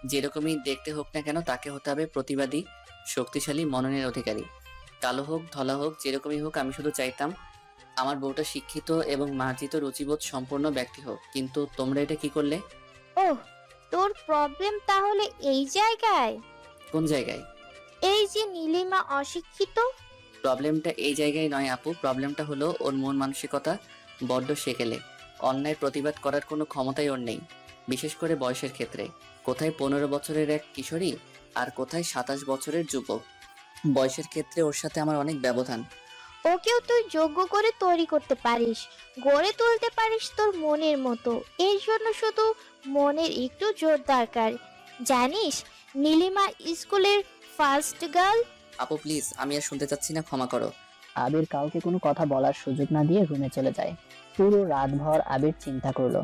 যেরকমই দেখতে হোক না কেন তাকে হতে হবে প্রতিবাদী, শক্তিশালী, মননের অধিকারী। কালো হোক ধলা হোক যেরকমই হোক, আমি শুধু চাইতাম আমার বউটা শিক্ষিত এবং মার্জিত রুচিবোধ সম্পন্ন ব্যক্তি হোক। কিন্তু তোমরা এটা কি করলে? ওহ, তোর প্রবলেম তাহলে এই জায়গায়? কোন জায়গায়? এই যে নীলিমা অশিক্ষিত। প্রবলেমটা এই জায়গায় নয় আপু, প্রবলেমটা হলো ওর মন মানসিকতা বড্ড সেকেলে। অন্যায় প্রতিবাদ করার কোনো ক্ষমতাই ওর নেই, বিশেষ করে বয়সের ক্ষেত্রে। কোথায় 15 বছরের এক কিশোরী আর কোথায় 27 বছরের যুবক। বয়সের ক্ষেত্রে ওর সাথে আমার অনেক ব্যবধান। ওকেও তুই যোগ্য করে তৈরি করতে পারিস, গড়ে তুলতে পারিস তোর মনের মতো। এর জন্য শুধু মনের একটু জোর দরকার। জানিস, নীলিমা স্কুলের ফার্স্ট গার্ল। আপু প্লিজ, আমি আর শুনতে চাচ্ছি না, ক্ষমা করো। আবির কাউকে কোনো কথা বলার সুযোগ না দিয়ে রুমে চলে যায়। পুরো রাতভর আবির চিন্তা করলো।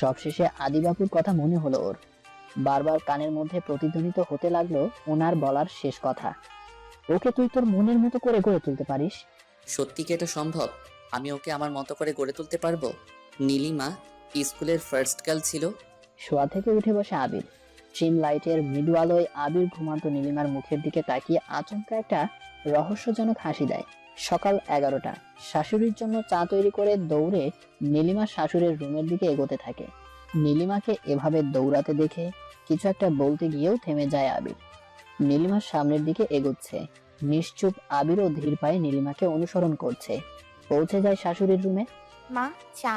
সবশেষে আদিবাবুর কথা মনে হলো ওর। বারবার কানের মধ্যে প্রতিধ্বনিত হতে লাগলো ওনার বলার শেষ কথা, ওকে তুই তোর মনের মতো করে গড়ে তুলতে পারিস। সত্যি কি এটা সম্ভব? আমি ওকে আমার মতো করে গড়ে তুলতে পারবো? নীলিমা স্কুলের ফার্স্ট গার্ল ছিল। শোয়া থেকে উঠে বসে আবির। ট্রিম লাইটের মৃদু আলোয় আবির ঘুমান্ত নীলিমার মুখের দিকে তাকিয়ে আচমকা একটা রহস্যজনক হাসি দেয়। সকাল 11টা। শাশুড়ির জন্য চা তৈরি করে দৌড়ে নীলিমা শাশুড়ির রুমের দিকে এগোতে থাকে। নীলিমাকে এভাবে দৌড়াতে দেখে কিছু একটা বলতে গিয়েও থেমে যায় আবির। নীলিমার সামনের দিকে এগোচ্ছে। নিশ্চুপ আবিরও ধীর পায়ে নীলিমাকে অনুসরণ করছে। পৌঁছে যায় শাশুড়ির রুমে। মা, চা।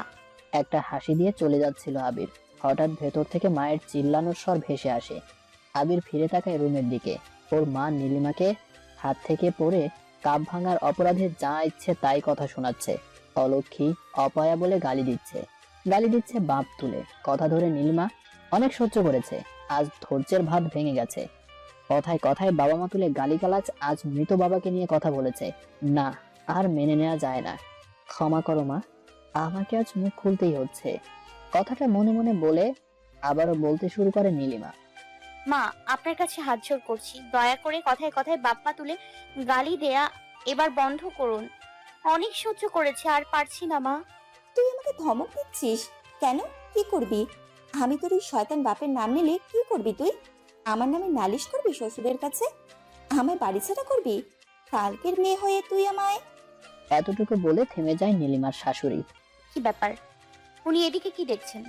একটা হাসি দিয়ে চলে যাচ্ছিল আবির। হঠাৎ ভেতর থেকে মায়ের চিল্লানোর স্বর ভেসে আসে। আবির ফিরে তাকায় রুমের দিকে। ওর মা নীলিমাকে হাত থেকে পড়ে কাপ ভাঙার অপরাধে যা ইচ্ছে তাই কথা শোনাচ্ছে। অলক্ষী, অপয়া বলে গালি দিচ্ছে। গালি দিচ্ছে বাপ তুলে। কথা ধরে নীলিমা অনেক সহ্য করেছে, আজ ধৈর্যের ভাত ভেঙে গেছে। কথায় কথায় বাবা মা তুলে গালিগালাজ। আজ মৃত বাবাকে নিয়ে কথা বলেছে। না, আর মেনে নেওয়া যায় না। ক্ষমা করো মা, আমাকে আজ মুখ খুলতেই হচ্ছে। কথাটা মনে মনে বলে আবারও বলতে শুরু করে নীলিমা। মা, আপনার কাছে হাত জোড় করছি, দয়া করে কথায় কথায় বাপ্পা তুলে গালি দেয়া এবার বন্ধ করুন। অনেক সহ্য করেছে, আর পারছি না মা। তুই আমাকে ধমক দিচ্ছিস কেন? কি করবি? আমি তোর এই শয়তান বাপের নাম নিলে কি করবি তুই? আমার নামে নালিশ করবি শ্বশুরের কাছে? আমায় বাড়ি ছাড়া করবি? কালকের মেয়ে হয়ে তুই আমায়? এতটুকু বলে থেমে যায় নীলিমার শাশুড়ি। কি ব্যাপার, উনি এদিকে কি দেখছেন?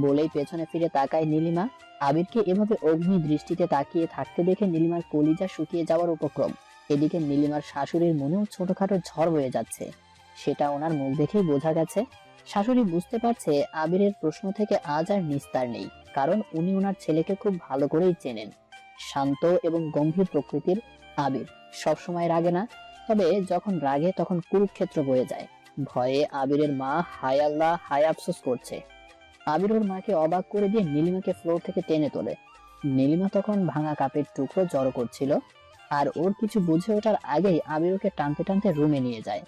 বলেই পেছনে ফিরে তাকায় নীলিমা। আবিরকে এভাবে অগ্নি দৃষ্টিতে তাকিয়ে থাকতে দেখে নীলিমার কলিজা শুকিয়ে যাওয়ার উপক্রম। এদিকে নীলিমার শাশুড়ির মনেও ছোটখাটো ঝড় হয়ে যাচ্ছে। সেটা ওনার মুখ দেখেই বোঝা গেছে। শাশুড়ি বুঝতে পারছে আবিরের প্রশ্ন থেকে আজ আর নিস্তার নেই, কারণ উনি ওনার ছেলেকে খুব ভালো করেই চেনেন। শান্ত এবং গম্ভীর প্রকৃতির আবির সবসময় রাগে না, তবে যখন রাগে তখন কুরুক্ষেত্র বয়ে যায়। ভয়ে আবিরের মা হায় আল্লাহ হায় আফসোস করছে। আবির ওর মাকে অবাক করে দিয়ে নীলিমাকে ফ্লোর থেকে টেনে তোলে। নীলিমা তখন ভাঙা কাপের টুকরো জড়ো করছিল, আর ওর কিছু বুঝে ওঠার আগেই আবির ওকে টানতে টানতে রুমে নিয়ে যায়।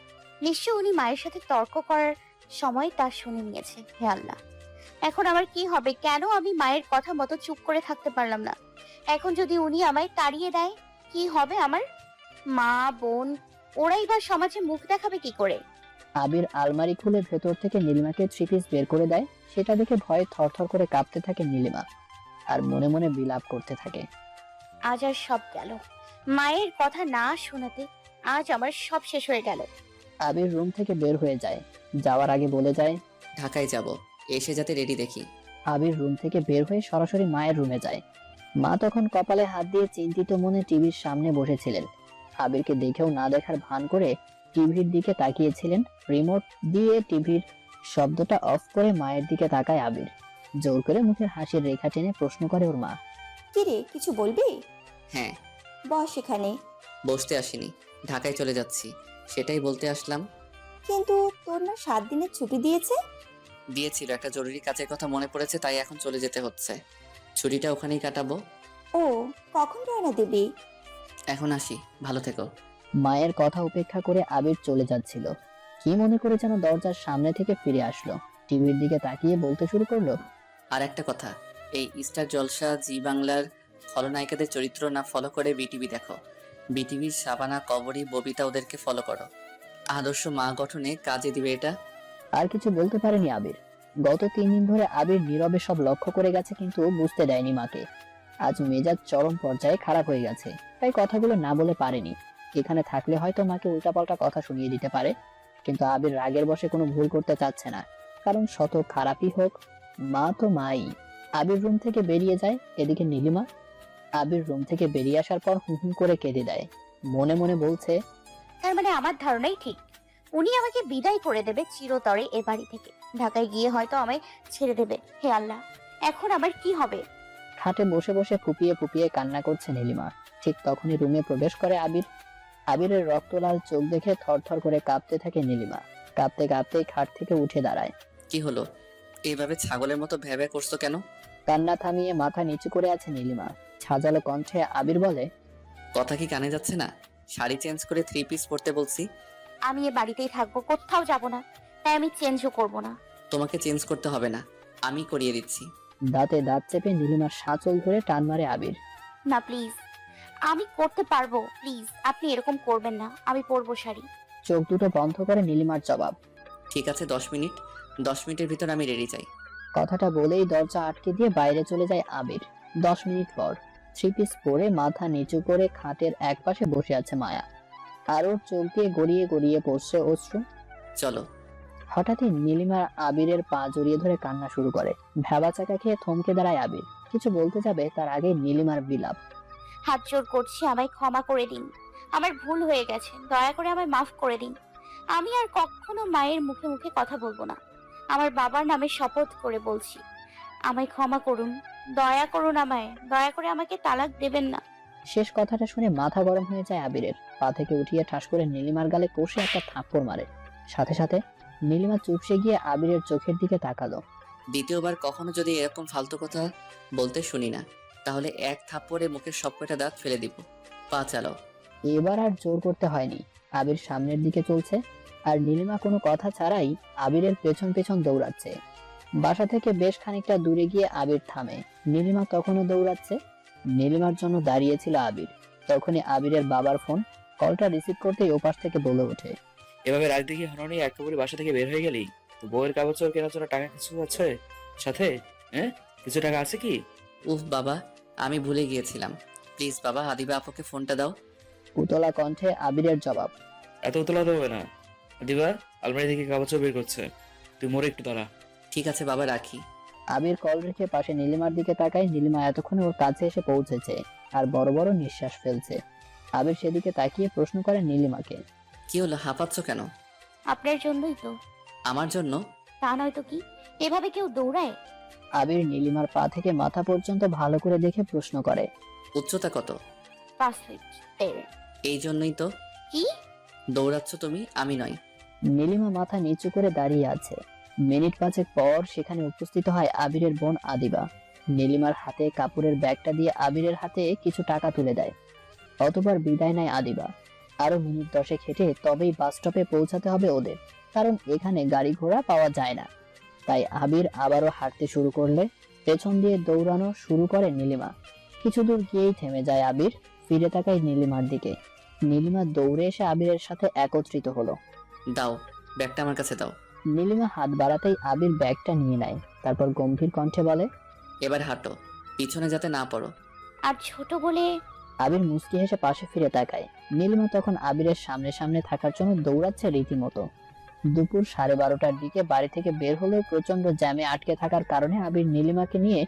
নিশ্চয় উনি মায়ের সাথে তর্ক করার সময় তা শুনে নিয়েছে। হে আল্লাহ, এখন আমার কি হবে? কেন আমি মায়ের কথা মতো চুপ করে থাকতে পারলাম না? এখন যদি উনি আমায় তাড়িয়ে দেয়, কি হবে আমার? মা, বোন, ওরাই বা সমাজে মুখ দেখাবে কি করে? আবির আলমারি খুলে ভেতর থেকে নীলিমাকে থ্রি পিস বের করে দেয়। সেটা দেখে ভয়ে থরথর করে কাঁপতে থাকে নীলিমা, আর মনে মনে বিলাপ করতে থাকে। আজ আর সব গেল। মায়ের কথা না শোনাতে আজ আমার সব শেষ হয়ে গেল। আবির রুম থেকে বের হয়ে যায়। যাওয়ার আগে বলে যায়, ঢাকায় যাব, এসে যাতে রেডি দেখি। আবির রুম থেকে বের হয়ে সরাসরি মায়ের রুমে যায়। মা তখন কপালে হাত দিয়ে চিন্তিত মনে টিভির সামনে বসেছিলেন। আবিরকে দেখেও না দেখার ভান করে টিভির দিকে তাকিয়েছিলেন। রিমোট দিয়ে টিভির শব্দটা অফ করে মায়ের দিকে তাকায় আবির। জোর করে মুখের হাসির রেখা টেনে প্রশ্ন করে ওর মা, কি রে, কিছু বলবি? হ্যাঁ। বস এখানে। বসতে আসিনি, ঢাকায় চলে যাচ্ছি, সেটাই বলতে আসলাম। কিন্তু তোর না 7 দিনের ছুটি দিয়েছে? দিয়েছিল, একটা জরুরি কাজের কথা মনে পড়েছে, তাই এখন চলে যেতে হচ্ছে। ছুটিটা ওখানেই কাটাবো। ও, কখন রওনা দিবি? এখন আসি, ভালো থেকো। মায়ের কথা উপেক্ষা করে আবির চলে যাচ্ছিল। কি মনে করে যেন দরজার সামনে থেকে ফিরে আসলো। টিভির দিকে তাকিয়ে বলতে শুরু করলো, আর একটা কথা, এই স্টার জলসা জি বাংলার খলনায়িকাদের চরিত্র না ফলো করে বিটিভি দেখো। বিটিভির শাবানা, কবরী, ববিতা ওদেরকে ফলো করো। আদর্শ মা গঠনে কাজে দিবে এটা। আর কিছু বলতে পারেনি আবির। গত 3 দিন ধরে আবির নীরবে সব লক্ষ্য করে গেছে, কিন্তু বুঝতে দেয়নি মাকে। আজ মেজাজ চরম পর্যায়ে খারাপ হয়ে গেছে, তাই কথাগুলো না বলে পারেনি। এখানে থাকলে হয়তো মাকে উল্টাপাল্টা কথা শুনিয়ে দিতে পারে, কিন্তু আবির রাগের বশে কোনো ভুল করতে চাচ্ছে না, কারণ শত খারাপই হোক মা তো মাই। আবির রুম থেকে বেরিয়ে যায়, এদিকে নীলিমা আবির রুম থেকে বেরিয়ে আসার পর হুম হুম করে কেঁদে দেয়। মনে মনে বলছে, তার মানে আমার ধারণাই ঠিক, উনি আমাকে বিদায় করে দেবে চিরতরে এ বাড়ি থেকে। ঢাকায় গিয়ে হয়তো আমায় ছেড়ে দেবে। হে আল্লাহ, এখন আমার কি হবে? খাটে বসে বসে ফুপিয়ে ফুপিয়ে কান্না করছে নীলিমা। ঠিক তখনই রুমে প্রবেশ করে আবির। আবিরের রক্তলাল চোখ দেখে থরথর করে কাঁপতে থাকে নীলিমা। কাঁপতে কাঁপতেই খাট থেকে উঠে দাঁড়ায়। কি হলো? এইভাবে ছাগলের মতো ভ্যাবে করছো কেন? কান্না থামিয়ে মাথা নিচু করে আছে নীলিমা। ছাজালো কণ্ঠে আবির বলে, কথা কি কানে যাচ্ছে না? শাড়ি চেঞ্জ করে 3 পিস পরতে বলছি। আমি এ বাড়িতেই থাকবো, কোথাও যাব না, তাই আমি চেঞ্জও করব না। তোমাকে চেঞ্জ করতে হবে না, আমি করিয়ে দিচ্ছি। দাঁতে দাঁত চেপে নীলিমার সাঁচল ধরে টান মারে আবির। না প্লিজ, আমি করতে পারবো, প্লিজ আপনি এরকম করবেন না, আমি পরবো শাড়ি। চোখ দুটো বন্ধ করে নীলিমার জবাব। ঠিক আছে, 10 মিনিট। 10 মিনিটের ভিতর আমি রেডি চাই। কথাটা বলেই দরজা আটকে দিয়ে বাইরে চলে যায় আবির। 10 মিনিট পর 3 পিস পরে মাথা নিচু করে খাটের একপাশে বসে আছে মায়া, আর ওর চোখ দিয়ে গড়িয়ে গড়িয়ে পড়ছে অশ্রু। চলো। হঠাৎই নীলিমা আবিরের পা জড়িয়ে ধরে কান্না শুরু করে। ভেবা চাকা খেয়ে থমকে দাঁড়ায় আবির। কিছু বলতে যাবে তার আগে নীলিমার বিলাপ। হাত জোর করছি, আমায় ক্ষমা করে দিন, আমার ভুল হয়ে গেছে, দয়া করে আমায় মাফ করে দিন। আমি আর কখনো মায়ের মুখে মুখে কথা বলবো না, আমার বাবার নামে শপথ করে বলছি। আমায় ক্ষমা করুন, দয়া করুন, আমায় দয়া করে আমাকে তালাক দেবেন না। শেষ কথাটা শুনে মাথা গরম হয়ে যায় আবিরের। পা থেকে উঠিয়ে ঠাস করে নীলিমার গালে কষে একটা থাপ্পড় মারে। সাথে সাথে নীলিমা চুপসে গিয়ে আবিরের চোখের দিকে তাকালো। দ্বিতীয়বার কখনো যদি এরকম ফালতু কথা বলতে শুনি না, তাহলে এক থাপ্পড়ে মুখের সবকটা দাঁত ফেলে দিব। পা চালাও। এবার আর জোর করতে হয়নি। আবির সামনের দিকে চলছে, আর নীলিমা কোনো কথা ছাড়াই আবিরের পেছন পেছন দৌড়াচ্ছে। বাসা থেকে বেশ খানিকটা দূরে গিয়ে আবির থামে। নীলিমা তখনও দৌড়াচ্ছে। নীলিমার জন্য দাঁড়িয়েছিল আবির। তখনই আবিরের বাবার ফোন। কলটা রিসিভ করতেই ওপাশ থেকে বলে ওঠে, এভাবে রাগ দেখিয়ে হননি একেবারে বাসা থেকে বের হয়ে গেলি? তো বউয়ের কাগজ কেনার জন্য টাকা কিছু আছে সাথে? হ্যাঁ, কিছু টাকা আছে কি? উফ বাবা, আমি ভুলে গিয়েছিলাম। প্লিজ বাবা, আদিবা আপুকে ফোনটা দাও। উতলা কণ্ঠে আবিরের জবাব। এত উতলা দেবে না। দিবা আলমারি থেকে কাগজ বের করছে, তুই মোড়ে একটু দাঁড়া। ঠিক আছে বাবা, রাখি। আবির কল রেখে পাশে নীলিমার দিকে তাকায়। নীলিমা এতক্ষণে ওর কাছে এসে পৌঁছেছে আর বড় বড় নিঃশ্বাস ফেলছে। আবির সেদিকে তাকিয়ে প্রশ্ন করে নীলিমাকে, কি হলো, হাঁপাচ্ছ কেন? আপনার জন্যই তো। আমার জন্য? তা নয় তো কি, এভাবে কেউ দৌড়ায়? আবির নীলিমার পা থেকে মাথা পর্যন্ত ভালো করে দেখে প্রশ্ন করে, উচ্চতা কত? 5 ফিট 10। এই জন্যই তো কি? দৌড়াচ্ছ তুমি, আমি নয়। নীলিমা মাথা নিচু করে দাঁড়িয়ে আছে। মিনিট পাঁচেক পর সেখানে উপস্থিত হয় আবিরের বোন আদিবা। নীলিমার হাতে কাপড়ের ব্যাগটা দিয়ে আবিরের হাতে কিছু টাকা তুলে দেয়। অতবার বিদায় নেয় আদিবা। আরো মিনিট 10 হেঁটে তবেই বাস স্টপে পৌঁছাতে হবে ওদের, কারণ এখানে গাড়ি ঘোড়া পাওয়া যায় না। তাই আবির আবারও হাঁটতে শুরু করলে পেছন দিয়ে দৌড়ানো শুরু করে নীলিমা। কিছু দূর গিয়েই থেমে যায় আবির। ফিরে তাকায় নীলিমার দিকে। নীলিমা দৌড়ে এসে আবিরের সাথে একত্রিত হলো। দাও, ব্যাগটা আমার কাছে দাও। নীলিমা হাত বাড়াতেই আবির ব্যাগটা নিয়ে নেয়। তারপর গম্ভীর কণ্ঠে বলে, এবার হাঁটো, পিছনে যাতে না পড়ো। আর ছোট বলে? আবির মুচকি হেসে পাশে ফিরে তাকায়। নীলিমা তখন আবিরের সামনে সামনে থাকার জন্য দৌড়াচ্ছে রীতিমতো। দুপুর 12:30টার দিকে বাড়ি থেকে বের হলেও প্রচন্ড জ্যামে আটকে থাকার কারণে আবির নীলিমাকে নিয়ে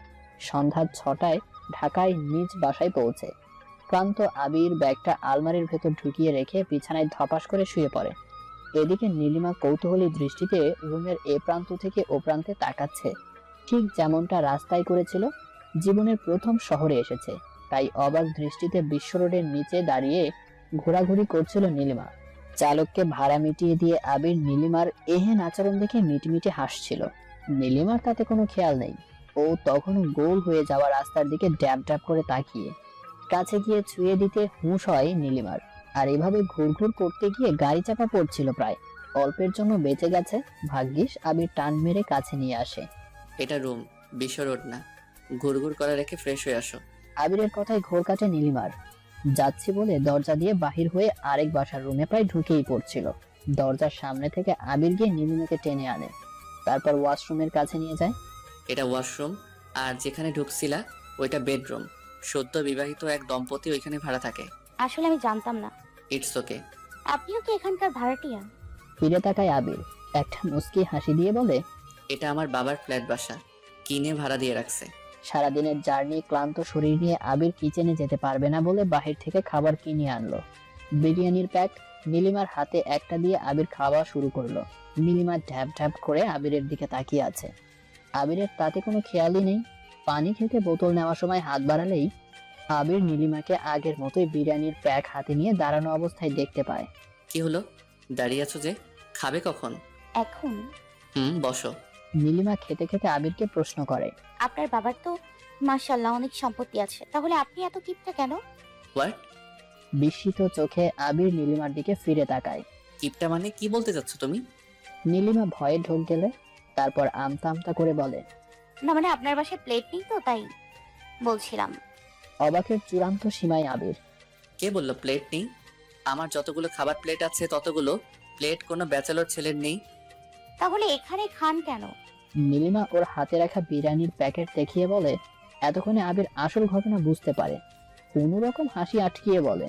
সন্ধ্যা 6টায় ঢাকায় নিজ বাসায় পৌঁছে। ক্লান্ত আবির ব্যাগটা আলমারির ভেতর ঢুকিয়ে রেখে বিছানায় ধপাস করে শুয়ে পড়ে। এদিকে নীলিমা কৌতূহলী দৃষ্টিতে রুমের এ প্রান্ত থেকে ও প্রান্তে তাকাচ্ছে। ঠিক যেমনটা রাস্তায় করেছিল, জীবনের প্রথম শহরে এসেছে, তাই অবাক দৃষ্টিতে বিশ্ব রোডের নিচে দাঁড়িয়ে ঘোরাঘুরি করছিল নীলিমা। চালককে ভাড়া মিটিয়ে দিয়ে আবির নীলিমার এহেন আচরণ দেখে মিটমিটে হাসছিল। নীলিমার তাতে কোনো খেয়াল নেই। ও তখনও গোল হয়ে যাওয়া রাস্তার দিকে ড্যাব ড্যাব করে তাকিয়ে। কাছে গিয়ে ছুঁয়ে দিতে হুঁশ হয় নীলিমার। আর এভাবে ঘুরঘুর করতে গিয়ে গাড়ি চাপা পড়ছিল প্রায়। অল্পের জন্য বেঁচে গেছে। ভাগ্যিস আবির টান মেরে কাছে নিয়ে আসে। এটা রুম, বিশ্ব রোড না। ঘুরঘুর করা রেখে ফ্রেশ হয়ে আসো। আবিরের কথায় ঘোর কাটে নীলিমার। যাচ্ছি বলে দরজা দিয়ে বাহির হয়ে আরেক বাসার রুমে প্রায় ঢুকেই পড়ছিল। দরজার সামনে থেকে আবির গিয়ে নীলিমাকে টেনে আনে। তারপর ওয়াশরুমের কাছে নিয়ে যায়। এটা ওয়াশরুম, আর যেখানে ঢুকছিলা ওইটা বেডরুম। সদ্য বিবাহিত এক দম্পতি ওইখানে ভাড়া থাকে। আসলে আমি জানতাম না। It's okay. আপনিও কি এখানকার ভাড়াটিয়া? ফিরে তাকায় আবির, একটা মুচকি হাসি দিয়ে বলে, এটা আমার বাবার ফ্ল্যাট বাসা, কিনে ভাড়া দিয়ে রাখছে। সারাদিনের জার্নি ক্লান্ত শরীর নিয়ে আবির কিচেনে যেতে পারবে না বলে বাহির থেকে খাবার কিনে আনলো। বিরিয়ানির প্যাক নীলিমার হাতে একটা দিয়ে আবির খাওয়া শুরু করলো। নীলিমা ঢ্যাপ ঢ্যাপ করে আবিরের দিকে তাকিয়ে আছে। আবিরের তাতে কোনো খেয়ালই নেই। পানি খেতে বোতল নেওয়ার সময় হাত বাড়ালেই আবির নীলিমাকে আগের মতোই বিরিয়ানির প্যাক হাতে নিয়ে দাঁড়ানো অবস্থায় দেখতে পায়। কি হলো, দাঁড়িয়ে আছো যে? খাবে কখন? এখন? বসো। নীলিমা খেতে খেতে আবিরকে প্রশ্ন করে। আপনার বাবার তো মাশাআল্লাহ অনেক সম্পত্তি আছে, তাহলে আপনি এত কিপটা কেন? হোয়াট? বিস্মিত চোখে আবির নীলিমার দিকে ফিরে তাকায়। কিপটা মানে কি বলতে চাচ্ছ তুমি? নীলিমা ভয়ে ঢোক গেলে, তারপর আমতা আমতা করে বলে, না মানে আপনার বাসায় প্লেট নেই তো তাই বলছিলাম। অবাকের চূড়ান্ত সীমায় আবির। কে বললো প্লেট নেই? আমার যতগুলো খাবার প্লেট আছে ততগুলো প্লেট কোনো ব্যাচেলর ছেলের নেই। তাহলে এখানে খান কেন? নীলিমা ওর হাতে রাখা বিরিয়ানির প্যাকেট দেখিয়ে বলে। এতক্ষণে আবির আসল ঘটনা বুঝতে পারে। কোনো রকম হাসি আটকিয়ে বলে,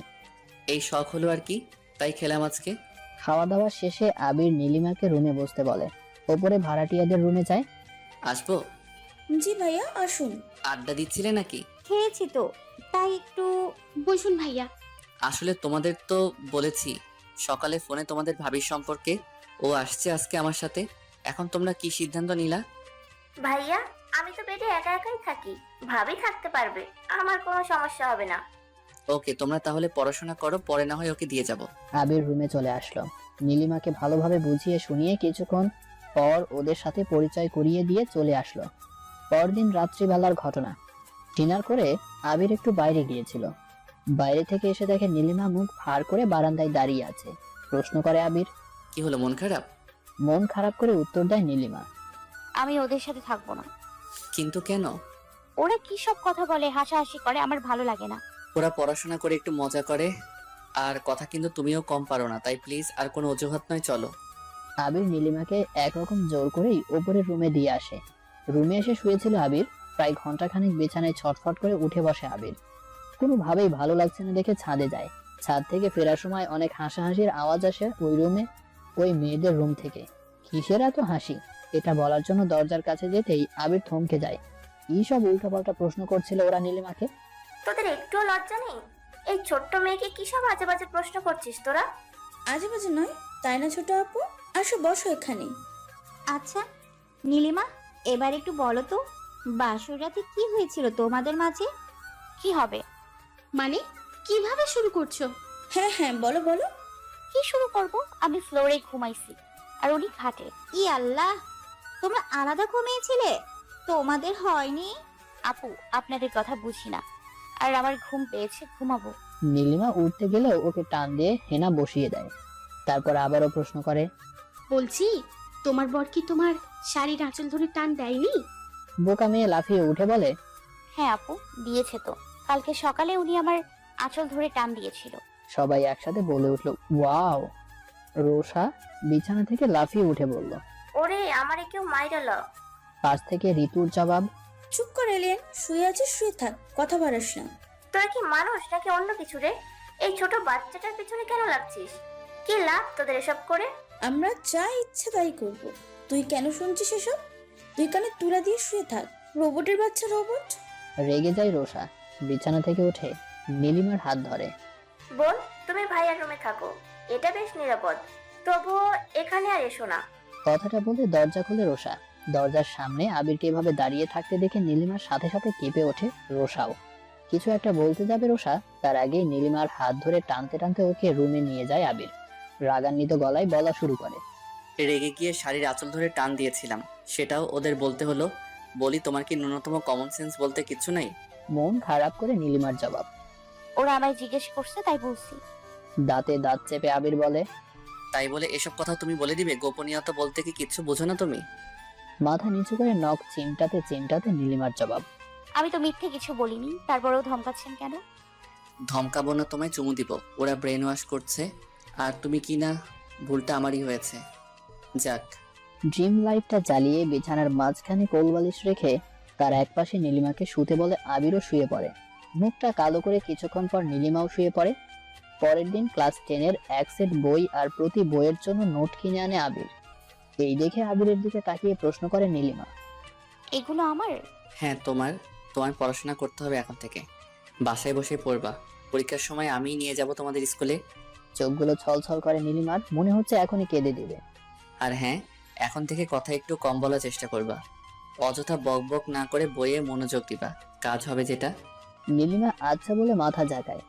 এই শখ হলো আর কি, তাই খেলাম আজকে। খাওয়া দাওয়া শেষে আবির নীলিমাকে রুমে বসতে বলে। ওপরে ভাড়াটিয়াদের রুমে যায়। আসবো? জি ভাইয়া আসুন। আড্ডা দিচ্ছিলে নাকি? খেয়েছি তো, তাই একটু। বসুন ভাইয়া। আসলে তোমাদের তো বলেছি সকালে ফোনে তোমাদের ভাবির সম্পর্কে, ও আসছে আজকে আমার সাথে। এখন তোমরা কি সিদ্ধান্ত নিলা? ভাইয়া আমি তো বেডে একা একাই থাকি, ভাবি থাকতে পারবে, আমার কোনো সমস্যা হবে না। ওকে, তোমরা তাহলে পড়াশোনা করো, পরে না হয় ওকে দিয়ে যাব। আবির রুমে চলে আসলো। নীলিমাকে ভালোভাবে বুঝিয়ে শুনিয়ে কিছুক্ষণ পর ওদের সাথে পরিচয় করিয়ে দিয়ে চলে আসলো। পরদিন রাত্রিবেলার ঘটনা। ডিনার করে আবির একটু বাইরে গিয়েছিল। বাইরে থেকে এসে দেখে নীলিমা মুখ ভার করে বারান্দায় দাঁড়িয়ে আছে। প্রশ্ন করে আবির। কি হলো, মন খারাপ? মন খারাপ করে উত্তর দেয় নীলিমা। আমি ওদের সাথে থাকবো না। কিন্তু কেন? ওরা কি সব কথা বলে, হাসাহাসি করে, আমার ভালো লাগে না। ওরা পড়াশোনা করে একটু মজা করে, আর কথা কিন্তু তুমিও কম পারো না, তাই প্লিজ আর কোনো অজুহাত নয়, চলো। আবির নীলিমাকে একরকম জোর করেই ওপরের রুমে দিয়ে আসে। রুমে এসে শুয়েছিল আবির। প্রায় ঘন্টাখানেক বিছানায় ছটফট করে উঠে বসে আবির। কোনোভাবেই ভালো লাগছে না দেখে ছাদে যায়। ছাদ থেকে ফেরার সময় অনেক হাসাহাসির আওয়াজ আসে ওই রুমে, ওই মেয়েদের রুম থেকে। কিসের এত হাসি, এটা বলার জন্য দরজার কাছে যেতেই আবির থমকে যায়। কি সব উল্টাপাল্টা প্রশ্ন করছিল ওরা নীলিমাকে। তোদের একটুও লজ্জা নেই? এই ছোট্ট মেয়েকে কি সব আজে বাজে প্রশ্ন করছিস তোরা? আজে বাজে নয়, তাই না ছোট আপু? আসো বসো এখানে। আচ্ছা নীলিমা, এবার একটু বলো তো, বাসর রাতে কি হয়েছিল তোমাদের মাঝে? কি হবে মানে কিভাবে শুরু করছো? হ্যাঁ হ্যাঁ বলো বলো। কি শুরু করব? আমি ফ্লোরে ঘুমাইছি আর উনি খাটে। ই আল্লাহ, তোমরা আলাদা ঘুমিয়েছিলে? তোমাদের হয়নি? আপু আপনাদের কথা বুঝি না, আর আমার ঘুম পেয়েছে, ঘুমাবো। নীলিমা উঠতে গেলেও ওকে টান দিয়ে হেনা বসিয়ে দেয়। তারপর আবারও প্রশ্ন করে। বলছি, তোমার বর কি তোমার শাড়ির আঁচল ধরে টান দেয়নি? বোকা মেয়ে লাফিয়ে উঠে বলে, হ্যাঁ আপু, দিয়েছে তো। কালকে সকালে উনি আমার আঁচল ধরে টান দিয়েছিল। সবাই একসাথে বলে উঠলো, ওয়াও। রোষা বিছানা থেকে লাফিয়ে উঠে বলল। ওরে আমারে কেউ মাইরাল। পাশ থেকে ঋতুর জবাব, চুপ কর এলিয়েন, শুয়ে আছিস শুয়ে থাক, কথা বাড়াস না। তোরা কি মানুষ নাকি অন্য কিছু রে? এই ছোট বাচ্চাটার পিছনে কেন লাগছিস? কি লাভ তোদের এসব করে? আমরা যা ইচ্ছে তাই করব, তুই কেন শুনছিস এসব? তুই কানে তুলা দিয়ে শুয়ে থাক, রোবটের বাচ্চা রোবট। রেগে যায় রোষা। বিছানা থেকে উঠে নীলিমার হাত ধরে। বোন তুমি ভাইয়ার রুমে থাকো, এটা বেশ নিরাপদ, তবুও এখানে আর এসো না। কথাটা বলে দরজা খুলে রোষা। দরজার সামনে আবিরকে এভাবে দাঁড়িয়ে থাকতে দেখে নীলিমার সাথে সাথে কেঁপে ওঠে রোষাও। কিছু একটা বলতে যাবে রোষা, তার আগেই নীলিমার হাত ধরে টানতে টানতে ওকে রুমে নিয়ে যায় আবির। রাগান্বিত গলায় বলা শুরু করে। রেগে গিয়ে শাড়ির আঁচল ধরে টান দিয়েছিলাম, সেটাও ওদের বলতে হলো? বলি, তোমার কি ন্যূনতম কমন সেন্স বলতে কিচ্ছু নেই? মন খারাপ করে নীলিমার জবাব। ওরা আমায় জিজ্ঞেস করছে তাই বলছি। দাঁতে দাঁত চেপে আবির বলে, তাই বলে এসব কথা তুমি বলে দিবে? গোপনীয়তা বলতে কি কিচ্ছু বোঝো না তুমি? মাথা নিচু করে নখ চিমটাতে চিমটাতে নীলিমার জবাব। আমি তো মিথ্যে কিছু বলিনি, তারপরেও ধমকাচ্ছেন কেন? ধমকাবো না, তোমায় চুমু দিব। ওরা ব্রেন ওয়াশ করছে, আর তুমি কি না, ভুলটা আমারই হয়েছে। যাক। ড্রিম লাইটটা জ্বালিয়ে বিছানার মাঝখানে কোলবালিশ রেখে তার একপাশে নীলিমাকে শুতে বলে আবিরও শুয়ে পড়ে। মুখটা কালো করে কিছুক্ষণ পর নীলিমাও শুয়ে পড়ে। পরের দিন ক্লাস 10-এর এক সেট বই আর প্রতি বইয়ের জন্য নোট কিনে আনে আবির। এই দেখে আবিরের দিকে তাকিয়ে প্রশ্ন করে নীলিমা। এগুলো আমার? হ্যাঁ তোমার। তোমার পড়াশোনা করতে হবে এখন থেকে। বাসায় বসে পড়বা। পরীক্ষার সময় আমিই নিয়ে যাব তোমাদের স্কুলে। চোখগুলো ছলছল করে নীলিমার, মনে হচ্ছে এখনই কেঁদে দিবে। আর হ্যাঁ, এখন থেকে কথা একটু কম বলার চেষ্টা করবা। অযথা বক বক না করে বইয়ে মনোযোগ দিবা। কাজ হবে যেটা। নীলিমা আচ্ছা বলে মাথা ঝাঁকায়।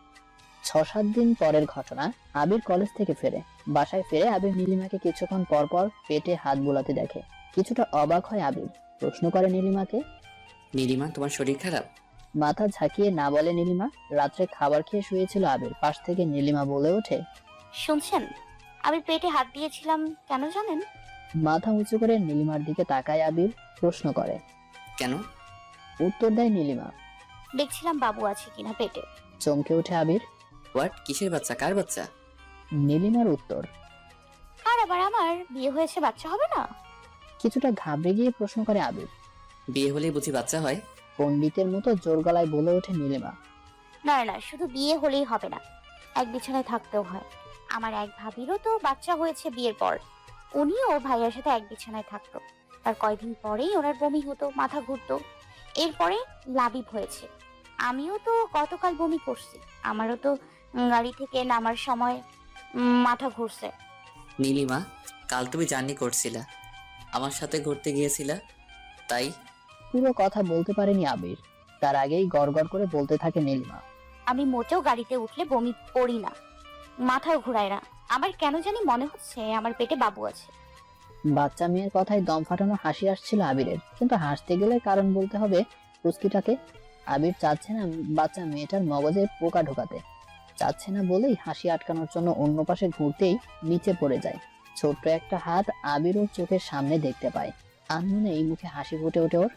6-7 দিন পরের ঘটনা। আবির কলেজ থেকে ফেরে। বাসায় ফিরে আবির নীলিমাকে কিছুক্ষণ পর পর পেটে হাত বোলাতে দেখে। কিছুটা অবাক হয় আবির, প্রশ্ন করে নীলিমাকে। নীলিমা, তোমার শরীর খারাপ? মাথা ঝাঁকিয়ে না বলে নীলিমা। রাত্রে খাবার খেয়ে শুয়েছিল আবির। পাশ থেকে নীলিমা বলে ওঠে। শুনছেন, আমি পেটে হাত দিয়েছিলাম কেন জানেন? মাথা উঁচু করে নীলিমার দিকে তাকায় আবির, প্রশ্ন করে। কেন? উত্তর দেয় নীলিমা। দেখছিলাম বাবু আছে কিনা পেটে। চমকে ওঠে আবির। হোয়াট? কিসের বাচ্চা? কার বাচ্চা? নীলিমার উত্তর। আর আবার আমার বিয়ে হয়েছে, বাচ্চা হবে না? কিছুটা ঘাবড়ে গিয়ে প্রশ্ন করে আবির। বিয়ে হলেই বুঝি বাচ্চা হয়? পণ্ডিতের মতো জোর গলায় বলে ওঠে নীলিমা। না না, শুধু বিয়ে হলেই হবে না, এক বিছানায় থাকতেও হয়। আমার এক ভাবিরও তো বাচ্চা হয়েছে বিয়ের পর। উনিও ভাইয়ের সাথে এক বিছানায় থাকতো। তার কয়দিন পরেই ওনার বমি হতো, মাথা ঘুরতো। এরপরে লাবিব হয়েছে। আমিও তো গতকাল বমি করছি। আমারও তো গাড়ি থেকে নামার সময় মাথা ঘুরছে। নীলিমা, কাল তুমি জার্নি করছিলা, আমার সাথে ঘুরতে গিয়েছিলা, তাই? পুরো কথা বলতে পারেনি আবির। তার আগেই গড়গড় করে বলতে থাকে নীলিমা। আমি মোটেও গাড়িতে উঠলে বমি করি না, মাথাও ঘুরায় না। আমার কেন জানি মনে হচ্ছে আমার পেটে বাবু আছে। বাচ্চা মেয়ের কথায় দম ফাটানো হাসি আসছিল আবিরের, কিন্তু হাসতে গেলে কারণ বলতে হবে পুস্কিটাকে। আবির চাচ্ছে না বাচ্চা মেয়েটার মগজে পোকা ঢোকাতে। চাচ্ছে না বলেই হাসি আটকানোর জন্য অন্য পাশে ঘুরতেই নিচে পড়ে যায়। ছোট্ট একটা হাত আবির ওর চোখের সামনে দেখতে পায়। আনমনে এই মুখে হাসি ফুটে ওঠে ওর।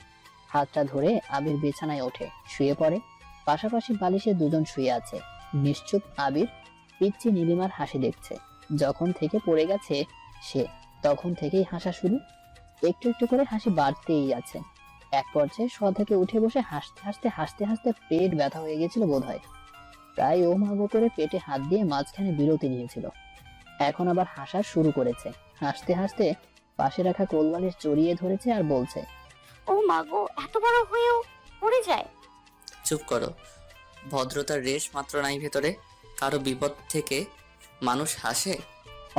হাতটা ধরে আবির বিছানায় ওঠে, শুয়ে পড়ে। পাশাপাশি বালিশে দুজন শুয়ে আছে। নিশ্চুপ আবির পিচ্চি নীলিমার হাসি দেখছে। যখন থেকে পড়ে গেছে সে, তখন থেকেই হাসা শুরু। একটু একটু করে হাসি বাড়তেই আছে। এক পর্যায়ে শোয়া থেকে উঠে বসে হাসতে হাসতে হাসতে হাসতে পেট ব্যথা হয়ে গেছিল বোধহয়। তাই ও মাগো করে পেটে হাত দিয়ে মাঝখানে বিরতি নিয়েছিল। এখন আবার হাসা শুরু করেছে। হাসতে হাসতে পাশে রাখা কোলবালিশ জড়িয়ে ধরেছে আর বলছে। ও মা গো, এত বড় হয়েও পড়ে যায়। চুপ করো। ভদ্রতার রেশ মাত্র নাই ভেতরে। কারো বিপদ থেকে মানুষ হাসে?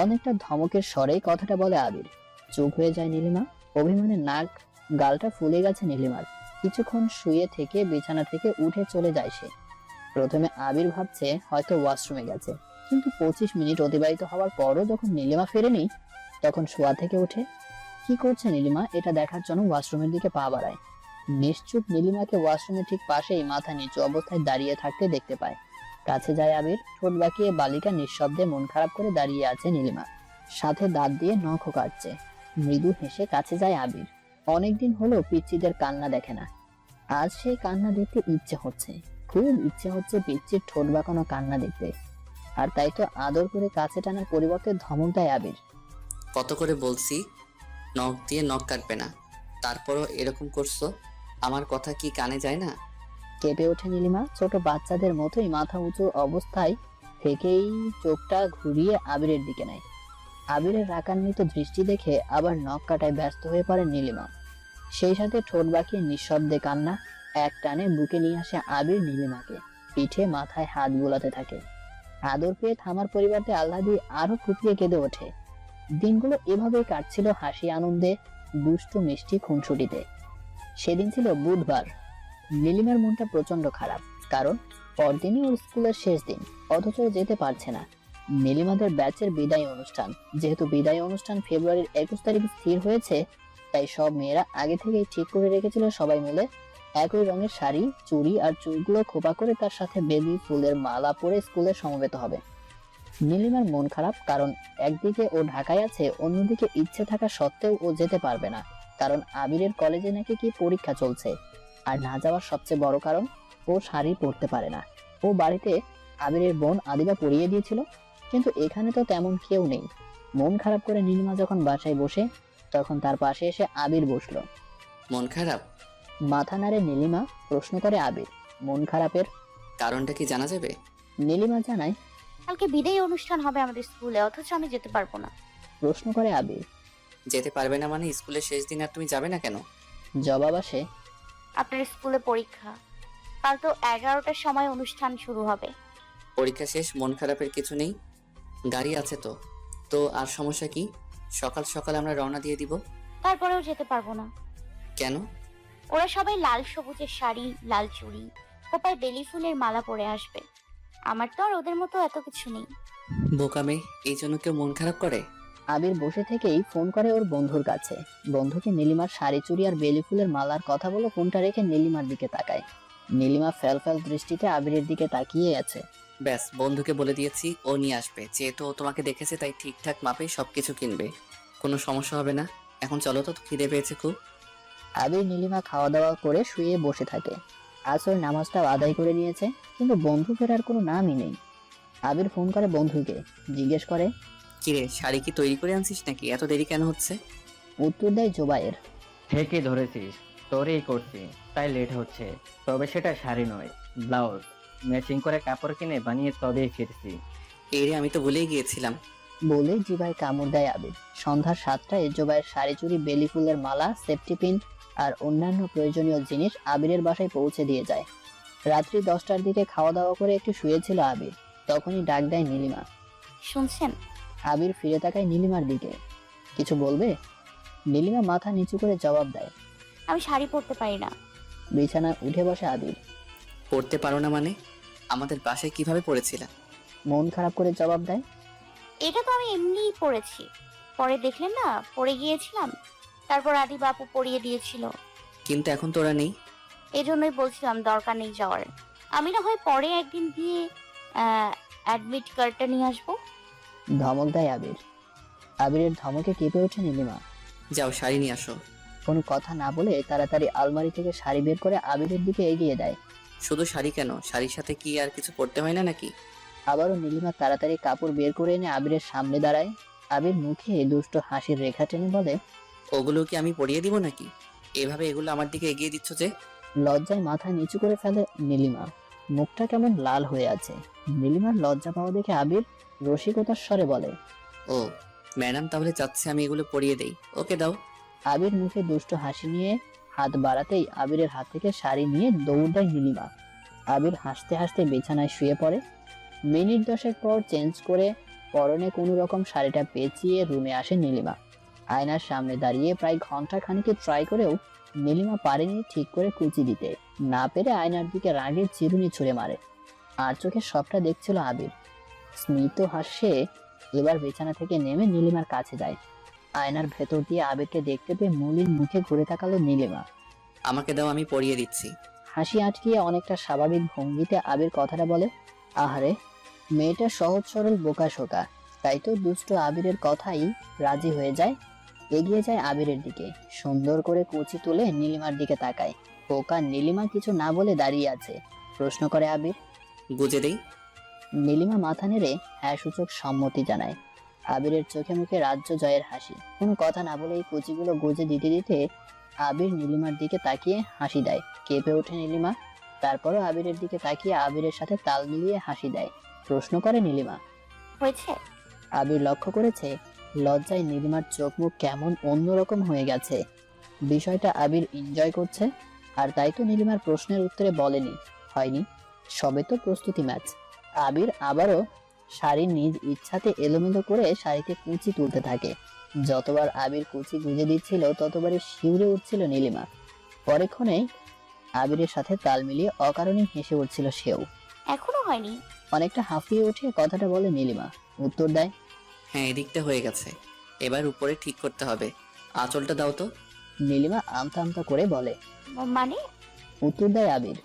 অনেকটা ধমকের স্বরে কথাটা বলে আবির। চুপ হয়ে যায় নীলিমা। অভিমানে নাক গালটা ফুলে গেছে নীলিমার। কিছুক্ষণ শুয়ে থেকে বিছানা থেকে উঠে চলে যায় সে। প্রথমে আবির ভাবছে হয়তো ওয়াশরুমে গেছে, কিন্তু 25 মিনিট অতিবাহিত হওয়ার পরও যখন নীলিমা ফেরেনি, তখন শোয়া থেকে উঠে কি করছে নীলিমা এটা দেখার জন্য ওয়াশরুমের দিকে পা বাড়ায়। নিশ্চুপ নীলিমাকে ওয়াশরুমের ঠিক পাশেই মাথা নিচু অবস্থায় দাঁড়িয়ে থাকতে দেখতে পায়। কাছে যায় আবির। ঠোঁট বাঁকিয়ে বালিকা নিঃশব্দে মন খারাপ করে দাঁড়িয়ে আছে নীলিমা, সাথে দাঁত দিয়ে নখও কাটছে। মৃদু হেসে কাছে যায় আবির। অনেকদিন হলো পিচ্চিদের কান্না দেখে না। আজ সেই কান্না দেখতে ইচ্ছে হচ্ছে, খুব ইচ্ছে হচ্ছে পিচ্চির ঠোঁট বাঁকানো কান্না দেখতে। আর তাই তো আদর করে কাছে টানার পরিবর্তে ধমক দেয় আবির। কত করে বলছি নখ দিয়ে নখ কাটবে না, তারপরও এরকম করছো। আমার কথা কি কানে যায় না? কেঁপে ওঠে নীলিমা। ছোট বাচ্চাদের মতোই মাথা উঁচু অবস্থায় থেকেই চোখটা ঘুরিয়ে আবিরের দিকে নেয়। আবিরের রাগান্বিত দৃষ্টি দেখে আবার নখ কাটায় ব্যস্ত হয়ে পড়ে নীলিমা। সেই সাথে ঠোঁট বাঁকিয়ে নিঃশব্দে কান্না। এক টানে বুকে নিয়ে আসে আবির নীলিমাকে, পিঠে মাথায় হাত বোলাতে থাকে। আদর পেয়ে থামার পরিবর্তে আহ্লাদি আরো ফুপিয়ে কেঁদে ওঠে। দিনগুলো এভাবেই কাটছিল হাসি আনন্দে, দুষ্টু মিষ্টি খুনসুটিতে। সেদিন ছিল বুধবার। নীলিমার মনটা প্রচন্ড খারাপ, কারণ পরদিনই ওর স্কুলের শেষ দিন, অথচ যেতে পারছে না। নীলিমাদের ব্যাচের বিদায় অনুষ্ঠান। যেহেতু বিদায় অনুষ্ঠান ফেব্রুয়ারির 21 তারিখে স্থির হয়েছে, তাই সব মেয়েরা আগে থেকেই ঠিক করে রেখেছিল সবাই মিলে একই রঙের শাড়ি, চুড়ি আর চুলগুলো খোপা করে তার সাথে বেলি ফুলের মালা পরে স্কুলে সমবেত হবে। নীলিমার মন খারাপ, কারণ একদিকে ও ঢাকায় আছে, অন্যদিকে ইচ্ছে থাকা সত্ত্বেও ও যেতে পারবে না, কারণ আবিরের কলেজে নাকি কি পরীক্ষা চলছে। আর না যাওয়ার সবচেয়ে বড় কারণ, ও শাড়ি পরতে পারে না। ও বাড়িতে আবিরের বোন আদিবা পরিয়ে দিয়েছিল, কিন্তু এখানে তো তেমন কেউ নেই। মন খারাপ করে নীলিমা যখন বাসায় বসে, তখন তার পাশে এসে আবির বসলো। মন খারাপ? মাথা নাড়ে নীলিমা, প্রশ্ন করে আবির। মন খারাপের কারণটা কি জানা যাবে? নীলিমা জানায়। কালকে বিদায়ী অনুষ্ঠান হবে আমাদের স্কুলে, অথচ আমি যেতে পারবো না। প্রশ্ন করে আবির। যেতে পারবে না মানে স্কুলের শেষ দিন আর তুমি যাবে না কেন? জবাব আসে। আপনার স্কুলে পরীক্ষা, কাল তো 11টার সময় অনুষ্ঠান শুরু হবে। পরীক্ষা শেষ, মন খারাপের কিছু নেই। গাড়ি আছে তো। তো আর সমস্যা কি? সকাল সকাল আমরা রওনা দিয়ে দিব। তারপরেও যেতে পারবো না। কেন? ওরা সবাই লাল সবুজের শাড়ি, লাল চুড়ি, খোপায় বেলি ফুলের মালা পরে আসবে। আমার তো আর ওদের মতো এত কিছু নেই। বোকামে, এই জন্য কেউ মন খারাপ করে? আবির বসে থেকেই ফোন করে ওর বন্ধুর কাছে। বন্ধুকে নীলিমার শাড়ি চুড়ি আর বেলি ফুলের মালার কথা বলে ফোনটা রেখে নীলিমার দিকে তাকায়। নীলিমা ফ্যাল ফ্যাল দৃষ্টিতে আবিরের দিকে তাকিয়ে আছে। ব্যাস, বন্ধুকে বলে দিয়েছি ও নিয়ে আসবে। যেহেতু ও তোমাকে দেখেছে তাই ঠিকঠাক মাপে সবকিছু কিনবে। কোনো সমস্যা হবে না। এখন চলো তো, খিদে পেয়েছে খুব। আবির নীলিমা খাওয়া দাওয়া করে শুয়ে বসে থাকে। আসর নামাজটাও আদায় করে নিয়েছে, কিন্তু বন্ধু ফেরার কোনো নামই নেই। আবির ফোন করে বন্ধুকে, জিজ্ঞেস করে। কিরে, শাড়ি কি তৈরি করে আনছিস নাকি? এত দেরি কেন হচ্ছে? উত্তর দেয় জোবায়ের। ঠিকই ধরেছিস, তোরই করছি, তাই লেট হচ্ছে। তবে সেটা শাড়ি নয়, ব্লাউজ। ম্যাচিং করে কাপড় কিনে বানিয়ে তবেই ফিরছি। এই রে, আমি তো ভুলেই গিয়েছিলাম। বলে জিভায় কামড় দেয় আবির। সন্ধ্যা 7টায় জোবায়ের শাড়ি চুড়ি, বেলি ফুলের মালা, সেফটি পিন আর অন্যান্য প্রয়োজনীয় জিনিস আবিরের বাসায় পৌঁছে দিয়ে যায়। রাত্রি 10টার দিকে খাওয়া দাওয়া করে একটু শুয়েছিল আবির, তখনই ডাক দেয় নীলিমা। শুনছেন? আবির ফিরে তাকায় নীলিমার দিকে। কিছু বলবে? নীলিমা মাথা নিচু করে জবাব দেয়। আমি শাড়ি পরতে পারি না। বিছানায় উঠে বসে আবির। পড়তে পারো না মানে? আমাদের বাসায় কিভাবে পড়েছিলাম? মন খারাপ করে জবাব দেয়। এটা তো আমি এমনিই পরেছি, পরে দেখলেন না পরে গিয়েছিলাম, তারপর আদি বাপু পরিয়ে দিয়েছিল। কিন্তু এখন তোরা নেই। এজন্যই বলছিলাম দরকার নেই যাওয়ার। আমি না হয় পরে একদিন গিয়ে অ্যাডমিট কার্ডটা নিয়ে আসবো। ধমক দেয় আবির। আবিরের ধমকে কেঁপে ওঠে নীলিমা। যাও, শাড়ি নিয়ে আসো। কোনো কথা না বলে তাড়াতাড়ি আলমারি থেকে শাড়ি বের করে আবিরের দিকে এগিয়ে দেয়। শুধু শাড়ি কেন, শাড়ির সাথে কি আর কিছু পরতে হয় না নাকি? আবারও নীলিমা তাড়াতাড়ি কাপড় বের করে এনে আবিরের সামনে দাঁড়ায়। আবির মুখে দুষ্ট হাসির রেখা টেনে বলে। ওগুলো কি আমি পরিয়ে দিব নাকি? এভাবে এগুলো আমার দিকে এগিয়ে দিচ্ছ যে? লজ্জায় মাথা নিচু করে ফেলে নীলিমা। মুখটা কেমন লাল হয়ে আছে। নীলিমার লজ্জা পাওয়া দেখে আবির রসিকতার স্বরে বলে। ও ম্যাডাম, তাহলে চাচ্ছে আমি এগুলো পরিয়ে দেই। ওকে, দাও। আবির মুখে দুষ্ট হাসি নিয়ে হাত বাড়াতেই আবিরের হাত থেকে শাড়ি নিয়ে দৌড় দেয় নীলিমা। আবির হাসতে হাসতে বিছানায় শুয়ে পড়ে। মিনিট 10 পর চেঞ্জ করে পরনে কোনো রকম শাড়িটা পেঁচিয়ে রুমে আসে নীলিমা। আয়নার সামনে দাঁড়িয়ে প্রায় ঘন্টা খানিকে ট্রাই করেও নীলিমা পারেনি ঠিক করে কুচি দিতে। না পেরে আয়নার দিকে রাগে চিরুনি ছুঁড়ে মারে। আর চোখে সবটা দেখছিল আবির। স্মিত হাসে এবার বিছানা থেকে নেমে নীলিমার কাছে যায়। আয়নার ভেতর দিয়ে আবিরকে দেখতে পেয়ে মলিন মুখে ঘুরে তাকালো নীলিমা। আমাকে দাও, আমি পরিয়ে দিচ্ছি। হাসি আটকিয়ে অনেকটা স্বাভাবিক ভঙ্গিতে আবির কথাটা বলে। আহারে, মেয়েটা সহজ সরল বোকা শোকা, তাই তো দুষ্ট আবিরের কথাই রাজি হয়ে যায়। এগিয়ে যায় আবিরের দিকে, সুন্দর করে কুচি তুলে নীলিমার দিকে তাকায়। বোকা নীলিমা কিছু না বলে দাঁড়িয়ে আছে। প্রশ্ন করে আবির। গুজে দেই? নীলিমা মাথা নেড়ে হ্যাঁ সূচক সম্মতি জানায়। আবিরের চোখে মুখে রাজ্য জয়ের হাসি। কোনো কথা না বলে এই কুচিগুলো গুজে দিতে দিতে আবির নীলিমার দিকে তাকিয়ে হাসি দেয়। কেঁপে ওঠে নীলিমা। তারপরও আবিরের দিকে তাকিয়ে আবিরের সাথে তাল মিলিয়ে হাসি দেয়। প্রশ্ন করে নীলিমা। হয়েছে? আবির লক্ষ্য করেছে লজ্জায় নীলিমার চোখ মুখ কেমন অন্যরকম হয়ে গেছে। বিষয়টা আবির এনজয় করছে। আর তাই তো নীলিমার প্রশ্নের উত্তরে বলেনি হয়নি, সবে তো প্রস্তুতি ম্যাচ। আবির আবারও শাড়ি নিজ ইচ্ছাতে এলোমেলো করে শাড়িতে কুচি তুলতে থাকে। যতবার আবির কুচি গুজে দিচ্ছিল ততবারই শিউরে উঠছিল নীলিমা। পরেক্ষণে আবিরের সাথে তাল মিলিয়ে অকারণে হেসে উঠছিল সেও। এখনো হয়নি? অনেকটা হাঁফিয়ে উঠে কথাটা বলে নীলিমা। উত্তর দেয়। হ্যাঁ, এদিকটা হয়ে গেছে, এবার উপরে ঠিক করতে হবে। আঁচলটা দাও তো। নীলিমা আমতা আমতা করে বলে। মানে? উত্তর দেয় আবির।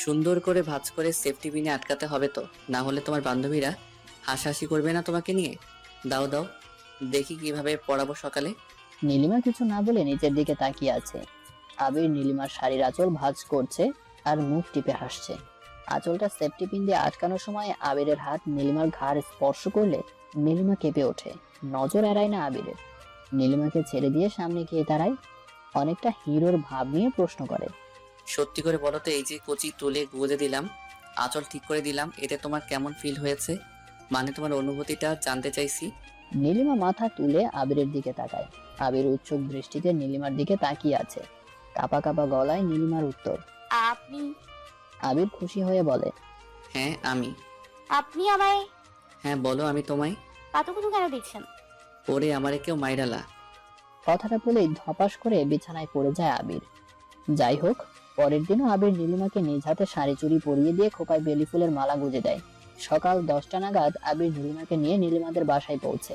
সুন্দর করে ভাঁজ করে সেফটি পিনে আটকাতে হবে তো, না হলে তোমার বান্ধবীরা হাসাহাসি করবে না তোমাকে নিয়ে? দাও দাও, দেখি কিভাবে পড়াবো সকালে। নীলিমা কিছু না বলে নিচের দিকে তাকিয়ে আছে। আবির নীলিমার শাড়ির আঁচল ভাঁজ করছে আর মুখ টিপে হাসছে। আঁচলটা সেফটি পিন দিয়ে আটকানোর সময় আবিরের হাত নীলিমার ঘাড় স্পর্শ করলে নীলিমা কেঁপে ওঠে। নজর এড়ায় না আবিরের। নীলিমাকে ছেড়ে দিয়ে সামনে গিয়ে দাঁড়ায়। অনেকটা হিরোর ভাব নিয়ে প্রশ্ন করে। সত্যি করে বলো তো, এই যে কচি তুলে গুজে দিলাম, আঁচল ঠিক করে দিলাম। এতে তোমার কেমন ফিল হয়েছে? মানে তোমার অনুভূতিটা জানতে চাইছি। নীলিমা মাথা তুলে আবিরের দিকে তাকায়। আবির উৎসুক দৃষ্টিতে নীলিমার দিকে তাকিয়ে আছে। কাপা কাপা গলায় নীলিমার উত্তর। আপনি আবির খুশি হয়ে বলে, হ্যাঁ আমি। আপনি আমায় হ্যাঁ বলো, আমি তোমায়। পাতুকুতু কেন দিচ্ছেন? ওরে আমারে কেউ মাইরালা। কথাটা বলেই ধপাস করে বিছানায় পড়ে যায় আবির। যাই হোক, পরের দিনও আবির নীলিমাকে নিজ হাতে শাড়ি চুড়ি পরিয়ে দিয়ে খোপায় বেলি ফুলের মালা গুঁজে দেয়। সকাল 10টা নাগাদ আবির নীলিমাকে নিয়ে নীলিমাদের বাসায় পৌঁছে।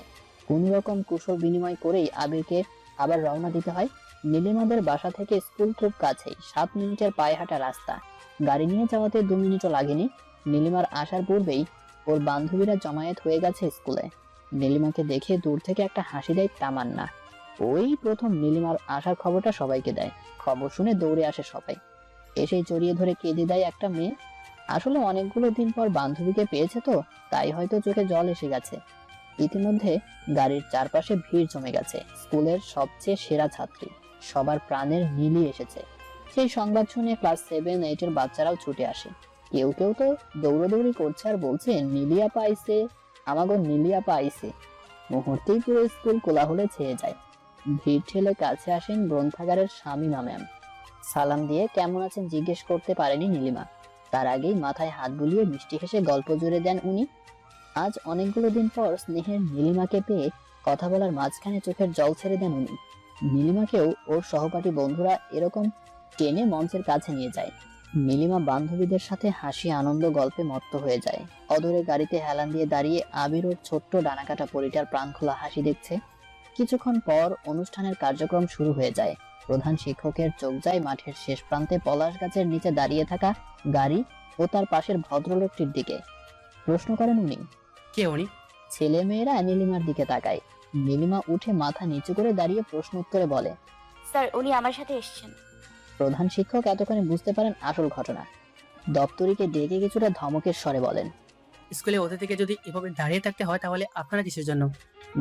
কোন রকম কুশল বিনিময় করেই আবিরকে আবার রওনা দিতে হয়। নীলিমাদের বাসা থেকে স্কুল খুব কাছেই, 7 মিনিটের পায়ে হাঁটা রাস্তা। গাড়ি নিয়ে যাওয়াতে 2 মিনিটও লাগেনি। নীলিমার আসার পূর্বেই ওর বান্ধবীরা জমায়েত হয়ে গেছে স্কুলে। নীলিমাকে দেখে দূর থেকে একটা হাসি দেয় তামান্না। ওই প্রথম নীলিমার আসার খবরটা সবাইকে দেয়। খবর শুনে দৌড়ে আসে সবাই। এসেই জড়িয়ে ধরে কেঁদে দেয় একটা মেয়ে। আসলে অনেকগুলো দিন পর বান্ধবীকে পেয়েছে তো, তাই হয়তো চোখে জল এসে গেছে। ইতিমধ্যে গাড়ির চারপাশে ভিড় জমে গেছে। স্কুলের সবচেয়ে সেরা ছাত্রী, সবার প্রাণের নীলি এসেছে। সেই সংবাদ শুনে ক্লাস 7-8 এর বাচ্চারাও ছুটে আসে। কেউ কেউ তো দৌড়াদৌড়ি করছে আর বলছে, নীলিয়া পাইছে, আমাগো নীলিয়া পাইছে। মুহূর্তেই পুরো স্কুল কোলাহলে ছেয়ে যায়। ভিড় ঠেলে কাছে আসেন গ্রন্থাগারের শামীমা ম্যাম। সালাম দিয়ে কেমন আছেন জিজ্ঞেস করতে পারেনি নীলিমা। তার আগেই মাথায় হাত বুলিয়ে মিষ্টি হেসে গল্প জুড়ে দেন উনি। আজ অনেকগুলো দিন পর স্নেহের নীলিমাকে পেয়ে কথা বলার মাঝখানে চোখের জল ছেড়ে দেন উনি। নীলিমাকেও ওর সহপাঠী বন্ধুরা এরকম টেনে মঞ্চের কাছে নিয়ে যায়। নীলিমা বান্ধবীদের সাথে হাসি আনন্দ গল্পে মত্ত হয়ে যায়। অদূরে গাড়িতে হেলান দিয়ে দাঁড়িয়ে আবির ওর ছোট্ট ডানাকাটা পরিটার প্রাণখোলা হাসি দেখছে। কিছুক্ষণ পর অনুষ্ঠানের কার্যক্রম শুরু হয়ে যায়। প্রধান শিক্ষকের চোখ যায় মাঠের শেষ প্রান্তে পলাশ গাছের নিচে দাঁড়িয়ে থাকা গাড়ি ও তার পাশের ভদ্রলোকটির দিকে। প্রশ্ন করেন উনি, কে উনি? ছেলে মেয়েরা নীলিমার দিকে তাকায়। নীলিমা উঠে মাথা নিচু করে দাঁড়িয়ে প্রশ্ন উত্তরে বলে, স্যার উনি আমার সাথে এসেছেন। প্রধান শিক্ষক এতক্ষণে বুঝতে পারেন আসল ঘটনা। দপ্তরিকে ডেকে কিছুটা ধমকের স্বরে বলেন, স্কুলে অতিথিকে যদি এভাবে দাঁড়িয়ে থাকতে হয় তাহলে আপনারা কিসের জন্য?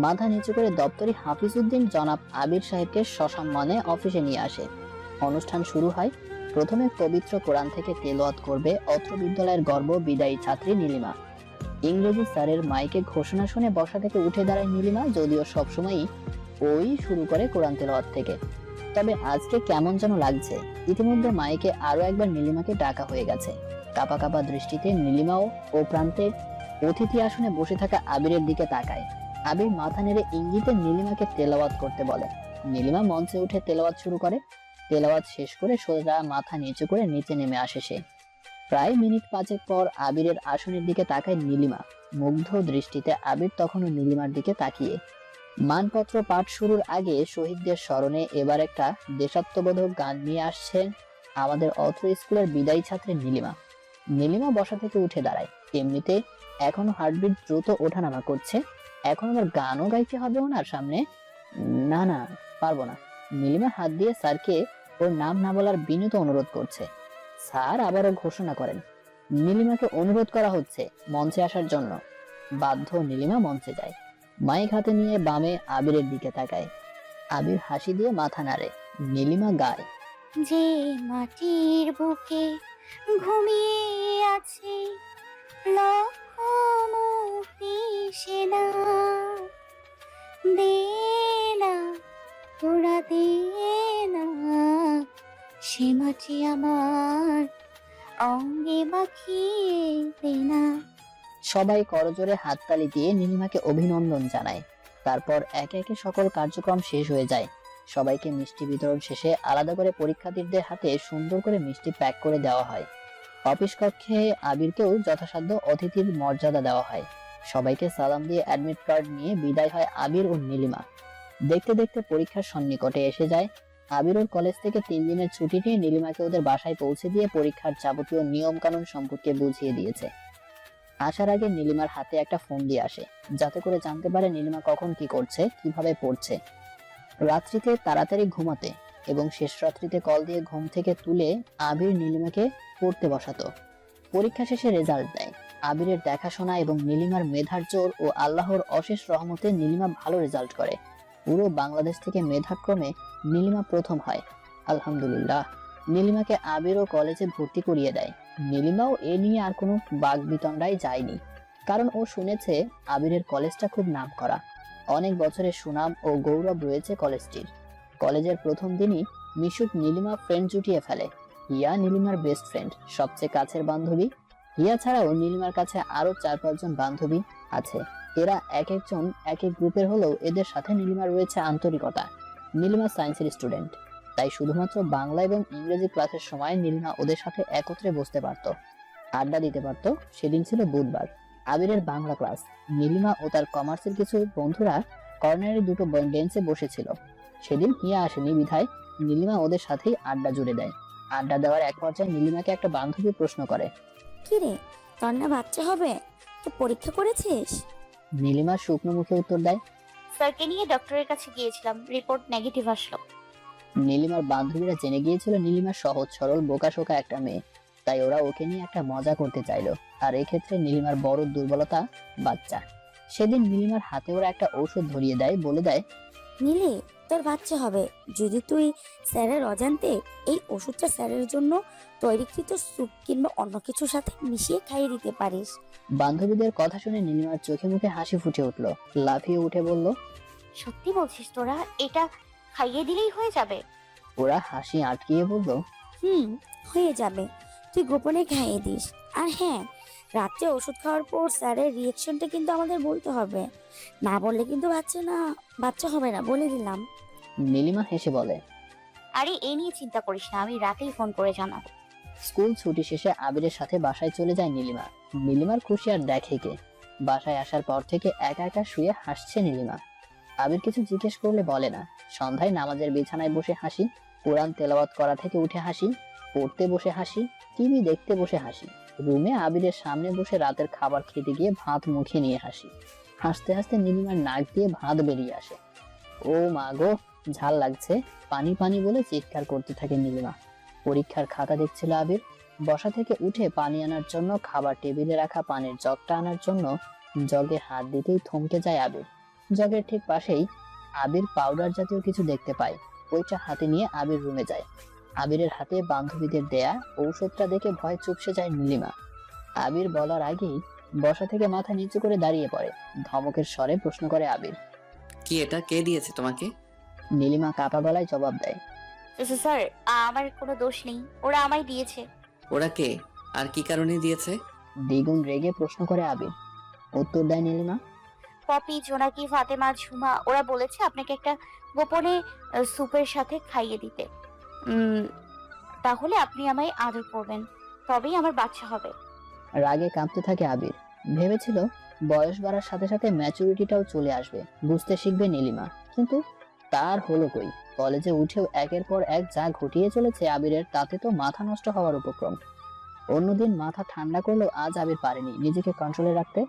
মাথা নিচু করে দপ্তরি হাফিজউদ্দিন জনাব আবির সাহেবকে সসম্মানে অফিসে নিয়ে আসে। অনুষ্ঠান শুরু হয়। প্রথমে পবিত্র কোরআন থেকে তেলাওয়াত করবে অত্র বিদ্যালয়ের গর্ব বিদায়ী ছাত্রী নীলিমা। ইংরেজি স্যারের মাইকে ঘোষণা শুনে বসা থেকে উঠে দাঁড়ায় নীলিমা, যদিও সবসময়ই ওই শুরু করে কোরআন তেলাওয়াত থেকে। তবে আজকে কেমন যেন লাগছে। ইতিমধ্যে মাইকে আরো একবার নীলিমাকে ডাকা হয়ে গেছে। কাপা কাপা দৃষ্টিতে নীলিমাও ও প্রান্তে অতিথি আসনে বসে থাকা আবিরের দিকে তাকায়। আবির মাথা নেড়ে ইঙ্গিতে নীলিমাকে তেলাওয়াত করতে বলে। নীলিমা মঞ্চে উঠে তেলাওয়াত শুরু করে। তেলাওয়াত শেষ করে সোজা মাথা নিচু করে নিচে নেমে আসে সে। প্রায় মিনিট 5 পর আবিরের আসনের দিকে তাকায় নীলিমা। মুগ্ধ দৃষ্টিতে আবির তখনও নীলিমার দিকে তাকিয়ে। মানপত্র পাঠ শুরুর আগে শহীদদের স্মরণে এবার একটা দেশাত্মবোধক গান নিয়ে আসছেন আমাদের অত্র স্কুলের বিদায়ী ছাত্রী নীলিমা। নীলিমা বসা থেকে উঠে দাঁড়ায়। এমনিতে এখনো হার্টবিট দ্রুত ওঠানামা করছে, এখন আবার গানও গাইতে হবে ওনার সামনে। না না, পারবো না। নীলিমা হাত দিয়ে স্যারকে ওর নাম না বলার বিনীত অনুরোধ করছে। স্যার আবারও ঘোষণা করেন, নীলিমাকে অনুরোধ করা হচ্ছে মঞ্চে আসার জন্য। বাধ্য নীলিমা মঞ্চে যায়। মাইক হাতে নিয়ে বামে আবিরের দিকে তাকায়। আবির হাসি দিয়ে মাথা নাড়ে। নীলিমা গায়, যে মাটির বুকে ঘুমিয়ে আছে লক্ষ মুক্তি সেনা, দে না তোরা দে না, সে মাটি আমার অঙ্গে মাখিয়ে দে না। সবাই করজোরে হাততালি দিয়ে নীলিমাকে অভিনন্দন জানায়। তারপর একে একে সকল কার্যক্রম শেষ হয়ে যায়। সবাইকে মিষ্টি বিতরণ শেষে আলাদা করে পরীক্ষার্থীদের হাতে সুন্দর করে মিষ্টি প্যাক করে দেওয়া হয়। অফিস কক্ষে আবিরকেও যথাসাধ্য অতিথির মর্যাদা দেওয়া হয়। সবাইকে সালাম দিয়ে অ্যাডমিট কার্ড নিয়ে বিদায় হয় আবির ও নীলিমা। দেখতে দেখতে পরীক্ষার সন্নিকটে এসে যায়। আবির ওর কলেজ থেকে 3 দিনের ছুটি নিয়ে নীলিমাকে ওদের বাসায় পৌঁছে দিয়ে পরীক্ষার যাবতীয় নিয়ম কানুন সম্পর্কে বুঝিয়ে দিয়েছে। আসার আগে নীলিমার হাতে একটা ফোন দিয়ে আসে, যাতে করে জানতে পারে নীলিমা কখন কি করছে, কিভাবে পড়ছে। রাত্রিতে তাড়াতাড়ি ঘুমাতে এবং শেষ রাত্রিতে কল দিয়ে ঘুম থেকে তুলে আবির নীলিমাকে পড়তে বসাতো। পরীক্ষা শেষে রেজাল্ট দেয়। আবিরের দেখাশোনা এবং নীলিমার মেধার জোর ও আল্লাহর অশেষ রহমতে নীলিমা ভালো রেজাল্ট করে। পুরো বাংলাদেশ থেকে মেধাক্রমে নীলিমা প্রথম হয়। আলহামদুলিল্লাহ। নীলিমাকে আবিরও কলেজে ভর্তি করিয়ে দেয়। নীলিমাও এ নিয়ে আর কোনো বাকবিতণ্ডায় যায়নি, কারণ ও শুনেছে আবিরের কলেজটা খুব নামকরা। অনেক বছরের সুনাম ও গৌরব রয়েছে কলেজটির। কলেজের প্রথম দিনই মিশুক নীলিমা ফ্রেন্ড জুটিয়ে ফেলে। হিয়া নীলিমার বেস্ট ফ্রেন্ড, সবচেয়ে কাছের বান্ধবী। হিয়া ছাড়াও নীলিমার কাছে আরো 4-5 জন বান্ধবী আছে। এরা এক একজন এক এক গ্রুপের হলেও এদের সাথে নীলিমার রয়েছে আন্তরিকতা। নীলিমা সায়েন্সের স্টুডেন্ট, তাই শুধুমাত্র বাংলা এবং ইংরেজি ক্লাসের সময় নীলিমা ওদের সাথে একত্রে বসতে পারত, আড্ডা দিতে পারত। সেদিন ছিল বুধবার, আবিরের বাংলা ক্লাস। নীলিমা ও তার কমার্সের কিছু বন্ধুরা কর্নারে দুটো বেঞ্চে বসেছিল। সেদিন হিয়া আসেনি বিধায় নীলিমা ওদের সাথেই আড্ডা জুড়ে দেয়। আড্ডা দেওয়ার এক পর্যায়ে নীলিমাকে একটা বান্ধবী প্রশ্ন করে, কি রে, তোর না বাচ্চা হবে? তো পরীক্ষা করেছিস? নীলিমা শুকনো মুখে উত্তর দেয়। স্যারকে নিয়ে ডক্টরের কাছে গিয়েছিলাম, রিপোর্ট নেগেটিভ আসলো। নীলিমার বান্ধবীরা জেনে গিয়েছিল নীলিমা সহজ সরল বোকাশোকা একটা মেয়ে, তাই ওরা ওকে নিয়ে একটা মজা করতে চাইলো। আর এক্ষেত্রে নীলিমার বড় দুর্বলতা বাচ্চা। সেদিন নীলিমার হাতে ওরা একটা ঔষধ ধরিয়ে দেয়, বলে দেয়, নিলে তোর বাচ্চা হবে যদি তুই স্যারের অজান্তে এই ওষুধটা স্যারের জন্য তৈরিকৃত স্যুপ কিংবা অন্য কিছুর সাথে মিশিয়ে খাইয়ে দিতে পারিস। বান্ধবীদের কথা শুনে নীলিমার চোখে মুখে হাসি ফুটে উঠলো। লাফিয়ে উঠে বলল, সত্যি বলছিস তোরা? এটা খাইয়ে দিলেই হয়ে যাবে? ওরা হাসি আটকিয়ে বলল, হয়ে যাবে, তুই গোপনে খাইয়ে দিস। আর হ্যাঁ, রাত্রে ওষুধ খাওয়ার পর স্যারের রিয়েকশনটা কিন্তু আমাদের বলতে হবে, না বললে কিন্তু বাচ্চা হবে না, বলে দিলাম। নীলিমা হেসে বলে, আরে এই নিয়ে চিন্তা করিস না, আমি রাতেই ফোন করে জানাবো। স্কুল ছুটি শেষে আবিরের সাথে বাসায় চলে যায় নীলিমা। নীলিমার খুশি আর দেখে কে। বাসায় আসার পর থেকে একা একা শুয়ে হাসছে নীলিমা। আবির কিছু জিজ্ঞেস করলে বলে না। সন্ধ্যায় নামাজের বিছানায় বসে হাসি, কোরআন তেলাওয়াত করা থেকে উঠে হাসি, পড়তে বসে হাসি, টিভি দেখতে বসে হাসি, রুমে আবিরের সামনে বসে রাতের খাবার খেতে গিয়ে ভাত মুখে নিয়ে হাসি। হাসতে হাসতে নীলিমার নাক দিয়ে ভাত বেরিয়ে আসে। ও মা গো, ঝাল লাগছে, পানি পানি বলে চিৎকার করতে থাকে নীলিমা। পরীক্ষার খাতা দেখছিল আবির। বসা থেকে উঠে পানি আনার জন্য, খাবার টেবিলে রাখা পানির জগটা আনার জন্য জগে হাত দিতেই থমকে যায় আবির। জগের ঠিক পাশেই আবির পাউডার জাতীয় কিছু দেখতে পায়। ওইটা হাতে নিয়ে আবির রুমে যায়। আবিরের হাতে বান্ধবীদের দেয়া ঔষধটা দেখে ভয় চুপসে যায় নীলিমা। আবির বলার আগেই বসা থেকে মাথা নিচু করে দাঁড়িয়ে পড়ে। ধমকের স্বরে প্রশ্ন করে আবির, কি এটা কে দিয়েছে তোমাকে? নীলিমা কাপা গলায় জবাব দেয়, স্যার, আমার কোনো দোষ নেই, ওরা আমায় দিয়েছে। ওরা কে আর কি কারণে দিয়েছে? দ্বিগুণ রেগে প্রশ্ন করে আবির। উত্তর দেয় নীলিমা, পপি, জোনাকি, ফাতেমা, ঝুমা, ওরা বলেছে আপনাকে একটা গোপনে স্যুপের সাথে খাইয়ে দিতে। তাহলে আপনি আমায় আদর করবেন, তবেই আমার বাচ্চা হবে। রাগে কাঁপতে থাকে আবির। ভেবেছিল বয়স বাড়ার সাথে সাথে ম্যাচুরিটিটাও চলে আসবে, বুঝতে শিখবে নীলিমা। কিন্তু তার হলো কই। কলেজে উঠেও একের পর এক যা ঘটিয়ে চলেছে আবিরের, তাতে তো মাথা নষ্ট হওয়ার উপক্রম। অন্যদিন মাথা ঠান্ডা করলেও আজ আবির পারেনি নিজেকে কন্ট্রোলে রাখতে।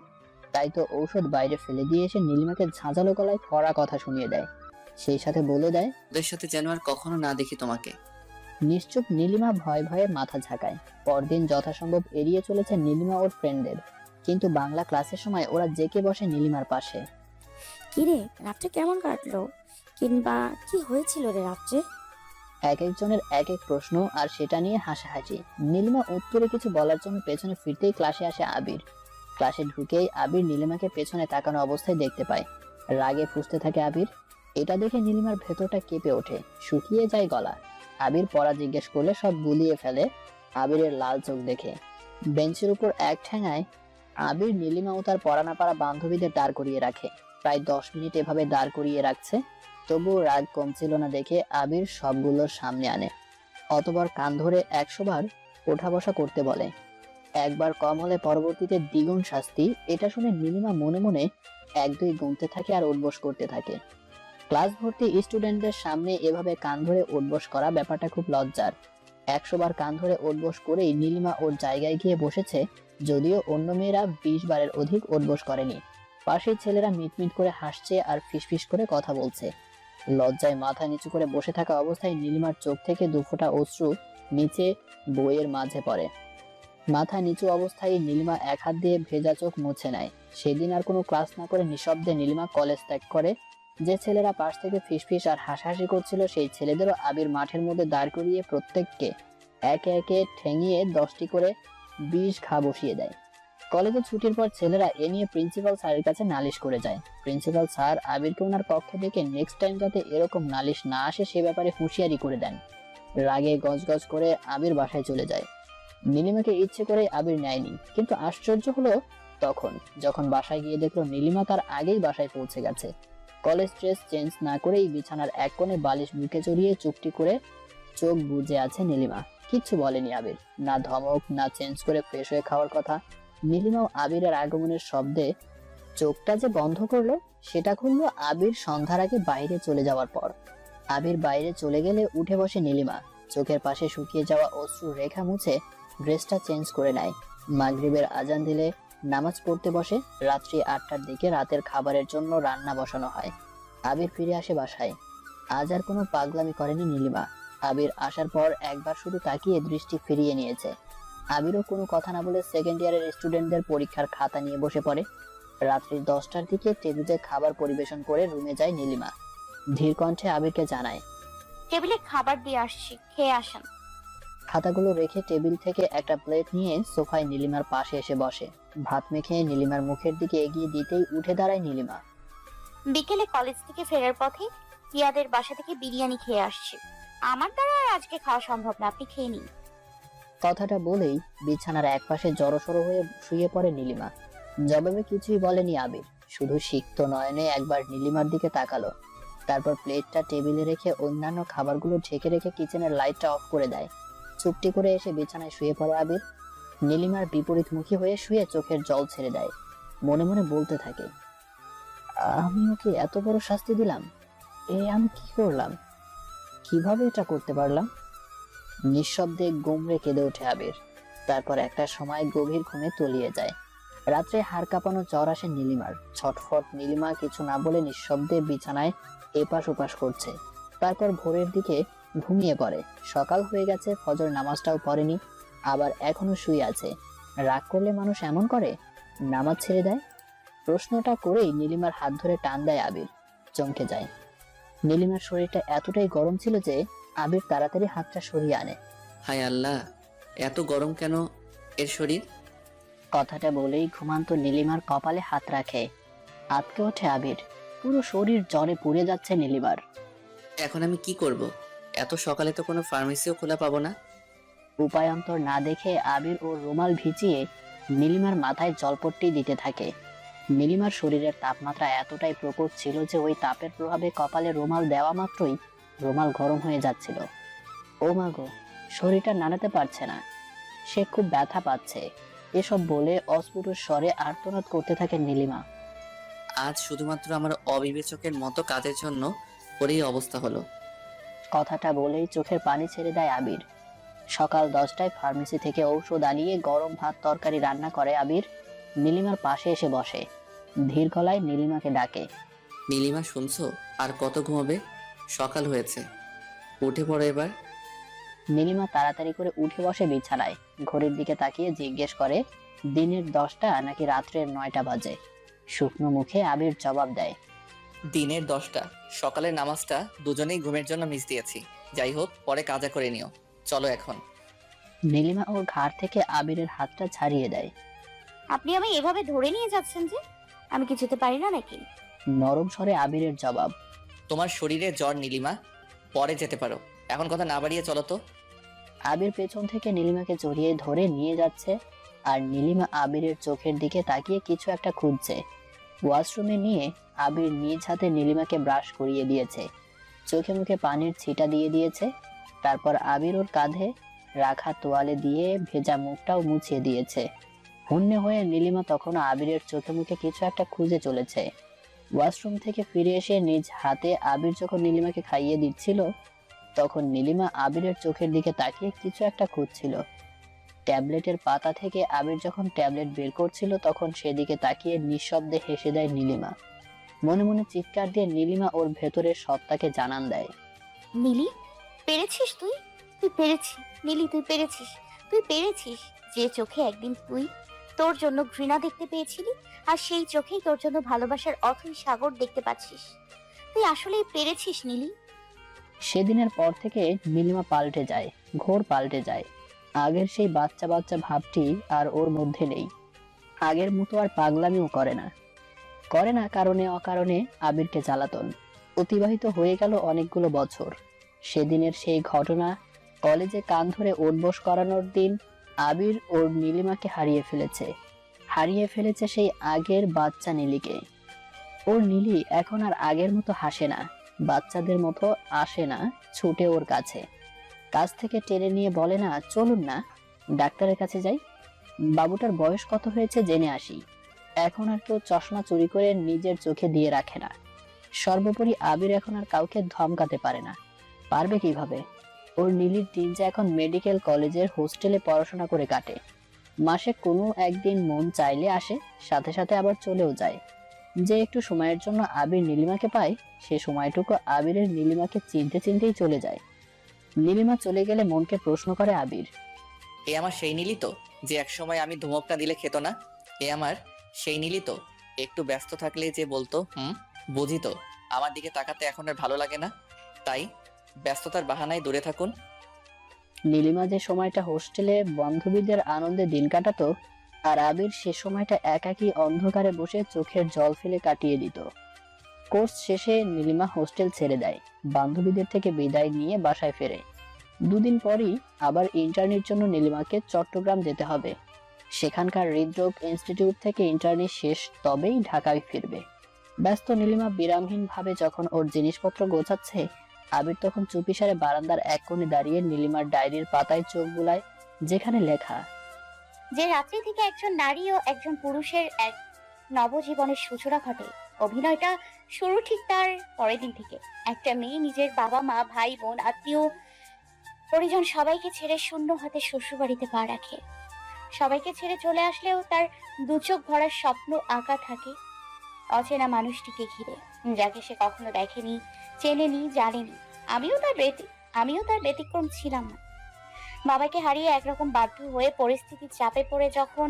তাই তো ঔষধ বাইরে ফেলে দিয়ে এসে নীলিমাকে ঝাঁঝালো গলায় কড়া কথা শুনিয়ে দেয়। সেই সাথে বলে দেয়, ওদের সাথে যেন আর কখনো না দেখি তোমাকে। নিশ্চুপ নীলিমা ভয়ে ভয়ে মাথা ঝাঁকায়। পরদিন যথাসম্ভব এড়িয়ে চলেছে নীলিমা ওর ফ্রেন্ডদের। কিন্তু বাংলা ক্লাসের সময় ওরা জেকে বসে নীলিমার পাশে। কিরে, রাতটা কেমন কাটলো, কিংবা কি হয়েছিল রে রাত্রে? এক একজনের এক এক প্রশ্ন, আর সেটা নিয়ে হাসাহাসি। নীলিমা উত্তরে কিছু বলার জন্য পেছনে ফিরতেই ক্লাসে আসে আবির। ক্লাসে ঢুকেই আবির নীলিমাকে পেছনে তাকানো অবস্থায় দেখতে পায়। রাগে ফুঁসতে থাকে আবির। এটা দেখে নীলিমার ভেতরটা কেঁপে ওঠে, শুকিয়ে যায় গলা। আবির পড়া জিজ্ঞেস করলে সব গুলিয়ে ফেলে আবিরের লাল চোখ দেখে। বেঞ্চের উপর এক ঠ্যাঙায় আবির নীলিমা ও তার পড়া না পারা বান্ধবীদের দাঁড় করিয়ে রাখে। প্রায় 10 মিনিট এভাবে দাঁড় করিয়ে রাখছে, তবুও রাগ কমছিল না দেখে আবির সবগুলোর সামনে আনে। অতবার কান ধরে 100 বার ওঠা বসা করতে বলে। একবার কম হলে পরবর্তীতে দ্বিগুণ শাস্তি। এটা শুনে নীলিমা মনে মনে 1-2 গুনতে থাকে আর উঠবোস করতে থাকে। ক্লাস ভর্তি স্টুডেন্টদের সামনে এভাবে কান ধরে উঠবোস করা ব্যাপারটা খুব লজ্জার। 100 বার কান ধরে উঠবোস করেই নীলিমা ওর জায়গায় গিয়ে বসেছে, যদিও অন্য মেয়েরা 20 বারের অধিক উঠবোস করেনি। পাশের ছেলেরা মিটমিট করে হাসছে আর ফিসফিস করে কথা বলছে। লজ্জায় মাথা নিচু করে বসে থাকা অবস্থায় নীলিমার চোখ থেকে 2 ফোঁটা অশ্রু নিচে বইয়ের মাঝে পড়ে। মাথা নিচু অবস্থায় নীলিমা এক হাত দিয়ে ভেজা চোখ মুছে নেয়। সেদিন আর কোনো ক্লাস না করে নিঃশব্দে নীলিমা কলেজ ত্যাগ করে যে ছেলেরা পাশ থেকে ফিসফিস আর হাসাহাসি করছিল সেই ছেলেদেরও আবির মাঠের মধ্যে দাঁড় করিয়ে প্রত্যেককে একে একে ঠেঙিয়ে 10টি করে 20 ঘা বসিয়ে দেয়। কলেজে ছুটির পর ছেলেরা এ নিয়ে প্রিন্সিপাল স্যারের কাছে নালিশ করে যায়। প্রিন্সিপাল স্যার আবিরকে ওনার কক্ষে ডেকে নেক্সট টাইম যাতে এরকম নালিশ না আসে সে ব্যাপারে হুঁশিয়ারি করে দেন। রাগে গজগজ করে আবির বাসায় চলে যায়। নীলিমাকে ইচ্ছে করে আবির নেয়নি, কিন্তু আশ্চর্য হলো তখন যখন বাসায় গিয়ে দেখলো নীলিমা তার আগেই বাসায় পৌঁছে গেছে। কলেজ ড্রেস চেঞ্জ না করেই বিছানার এক কোণে বালিশ বুকে জড়িয়ে চুপটি করে চোখ বুজে আছে নীলিমা। কিচ্ছু বলেনি আবির, না ধমক, না চেঞ্জ করে ফ্রেশ হয়ে খাওয়ার কথা। নীলিমাও আবিরের আগমনের শব্দে চোখটা যে বন্ধ করলো সেটা খুললো আবির সন্ধ্যার আগে বাইরে চলে যাওয়ার পর। আবির বাইরে চলে গেলে উঠে বসে নীলিমা, চোখের পাশে শুকিয়ে যাওয়া অশ্রু রেখা মুছে ড্রেসটা চেঞ্জ করে নেয়। মাগরিবের আজান দিলে নামাজ পড়তে বসে। রাত্রি 8টার দিকে রাতের খাবারের জন্য রান্না বসানো হয়। আবির ফিরে আসে বাসায়। আজ আর কোনো পাগলামি করেনি নীলিমা। আবির আসার পর একবার শুধু তাকিয়ে দৃষ্টি ফিরিয়ে নিয়েছে। আবিরও কোনো কথা না বলে সেকেন্ড ইয়ারের স্টুডেন্টদের পরীক্ষার খাতা নিয়ে বসে পড়ে। রাত্রি 10টার দিকে টেবিলে খাবার পরিবেশন করে রুমে যায় নীলিমা। ধীর কণ্ঠে আবিরকে জানায়, টেবিলে খাবার দিয়ে আসছি, খেয়ে আসেন। খাতাগুলো রেখে টেবিল থেকে একটা প্লেট নিয়ে সোফায় নীলিমার পাশে এসে বসে। ভাত মেখে নীলিমার মুখের দিকে এগিয়ে দিতেই উঠে দাঁড়ায় নীলিমা। বিকেলে কলেজ থেকে ফেরার পথে ইয়াদের বাসা থেকে বিরিয়ানি খেয়ে আসছি। আমার দ্বারা আর আজকে খাওয়া সম্ভব না, আপনি খেয়ে নিন। কথাটা বলেই বিছানার একপাশে জড়সড় হয়ে শুয়ে পড়ে নীলিমা। জবাবে কিছুই বলেনি আবির, শুধু সিক্ত নয়নে একবার নীলিমার দিকে তাকালো। তারপর প্লেটটা টেবিলে রেখে অন্যান্য খাবারগুলো ঢেকে রেখে কিচেনের লাইটটা অফ করে দেয়। চুপটি করে এসে বিছানায় শুয়ে পড়ে আবির। নীলিমার বিপরীতমুখী হয়ে শুয়ে চোখের জল ছেড়ে দেয়। মনে মনে বলতে থাকে, আমি ওকে এত বড় শাস্তি দিলাম, আমি কি করলাম, কিভাবে এটা করতে পারলাম? নিঃশব্দে গোমড়ে কেঁদে ওঠে আবির। তারপর একটা সময় গভীর ঘুমে তলিয়ে যায়। রাত্রে হাড় কাঁপানো জ্বর আসে নীলিমার। ছটফট নীলিমা কিছু না বলে নিঃশব্দে বিছানায় এপাশ ওপাশ করছে। তারপর ভোরের দিকে ঘুমিয়ে পড়ে। সকাল হয়ে গেছে, ফজর নামাজটাও পড়েনি, আবার এখনো শুয়ে আছে। রাগ করলে মানুষ এমন করে, নামাজ ছেড়ে দেয়? প্রশ্নটা করেই নীলিমার হাত ধরে টান দেয় আবির। চমকে যায়। নীলিমার শরীরটা এতটাই গরম ছিল যে আবির তাড়াতাড়ি হাতটা সরিয়ে আনে। হায় আল্লাহ, এত গরম কেন এর শরীর? কথাটা বলেই ঘুমান্ত নীলিমার কপালে হাত রাখে। আতকে ওঠে আবির। পুরো শরীর জ্বরে পুড়ে যাচ্ছে নীলিমার। এখন আমি কি করব? এত সকালে তো কোনো ফার্মেসিও খোলা পাবো না। উপায়ান্তর না দেখে আবির ও রুমাল ভিজিয়ে নীলিমার মাথায় জলপট্টি দিতে থাকে। নীলিমার শরীরের তাপমাত্রা এতটাই প্রকট ছিল যে ওই তাপের প্রভাবে কপালে রুমাল দেওয়া মাত্রই রুমাল গরম হয়ে যাচ্ছিল। ও মা গো, শরীরটা নাড়াতে পারছে না, সে খুব ব্যথা পাচ্ছে। এসব বলে অস্ফুট স্বরে আর্তনাদ করতে থাকে নীলিমা। আজ শুধুমাত্র আমার অবিবেচকের মতো কাজের জন্য ওর এই অবস্থা হলো। কথাটা বলেই চোখের পানি ছেড়ে দেয় আবির। সকাল 10টায় ফার্মেসি থেকে ঔষধ আনিয়ে গরম ভাত তরকারি রান্না করে আবির। নীলিমার পাশে এসে বসে। ধীর গলায় নীলিমাকে ডাকে, নীলিমা শুনছো? আর কত ঘুমাবে? সকাল হয়েছে, উঠে পড়ো এবার। নীলিমা তাড়াতাড়ি করে উঠে বসে বিছানায়। ঘড়ির দিকে তাকিয়ে জিজ্ঞেস করে, দিনের 10টা নাকি রাত্রের 9টা বাজে? শুকনো মুখে আবির জবাব দেয়, দিনের 10টা। সকালের নামাজটা দুজনেই ঘুমের জন্য মিস দিয়েছি। যাই হোক, পরে কাজা করে নিও। চলো এখন। নীলিমা ওর ঘাড় থেকে আবিরের হাতটা ছাড়িয়ে দেয়। আপনি আমায় এভাবে ধরে নিয়ে যাচ্ছেন যে, আমি কি যেতে পারি না নাকি? নরম স্বরে আবিরের জবাব। তোমার শরীরে জ্বর নীলিমা, পরে যেতে পারো। এখন কথা না বাড়িয়ে চলো তো। আবির পেছন থেকে নীলিমাকে জড়িয়ে ধরে নিয়ে যাচ্ছে, আর নীলিমা আবিরের চোখের দিকে তাকিয়ে কিছু একটা খুঁজছে। ওয়াশরুমে নিয়ে আবির নিজ হাতে নীলিমাকে ব্রাশ করিয়ে দিয়েছে, চোখে মুখে পানির ছিটা দিয়ে দিয়েছে। তারপর আবির ওর কাঁধে রাখা তোয়ালে দিয়ে ভেজা মুখটাও মুছিয়ে দিয়েছে। হন্যে হয়ে নীলিমা তখনও আবিরের চোখে মুখে কিছু একটা খুঁজে চলেছে। ওয়াশরুম থেকে ফিরে এসে নিজ হাতে আবির যখন নীলিমাকে খাইয়ে দিচ্ছিল, তখন নীলিমা আবিরের চোখের দিকে তাকিয়ে কিছু একটা খুঁজছিল। ট্যাবলেটের পাতা থেকে আবির যখন ট্যাবলেট বের করছিল, তখন সেদিকে তাকিয়ে নিঃশব্দে হেসে দেয় নীলিমা। মনে মনে চিৎকার দিয়ে নীলিমা ওর ভেতরের সত্তাকে জানান দেয়, নীলি, পেরেছিস তুই, তুই পেরেছিস নীলি, তুই পেরেছিস, তুই পেরেছিস। যে চোখে একদিন তুই তোর জন্য ঘৃণা দেখতে পেয়েছিলি, আর সেই চোখেই তোর জন্য ভালোবাসার অথৈ সাগর দেখতে পাচ্ছিস। তুই আসলেই পেরেছিস নীলি। সেদিনের পর থেকে নীলিমা পাল্টে যায়, ঘোর পাল্টে যায়। আগের সেই বাচ্চা বাচ্চা ভাবটি আর ওর মধ্যে নেই। আগের মতো আর পাগলামিও করে না কারণে অকারণে আবিরকে জ্বালাতন। অতিবাহিত হয়ে গেল অনেকগুলো বছর। সেদিনের সেই ঘটনা, কলেজে কান ধরে ওঠবোস করানোর দিন, আবির ওর নীলিমাকে হারিয়ে ফেলেছে সেই আগের বাচ্চা নীলিকে। ওর নীলি এখন আর আগের মতো হাসে না, বাচ্চাদের মতো আসে না ছুটে ওর কাছ থেকে টেনে নিয়ে বলে না, চলুন না ডাক্তারের কাছে যাই, বাবুটার বয়স কত হয়েছে জেনে আসি। এখন আর কেউ চশমা চুরি করে নিজের চোখে দিয়ে রাখে না। সর্বোপরি আবির এখন আর কাউকে ধমকাতে পারে না। পারবে কিভাবে? ওর নীলির দিন যে এখন মেডিকেল কলেজের হোস্টেলে পড়াশোনা করে কাটে। মাসে কোনো একদিন মন চাইলে আসে, সাথে সাথে আবার চলেও যায়। যে একটু সময়ের জন্য আবির নীলিমাকে পায়, সে সময়টুকু আবিরের নীলিমাকে চিনতেই চলে যায়। নীলিমা চলে গেলে মনকে প্রশ্ন করে আবির, এ আমার সেই নীলি তো যে একসময় আমি ধমকটা দিলে খেত না? এ আমার সেই নীলি তো একটু ব্যস্ত থাকলে যে বলতো বুঝি তো, আমার দিকে তাকাতে এখন আর ভালো লাগে না, তাই ব্যস্ততার বাহানায় দূরে থাকুন। নীলিমা যে সময়টা হোস্টেলে বান্ধবীদের আনন্দে দিন কাটাতো, আর আবির সে সময়টা একাকী অন্ধকারে বসে চোখের জল ফেলে কাটিয়ে দিত। কোর্স শেষে নীলিমা হোস্টেল ছেড়ে দেয়, বান্ধবীদের থেকে বিদায় নিয়ে বাসায় ফেরে। দুদিন পরই আবার ইন্টার্নির জন্য নীলিমাকে চট্টগ্রাম যেতে হবে। সেখানকার হৃদরোগ ইনস্টিটিউট থেকে ইন্টার্নি শেষ, তবেই ঢাকায় ফিরবে। ব্যস্ত নীলিমা বিরামহীন ভাবে যখন ওর জিনিসপত্র গোছাচ্ছে, আবির তখন চুপিসারে বারান্দার এক কোণে দাঁড়িয়ে নীলিমার ডায়েরির পাতায় চোখ বুলায়, যেখানে লেখা, যে রাত্রি থেকে একজন নারী ও একজন পুরুষের এক নবজীবনের সূচনা ঘটে। অভিনয়টা শুরু ঠিক তার পরের দিন থেকে। একটা মেয়ে নিজের বাবা মা ভাই বোন আত্মীয় পরিজন সবাইকে ছেড়ে শূন্য হাতে শ্বশুরবাড়িতে পা রাখে। সবাইকে ছেড়ে চলে আসলেও তার দুচোখ ভরার স্বপ্ন আঁকা থাকে অচেনা মানুষটিকে ঘিরে, যাকে সে কখনো দেখেনি, চেনেনি, জানেনি। আমিও তার ব্যতিক্রম ছিলাম না। বাবাকে হারিয়ে একরকম বাধ্য হয়ে পরিস্থিতির চাপে পড়ে যখন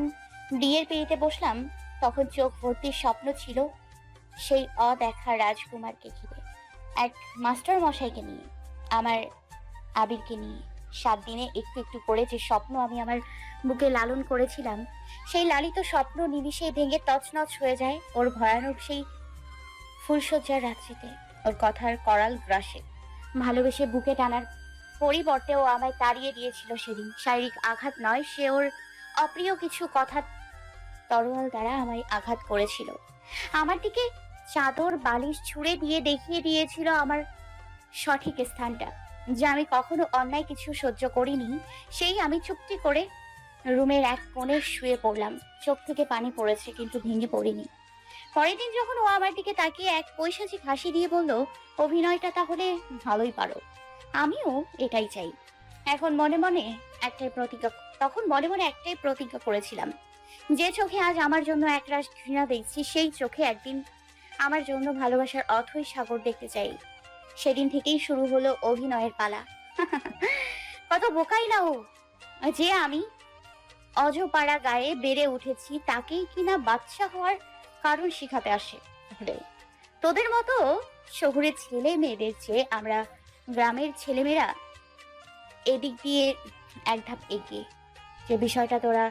বিয়ের পিড়িতে বসলাম, তখন চোখ ভর্তি স্বপ্ন ছিল সেই অদেখা রাজকুমারকে ঘিরে, এক মাস্টার মশাইকে নিয়ে, আমার আবিরকে নিয়ে। 7 দিনে একটু একটু করে যে স্বপ্ন আমি আমার বুকে লালন করেছিলাম, সেই লালিত স্বপ্ন নিমিষেই ভেঙে তছনছ হয়ে যায় ওর ভয়ানক সেই ফুলশয্যার রাত্রিতে, ওর কথার করাল গ্রাসে। ভালোবেসে বুকে টানার পরিবর্তে ও আমায় তাড়িয়ে দিয়েছিল সেদিন। শারীরিক আঘাত নয়, সে ওর অপ্রিয় কিছু কথা তরোয়াল দ্বারা আমায় আঘাত করেছিল। আমার দিকে চাদর বালিশ ছুঁড়ে দিয়ে দেখিয়ে দিয়েছিল আমার সঠিক স্থানটা, যা আমি কখনো অন্যায় কিছু সহ্য করিনি। সেই আমি চুপটি করে রুমের এক কোণে শুয়ে পড়লাম। চোখ থেকে পানি পড়েছে, কিন্তু ভেঙে পড়িনি। পরের দিন যখন ও আমার দিকে তাকিয়ে এক পৈশাচিক হাসি দিয়ে বলল, অভিনয়টা তাহলে ভালোই পারো, আমিও এটাই চাই। তখন মনে মনে একটাই প্রতিজ্ঞা করেছিলাম, যে চোখে আজ আমার জন্য একরাশ ঘৃণা দেখছি, সেই চোখে একদিন আমার জন্য ভালোবাসার অথৈ সাগর দেখতে চাই। সেদিন থেকেই শুরু হলো অভিনয়ের পালা। কত বোকাই না ও, যে আমি অজপাড়া গায়ে বেড়ে উঠেছি, তাকেই কিনা বাচ্চা হওয়ার কারণ শিখাতে আসে। তোদের মতো শহুরের ছেলে মেয়েদের চেয়ে আমরা গ্রামের ছেলেমেয়েরা এদিক দিয়ে এক ধাপ এগিয়ে। যে বিষয়টা তোরা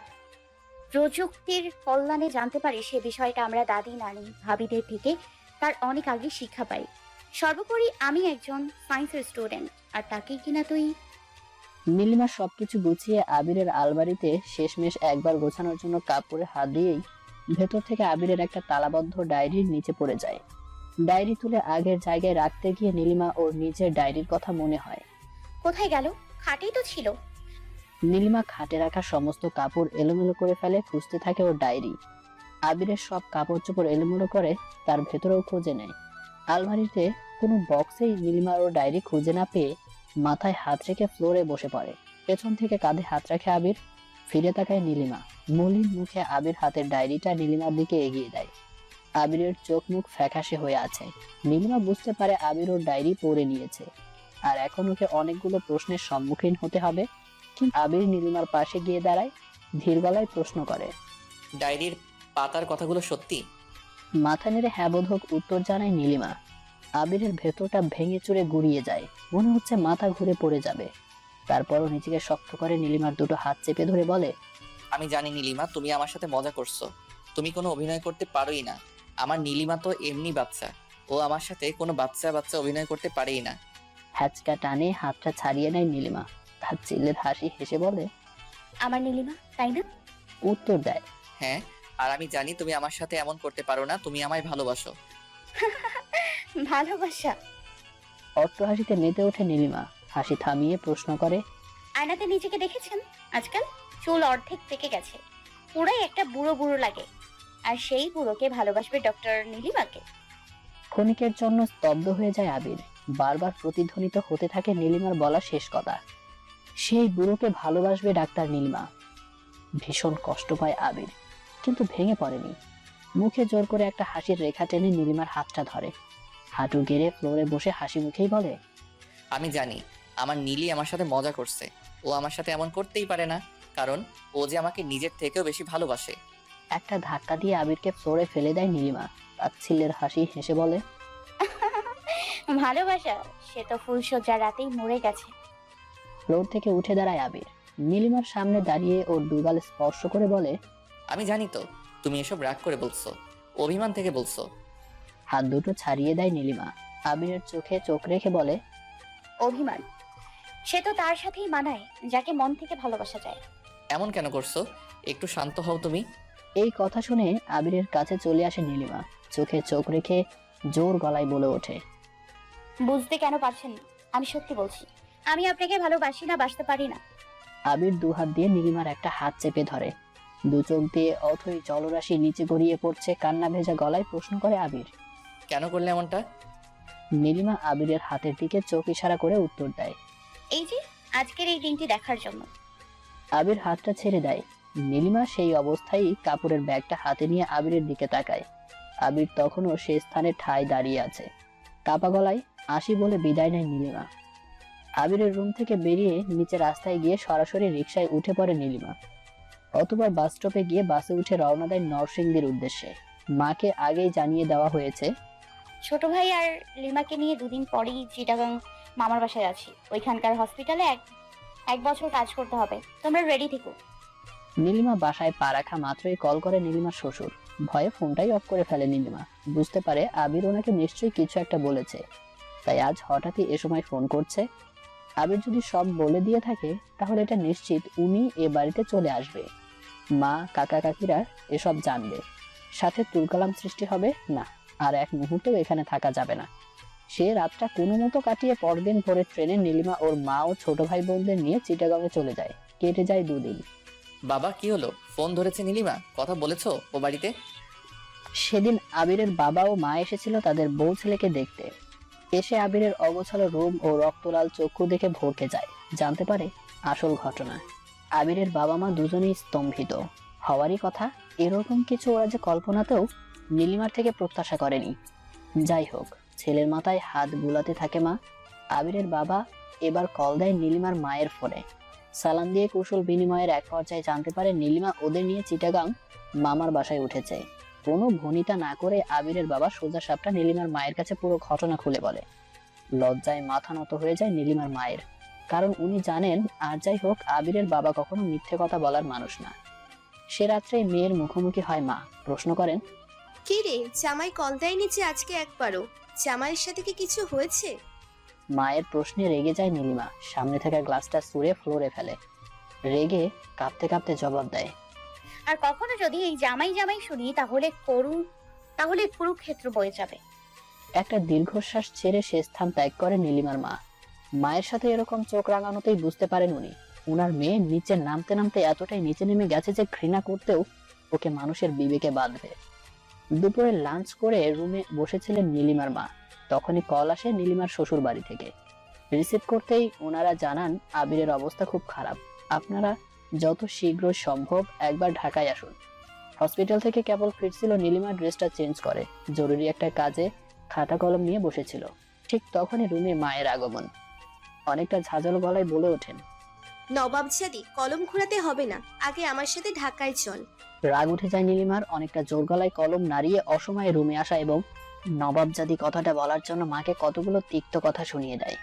প্রযুক্তির কল্যাণে জানতে পারি, সে বিষয়টা আমরা দাদি নানি ভাবিদের থেকে তার অনেক আগে শিক্ষা পাই। সর্বোপরি আমি একজন সায়েন্সের স্টুডেন্ট, আর তাকেই কিনা তুই। নীলিমা সবকিছু গুছিয়ে আবিরের আলমারিতে শেষমেশ একবার গোছানোর জন্য কাপড়ে হাত দিয়েই ভেতর থেকে আবিরের একটা তালাবদ্ধ ডায়েরির নিচে পড়ে যায়। ডায়েরি তুলে আগের জায়গায় রাখতে গিয়ে নীলিমা ওর নিজের ডায়েরির কথা মনে হয়। কোথায় গেল? খাটেই তো ছিল। নীলিমা খাটে রাখা সমস্ত কাপড় এলোমেলো করে ফেলে, খুঁজতে থাকে ওর ডায়েরি। আবিরের সব কাপড় চোপড় এলোমেলো করে তার ভেতরেও খুঁজে নেয়। আলমারিতে কোনো বক্সেই নীলিমা ওর ডায়েরি খুঁজে না পেয়ে মাথায় হাত রেখে ফ্লোরে বসে পড়ে। পেছন থেকে কাঁধে হাত রাখে আবির। ফিরে তাকায় নীলিমা, মলিন মুখে আবির হাতের ডায়েরিটা নীলিমার দিকে এগিয়ে দেয়। আবিরের চোখ মুখ ফ্যাকাশে হয়ে আছে। নীলিমা বুঝতে পারে আবির ওর ডায়েরি পড়ে নিয়েছে, আর এখন ওকে অনেকগুলো প্রশ্নের সম্মুখীন হতে হবে। কিন্তু আবির নীলিমার পাশে গিয়ে দাঁড়ায়, ধীর গলায় প্রশ্ন করে, ডায়েরির পাতার কথাগুলো সত্যি? মাথা নেড়ে হ্যাঁ বোধক উত্তর জানায় নীলিমা। আবিরের ভেতরটা ভেঙে চুরে গুড়িয়ে যায়, মনে হচ্ছে মাথা ঘুরে পড়ে যাবে। তারপরও নিজেকে শক্ত করে নীলিমার দুটো হাত চেপে ধরে বলে, আমি জানি নীলিমা, তুমি আমার সাথে মজা করছো। তুমি কোনো অভিনয় করতে পারোই না। আমার নীলিমা তো এমনি বাচ্চা, ও আমার সাথে কোনো বাচ্চা বাচ্চা অভিনয় করতে পারেই না। হ্যাচকা টানে হাতটা ছাড়িয়ে নেয় নীলিমা। তার চিল্লের হাসি হেসে বলে, আমার নীলিমা, তাই না? উত্তর দেয়, হ্যাঁ, আর আমি জানি তুমি আমার সাথে এমন করতে পারো না, তুমি আমায় ভালোবাসো। ভালোবাসা? অট্ট হাসিতে মেতে ওঠে নীলিমা। হাসি থামিয়ে প্রশ্ন করে, আয়নাতে নিজেকে দেখেছেন? আজকাল চুল অর্ধেক পেকে গেছে, পুরাই একটা বুড়ো বুড়ো লাগে। আর সেই বুড়োকে ভালোবাসবে ডক্টর নীলিমাকে? ক্ষণিকের জন্য স্তব্ধ হয়ে যায় আবির। বারবার প্রতিধ্বনিত হতে থাকে নীলিমার বলা শেষ কথা, সেই বুড়োকে ভালোবাসবে ডাক্তার নীলিমা। ভীষণ কষ্ট পায় আবির, কিন্তু ভেঙে পড়েনি। মুখে জোর করে একটা হাসির রেখা টেনে নীলিমার হাতটা ধরে, হাঁটু গেড়ে ফ্লোরে বসে হাসি মুখেই বলে, আমি জানি আমার নীলি আমার সাথে মজা করছে। ও আমার সাথে এমন করতেই পারে না, কারণ ও যে আমাকে নিজের থেকেও বেশি ভালোবাসে। একটা ধাক্কা দিয়ে আবিরকে ফ্লোরে ফেলে দেয় নীলিমা। তাচ্ছিল্যের হাসি হেসে বলে, ভালোবাসা সে তো ফুলসজ্জা রাতেই মরে গেছে। ফ্লোর থেকে উঠে দাঁড়ায় আবির। নীলিমার সামনে দাঁড়িয়ে ওর দুগাল স্পর্শ করে বলে, আমি জানি তো তুমি এসব রাগ করে বলছো, অভিমান থেকে বলছো। হাত দুটো ছাড়িয়ে দেয় নীলিমা। আবিরের চোখে চোখ রেখে বলে, অভিমান? সে তো তার সাথেই মানায় যাকে মন থেকে ভালোবাসা যায়। এমন কেন করছো? একটু শান্ত হও তুমি। এই কথা শুনে আবিরের কাছে চলে আসে নীলিমা। চোখে চোখ রেখে জোর গলায় বলে ওঠে, বুঝতে কেন পারছেন না? আমি সত্যি বলছি, আমি আপনাকে ভালোবাসি না, বাসতে পারি না। আবির দুহাত দিয়ে নীলিমার একটা হাত চেপে ধরে। দু চোখ দিয়ে অথই জলরাশি নিচে গড়িয়ে পড়ছে। কান্না ভেজা গলায় প্রশ্ন করে আবির। কেন করলে এমনটা? নীলিমা আবিরের হাতের দিকে চোখ ইশারা করে উত্তর দেয়, এই যে আজকের এই দিনটি দেখার জন্য। আবির হাতটা ছেড়ে দেয়। নীলিমা সেই অবস্থায় কাপড়ের ব্যাগটা হাতে নিয়ে আবিরের দিকে তাকায়। আবির তখনও সে স্থানে ঠায় দাঁড়িয়ে আছে। কাপা গলায় আসি বলে বিদায় নেয় নীলিমা। আবিরের রুম থেকে বেরিয়ে নিচে রাস্তায় গিয়ে সরাসরি রিকশায় উঠে পড়ে নীলিমা। অতবার বাস স্টপে গিয়ে বাসে উঠে রওনা দেয় নরসিংদীর উদ্দেশ্যে। মাকে আগেই জানিয়ে দেওয়া হয়েছে ছোট ভাই আর লিমাকে নিয়ে দুদিন পরেই চিটাগাং মামার বাসায় আছি। ওইখানকার হসপিটালে এক বছর কাজ করতে হবে। তোমরা রেডি থেকো। নীলিমা বাসায় পা রাখা মাত্রই কল করে নীলিমার শ্বশুর। ভয়ে ফোনটাই অফ করে ফেলে নীলিমা। বুঝতে পারে আবির ওনাকে নিশ্চয়ই কিছু একটা বলেছে, তাই আজ হঠাৎই এ সময় ফোন করছে। আবির যদি সব বলে দিয়ে থাকে তাহলে এটা নিশ্চিত উনি এ বাড়িতে চলে আসবে। মা কাকা কাকিরা এসব জানবে, সাথে তুলকালাম সৃষ্টি হবে। না, আর এক মুহূর্তেও এখানে থাকা যাবে না। সে রাতটা কোনো মতো কাটিয়ে পরদিন ভোরে ট্রেনে নীলিমা ওর মা ও ছোট ভাই বোনদের নিয়ে চিটাগাংয়ে চলে যায়। কেটে যায় দুদিন। বাবা কি হলো? ফোন ধরেছে নীলিমা? কথা বলেছো ও বাড়িতে? সেদিন আবিরের বাবা ও মা এসেছিল তাদের বউ ছেলেকে দেখতে। এসে আবিরের অগোছালো রুম ও রক্তলাল চক্ষু দেখে ভরকে যায়। জানতে পারে আসল ঘটনা। আবিরের বাবা মা দুজনেই স্তম্ভিত। হওয়ারই কথা, এরকম কিছু ওরা যে কল্পনাতেও নীলিমার থেকে প্রত্যাশা করেনি। যাই হোক, ছেলের মাথায় হাত বুলাতে থাকে মা। আবিরের বাবা এবার কল দেয় নীলিমার মায়ের ফোনে। সালাম দিয়ে কুশল বিনিময়ের এক পর্যায়ে জানতে পারে নীলিমা ওদের নিয়ে চিটাগাং মামার বাসায় উঠেছে। কোনো ভনিতা না করে আবিরের বাবা সোজা সাপটা নীলিমার মায়ের কাছে পুরো ঘটনা খুলে বলে। লজ্জায় মাথা নত হয়ে যায় নীলিমার মায়ের, কারণ উনি জানেন আর যাই হোক আবিরের বাবা কখনো মিথ্যে কথা বলার মানুষ না। সে রাত্রে মেয়ের মুখোমুখি হয় মা। প্রশ্ন করেন, কি রে, জামাই কল দেয়নি যে আজকে একবারও? জামাইয়ের সাথে কি কিছু হয়েছে? মায়ের প্রশ্নে রেগে যায় নীলিমা। সামনে থাকা গ্লাসটা ছুঁড়ে ফ্লোরে ফেলে। রেগে কাঁপতে কাঁপতে জবাব দেয়, আর কখনো যদি এই জামাই জামাই শুনি তাহলে কুরুক্ষেত্র বয়ে যাবে। একটা দীর্ঘশ্বাস ছেড়ে সে স্থান ত্যাগ করে নীলিমার মা। মায়ের সাথে এরকম চোখ রাঙানোতেই বুঝতে পারেন উনি, উনার মেয়ে নিচে নামতে নামতে এতটাই নিচে নেমে গেছে যে ঘৃণা করতেও ওকে মানুষের বিবেকে বাঁধবে। দুপুরে লাঞ্চ করে রুমে বসেছিলেন নীলিমার মা। তখনই কল আসে নীলিমার শ্বশুর বাড়ি থেকে। রিসিভ করতেই ওনারা জানান আবিরের অবস্থা খুব খারাপ। আপনারা যত শীঘ্র সম্ভব একবার ঢাকায় আসুন। হসপিটাল থেকে কেবল ফিরছিল নীলিমা ড্রেসটা চেঞ্জ করে, জরুরি একটা কাজে খাতা কলম নিয়ে বসেছিল। ঠিক তখনই রুমে মায়ের আগমন। অনেকটা ঝাঁঝালো গলায় বলে ওঠেন, নবাবজাদি, কলম ঘোরাতে হবে না, আগে আমার সাথে ঢাকায় চল। রাগ উঠে যায় নীলিমার। অনেকটা জোর গলায় কলম নাড়িয়ে অসময়ে রুমে আসা এবং নবাবজাদি কথাটা বলার জন্য মাকে কতগুলো তিক্ত কথা শুনিয়ে দেয়।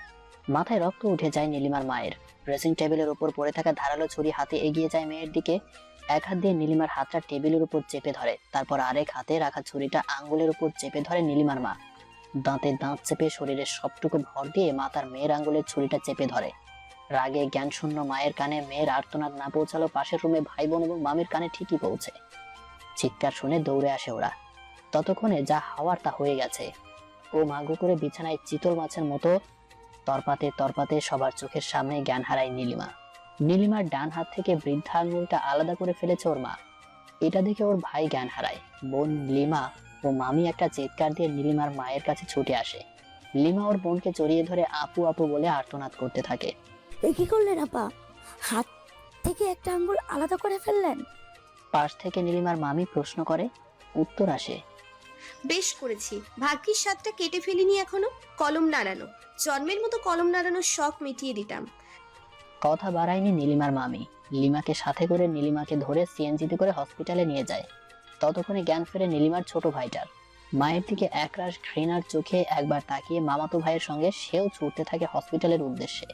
মাথায় রক্ত উঠে যায় নীলিমার মায়ের। ড্রেসিং টেবিলের উপর পড়ে থাকা ধারালো ছুরি হাতে এগিয়ে যায় মেয়ের দিকে। এক হাত দিয়ে নীলিমার হাতটা টেবিলের উপর চেপে ধরে, তারপর আরেক হাতে রাখা ছুরিটা আঙ্গুলের উপর চেপে ধরে নীলিমার মা। দাঁতে দাঁত চেপে শরীরের সবটুকু ভর দিয়ে মা তার মেয়ের আঙ্গুলের ছুরিটা চেপে ধরে। রাগে জ্ঞানশূন্য মায়ের কানে মেয়ের আর্তনাদ না পৌঁছালো পাশের রুমে ভাই বোন এবং মামির কানে ঠিকই পৌঁছে। চিৎকার শুনে দৌড়ে আসে ওরা। ততক্ষণে যা হওয়ার তা হয়ে গেছে। ও মাগু করে বিছানায় চিতল মাছের মতো তরপাতে তরপাতে সবার চোখের সামনে জ্ঞান হারায় নীলিমা। নীলিমার ডান হাত থেকে বৃদ্ধা আঙুলটা আলাদা করে ফেলেছে ওর মা। এটা দেখে ওর ভাই জ্ঞান হারায়। বোন লিমা ও মামি একটা চিৎকার দিয়ে নীলিমার মায়ের কাছে ছুটে আসে। লিমা ওর বোনকে জড়িয়ে ধরে আপু আপু বলে আর্তনাদ করতে থাকে। এ কি করলেন আপা? হাত থেকে একটা আঙ্গুল আলাদা করে ফেললেন? পাশ থেকে নীলিমার মামি প্রশ্ন করে, উত্তর আসে, বেশ করেছি, ভাগ্যিস সাতটা কেটে ফেলিনি এখনো। কলম নাড়ানো, জন্মের মতো কলম নাড়ানোর শখ মিটিয়ে দিতাম। কথা বাড়ায়নি নীলিমার মামি। লিমাকে সাথে করে নীলিমাকে ধরে সিএনজিতে করে হসপিটালে নিয়ে যায়। ততক্ষণে জ্ঞান ফেরে নীলিমার ছোট ভাইটার। মায়ের দিকে একরাশ ঘৃণার চোখে একবার তাকিয়ে মামাতো ভাইয়ের সঙ্গে সেও ছুটতে থাকে হসপিটালের উদ্দেশ্যে।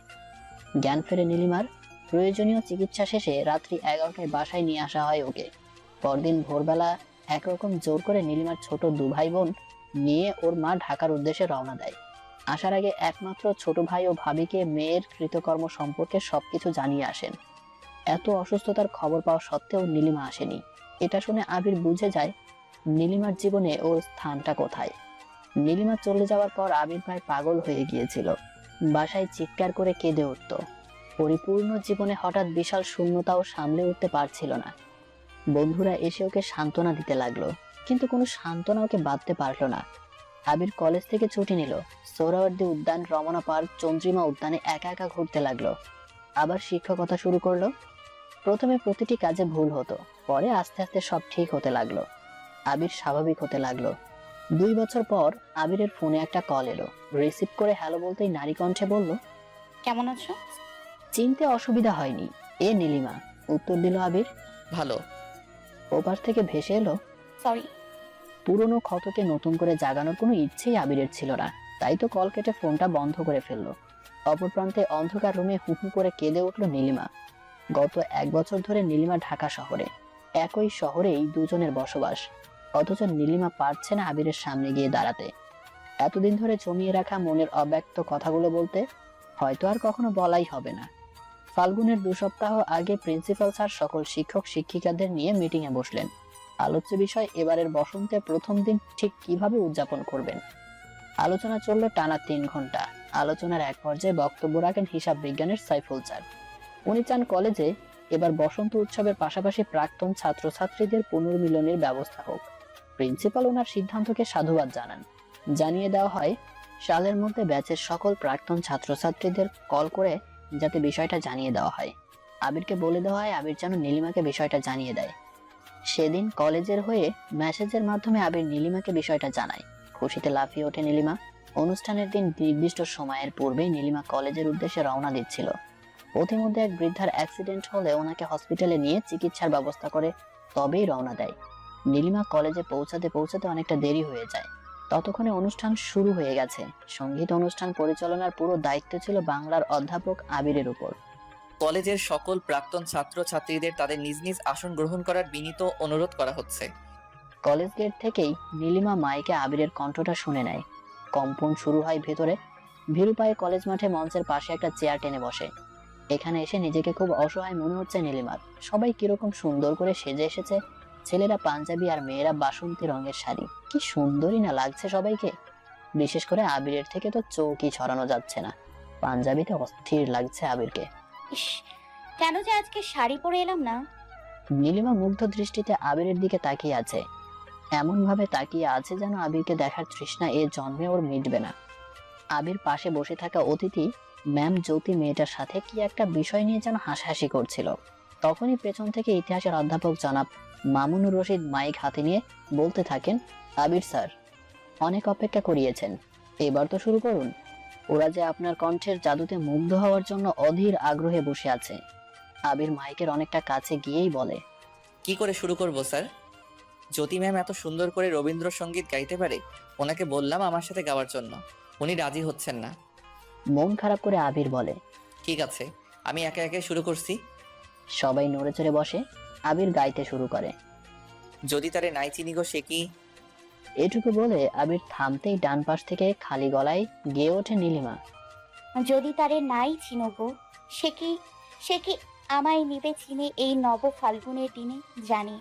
জ্ঞান ফেরে নীলিমার। প্রয়োজনীয় চিকিৎসা শেষে রাত্রি 11টায় বাসায় নিয়ে আসা হয় ওকে। পরদিন ভোরবেলা একরকম জোর করে নীলিমার ছোট দু ভাই বোন নিয়ে ওর মা ঢাকার উদ্দেশ্যে রওনা দেয়। আসার আগে একমাত্র ছোট ভাই ও ভাবিকে মেয়ের কৃতকর্ম সম্পর্কে সবকিছু জানিয়ে আসেন। এত অসুস্থতার খবর পাওয়া সত্ত্বেও নীলিমা আসেনি। এটা শুনে আবির বুঝে যায় নীলিমার জীবনে ওর স্থানটা কোথায়। নীলিমা চলে যাওয়ার পর আবির প্রায় পাগল হয়ে গিয়েছিল। বাসায় চিৎকার করে কেঁদে উঠত। পরিপূর্ণ জীবনে হঠাৎ বিশাল শূন্যতাও সামলে উঠতে পারছিল না। বন্ধুরা এসে ওকে সান্ত্বনা দিতে লাগলো, কিন্তু কোনো সান্ত্বনা ওকে বাঁধতে পারলো না। আবির কলেজ থেকে ছুটি নিল। সোহরাওয়ার্দী উদ্যান, রমনা পার্ক, চন্দ্রিমা উদ্যানে একা একা ঘুরতে লাগলো। আবার শিক্ষকতা শুরু করলো। প্রথমে প্রতিটি কাজে ভুল হতো, পরে আস্তে আস্তে সব ঠিক হতে লাগলো। আবির স্বাভাবিক হতে লাগলো। 2 বছর পর আবিরের ফোনে একটা কল এলো। রিসিভ করে হ্যালো বলতেই নারী কণ্ঠে বলল, কেমন আছো? চিনতে অসুবিধা হয়নি, এ নীলিমা। উত্তর দিল আবির। ভালো। ওপাশ থেকে ভেসে এলো, সরি। পুরনো ক্ষতকে নতুন করে জাগানোর কোনো ইচ্ছেই আবিরের ছিল না, তাই তো কল কেটে ফোনটা বন্ধ করে ফেললো। অপর প্রান্তে অন্ধকার রুমে হু হু করে কেঁদে উঠল নীলিমা। গত 1 বছর ধরে নীলিমা ঢাকা শহরে। একই শহরেই দুজনের বসবাস, অথচ নীলিমা পারছে না আবিরের সামনে গিয়ে দাঁড়াতে। এতদিন ধরে জমিয়ে রাখা মনের অব্যক্ত কথাগুলো বলতে হয়তো আর কখনো বলাই হবে না। ফাল্গুনের 2 সপ্তাহ আগে প্রিন্সিপাল স্যার সকল শিক্ষক শিক্ষিকাদের নিয়ে মিটিং এ বসলেন। আলোচ্য বিষয় এবারের বসন্তের প্রথম দিন ঠিক কিভাবে উদযাপন করবেন। আলোচনা চলল টানা 3 ঘন্টা। আলোচনার এক পর্যায়ে বক্তব্য রাখেন হিসাব বিজ্ঞানের সাইফুল স্যার। উনি চান কলেজে এবার বসন্ত উৎসবের পাশাপাশি প্রাক্তন ছাত্রছাত্রীদের পুনর্মিলনের ব্যবস্থা হোক। প্রিন্সিপাল ওনার সিদ্ধান্তকে সাধুবাদ জানান। জানিয়ে দেওয়া হয় সালের মধ্যে ব্যাচের সকল প্রাক্তন ছাত্রছাত্রীদের কল করে যাতে বিষয়টা জানিয়ে দেওয়া হয়। আবিরকে বলে দেওয়া হয় আবির যেন নীলিমাকে বিষয়টা জানিয়ে দেয়। সেদিন কলেজের হয়ে মেসেজের মাধ্যমে আবির নীলিমাকে বিষয়টা জানায়। খুশিতে লাফিয়ে ওঠে নীলিমা। অনুষ্ঠানের দিন নির্দিষ্ট সময়ের পূর্বেই নীলিমা কলেজের উদ্দেশ্যে রওনা দিচ্ছিল। পথিমধ্যে এক বৃদ্ধার অ্যাক্সিডেন্ট হলে ওনাকে হসপিটালে নিয়ে চিকিৎসার ব্যবস্থা করে তবেই রওনা দেয়। নীলিমা কলেজে পৌঁছাতে পৌঁছাতে অনেকটা দেরি হয়ে যায়। ততক্ষণে অনুষ্ঠান শুরু হয়ে গেছে। সঙ্গীত অনুষ্ঠান পরিচালনার পুরো দায়িত্ব ছিল বাংলার অধ্যাপক আবিরের উপর। কলেজের সকল প্রাক্তন ছাত্র ছাত্রীদের তাদের নিজ নিজ আসন গ্রহণ করার বিনীত অনুরোধ করা হচ্ছে। কলেজ গেট থেকেই নীলিমা মাইকে আবিরের কণ্ঠটা শুনে নেয়। কম্পন শুরু হয় ভেতরে। ভীরু পায়ে কলেজ মাঠে মঞ্চের পাশে একটা চেয়ার টেনে বসে। এখানে এসে নিজেকে খুব অসহায় মনে হচ্ছে নীলিমার। সবাই কিরকম সুন্দর করে সেজে এসেছে। ছেলেরা পাঞ্জাবি আর মেয়েরা বাসন্তী রঙের শাড়ি। কি সুন্দরই না লাগছে সবাইকে। বিশেষ করে আবিরের থেকে তো চোখই ছড়ানো যাচ্ছে না। পাঞ্জাবিতে অস্থির লাগছে আবিরকে। ইস, কেন যে আজকে শাড়ি পরে এলাম না। নীলিমা মুগ্ধ দৃষ্টিতে আবিরের দিকে তাকিয়ে আছে। এমন ভাবে তাকিয়ে আছে যেন আবিরকে দেখার তৃষ্ণা এ জন্মে ওর মিটবে না। আবির পাশে বসে থাকা অতিথি ম্যাম জ্যোতি মেয়েটার সাথে কি একটা বিষয় নিয়ে যেন হাসাহাসি করছিল। তখনই পেছন থেকে ইতিহাসের অধ্যাপক জনাব মামুনুর রশিদ মাইক হাতে নিয়ে বলতে থাকেন, আবির স্যার, অনেক অপেক্ষা করিয়েছেন, এবার তো শুরু করুন। ওরা যে আপনার কণ্ঠের জাদুতে মুগ্ধ হওয়ার জন্য অধীর আগ্রহে বসে আছে। আবির মাইকের অনেকটা কাছে গিয়েই বলে, কি করে শুরু করব স্যার? জ্যোতি ম্যাম এত সুন্দর করে রবীন্দ্রসঙ্গীত গাইতে পারে, ওনাকে বললাম আমার সাথে গাওয়ার জন্য, উনি রাজি হচ্ছেন না। মন খারাপ করে আবির বলে। ঠিক আছে, আমি একে একে শুরু করছি। সবাই নড়ে চড়ে বসে। আবির গাইতে শুরু করে। যদি তারে নাই চিনি গো সে কি। এটুকু বলে আবির থামতেই ডান পাশ থেকে খালি গলায় গেয়ে ওঠে নীলিমা। যদি তারে নাই চিনবো, সে কি আমায় নিবে চিনে এই নব ফাল্গুনের দিনে জানি।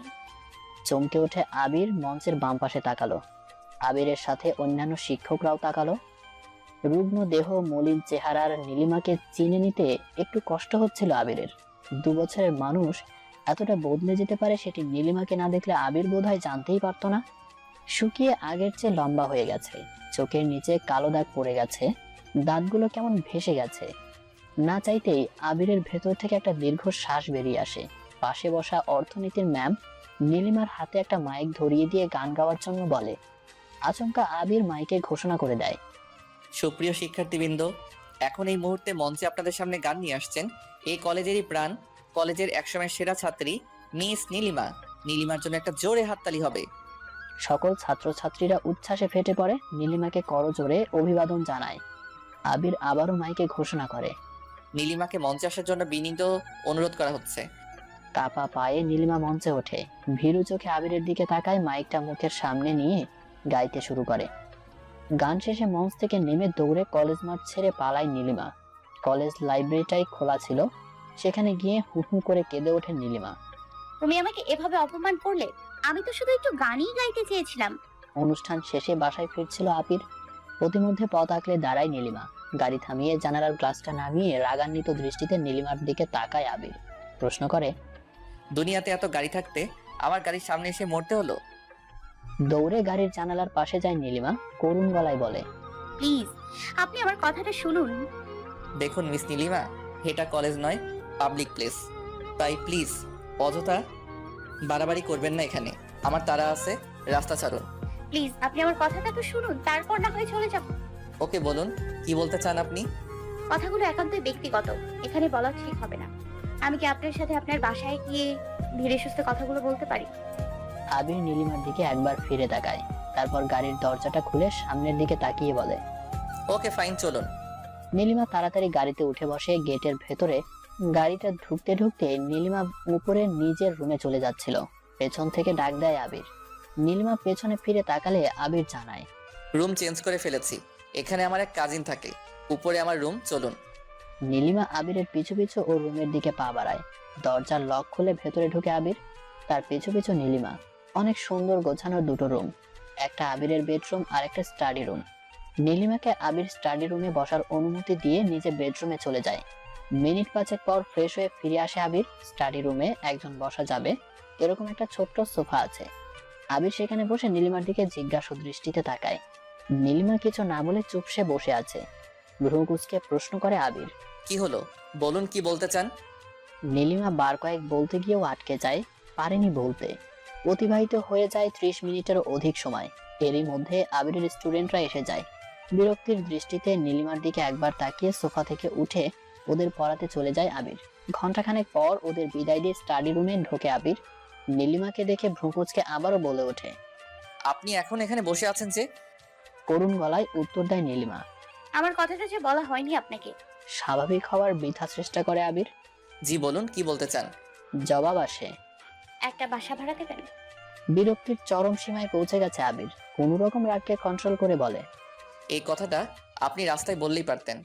চমকে ওঠে আবির, মঞ্চের বাম পাশে তাকালো। আবিরের সাথে অন্যান্য শিক্ষকরাও তাকালো। রুগ্ন দেহ, মলিন চেহারার নীলিমাকে চিনে নিতে একটু কষ্ট হচ্ছিল আবিরের। 2 বছরের মানুষ এতটা বদলে যেতে পারে সেটি নীলিমাকে না দেখলে আবির বোধহয় জানতেই পারতো না। শুকিয়ে আগের চেয়ে লম্বা হয়ে গেছে, চোখের নিচে কালো দাগ পড়ে গেছে, দাঁতগুলো কেমন ভেসে গেছে। না চাইতেই আবিরের ভেতর থেকে একটা দীর্ঘ শ্বাস বেরিয়ে আসে। পাশে বসা অর্থনীতির ম্যাম নীলিমার হাতে একটা মাইক ধরিয়ে দিয়ে গান গাওয়ার জন্য বলে। আচমকা আবির মাইকে ঘোষণা করে দেয়। সুপ্রিয় শিক্ষার্থীবৃন্দ, এখন এই মুহূর্তে মঞ্চে আপনাদের সামনে গান নিয়ে আসছেন এই কলেজেরই প্রাণ, কলেজের একসময় সেরা ছাত্রী মিস নীলিমা। নীলিমার জন্য একটা জোরে হাততালি হবে। সকল ছাত্রছাত্রীরা উচ্ছ্বাসে ফেটে পড়ে, নীলিমাকে করজোরে অভিবাদন জানায়। আবির আবারও মাইকে ঘোষণা করে। নীলিমাকে মঞ্চে আসার জন্য বিনীত অনুরোধ করা হচ্ছে। কাপা পায়ে নীলিমা মঞ্চে ওঠে, ভীরু চোখে আবিরের দিকে তাকায়, মাইকটা মুখের সামনে নিয়ে গাইতে শুরু করে। গান শেষে মঞ্চ থেকে নেমে দৌড়ে কলেজ মাঠ ছেড়ে পালায় নীলিমা। কলেজ লাইব্রেরিটাই খোলা ছিল, সেখানে গিয়ে হু হু করে কেঁদে ওঠে নীলিমা। তুমি আমাকে এভাবে অপমান করলে? আমি তো শুধু একটু গানই গাইতে চেয়েছিলাম। অনুষ্ঠান শেষে বাসায় ফিরছিল আবির। প্রতিমধ্যে পথ আঁকড়ে দাঁড়ায় নীলিমা। গাড়ি থামিয়ে জানালার গ্লাসটা নামিয়ে রাগান্বিত দৃষ্টিতে নীলিমার দিকে তাকায় আবির। প্রশ্ন করে, দুনিয়াতে এত গাড়ি থাকতে আমার গাড়ির সামনে এসে মরতে হলো? দৌড়ে গাড়ির জানালার পাশে যায় নীলিমা, করুণ গলায় বলে, প্লিজ আপনি আমার কথাটা শুনুন। দেখুন মিস নীলিমা, এটা কলেজ নয়, পাবলিক প্লেস, তাই প্লিজ অযথা বাড়াবাড়ি করবেন না। এখানে আমার তাড়া আছে, রাস্তা ছাড়ুন। প্লিজ আপনি আমার কথাটা তো শুনুন, তারপর না হয় চলে যাব। ওকে বলুন, কি বলতে চান আপনি? কথাগুলো একান্তই ব্যক্তিগত, এখানে বলা ঠিক হবে না। আমি কি আপনার সাথে আপনার বাসায় গিয়ে ধীরে সুস্থে কথাগুলো বলতে পারি? আবির নীলিমার দিকে একবার ফিরে তাকায়, তারপর গাড়ির দরজাটা খুলে সামনের দিকে তাকিয়ে বলে, ওকে ফাইন, চলুন। নীলিমা তাড়াতাড়ি গাড়িতে উঠে বসে। গেটের ভেতরে গাড়িটা ঢুকতে ঢুকতে নীলিমা উপরে নিজের রুমে চলে যাচ্ছিল। পেছন থেকে ডাক দেয় আবির। নীলিমা পেছনে ফিরে তাকালে আবির জানায়, রুম চেঞ্জ করে ফেলেছি, এখানে আমার এক কাজিন থাকে, উপরে আমার রুম, চলুন। নীলিমা আবিরের পিছু পিছু ও রুমের দিকে পা বাড়ায়। দরজার লক খুলে ভেতরে ঢুকে আবির, তার পিছু পিছু নীলিমা। অনেক সুন্দর গোছানো 2টো রুম, একটা আবিরের বেডরুম আর একটা স্টাডি রুম। নীলিমাকে আবির স্টাডি রুমে বসার অনুমতি দিয়ে নিজে বেডরুমে চলে যায়। মিনিট 5 পর ফ্রেশ হয়ে ফিরে আসে আবির। স্টাডি রুমে একজন বসা যাবে এরকম একটা ছোট্ট সোফা আছে। আবির সেখানে বসে নীলিমার দিকে জিজ্ঞাসু দৃষ্টিতে তাকায়। নীলিমা কিছু না বলে চুপসে বসে আছে। ভ্রু কুঁচকে প্রশ্ন করে আবির, কি হলো বলুন, কি বলতে চান? নীলিমা বার কয়েক বলতে গিয়েও আটকে যায়, পারেনি বলতে। অতিবাহিত হয়ে যায় 30 মিনিটেরও অধিক সময়। এরই মধ্যে আবিরের স্টুডেন্টরা এসে যায়। বিরক্তির দৃষ্টিতে নীলিমার দিকে একবার তাকিয়ে সোফা থেকে উঠে ওদের পড়াতে চলে যায় আবির। ঘন্টাখানেক পর ওদের বিদায় দিয়ে স্টাডি রুমে ঢোকে আবির। নীলিমাকে দেখে ভ্রু কুঁচকে আবারও বলে ওঠে, আপনি এখন এখানে বসে আছেন যে? করুণ গলায় উত্তর দেয় নীলিমা। আমার কথাটা যে বলা হয়নি আপনাকে। স্বাভাবিক হওয়ার বৃথা চেষ্টা করে আবির। জি বলুন, কি বলতে চান? জবাব আসে, একটা বাসা ভাড়া দেবেন? বিরক্তির চরম সীমায় পৌঁছে গেছে আবির। কোন রকম রাগকে কন্ট্রোল করে বলে, এই কথাটা আপনি রাস্তায় বললেই পারতেন।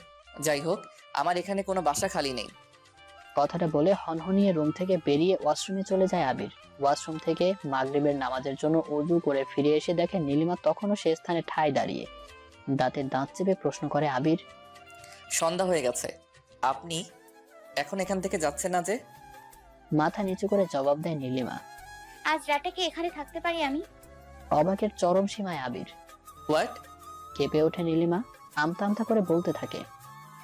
যাই হোক, আমার এখানে কোনো বাসা খালি নেই। কথাটা বলে হনহনিয়ে রুম থেকে বেরিয়ে ওয়াশরুমে চলে যায় আবির। ওয়াশরুম থেকে মাগরিবের নামাজের জন্য ওযু করে ফিরে এসে দেখে নীলিমা তখনও সে স্থানে ঠায় দাঁড়িয়ে। দাঁতে দাঁত চেপে প্রশ্ন করে আবির, সন্ধ্যা হয়ে গেছে, আপনি এখন এখান থেকে যাচ্ছেন না যে? মাথা নিচু করে জবাব দেয় নীলিমা। আজ রাতে কি এখানে থাকতে পারি আমি? অবাকের চরম সীমায় আবির। হোয়াট? কেঁপে ওঠে নীলিমা, আমতা আমতা করে বলতে থাকে,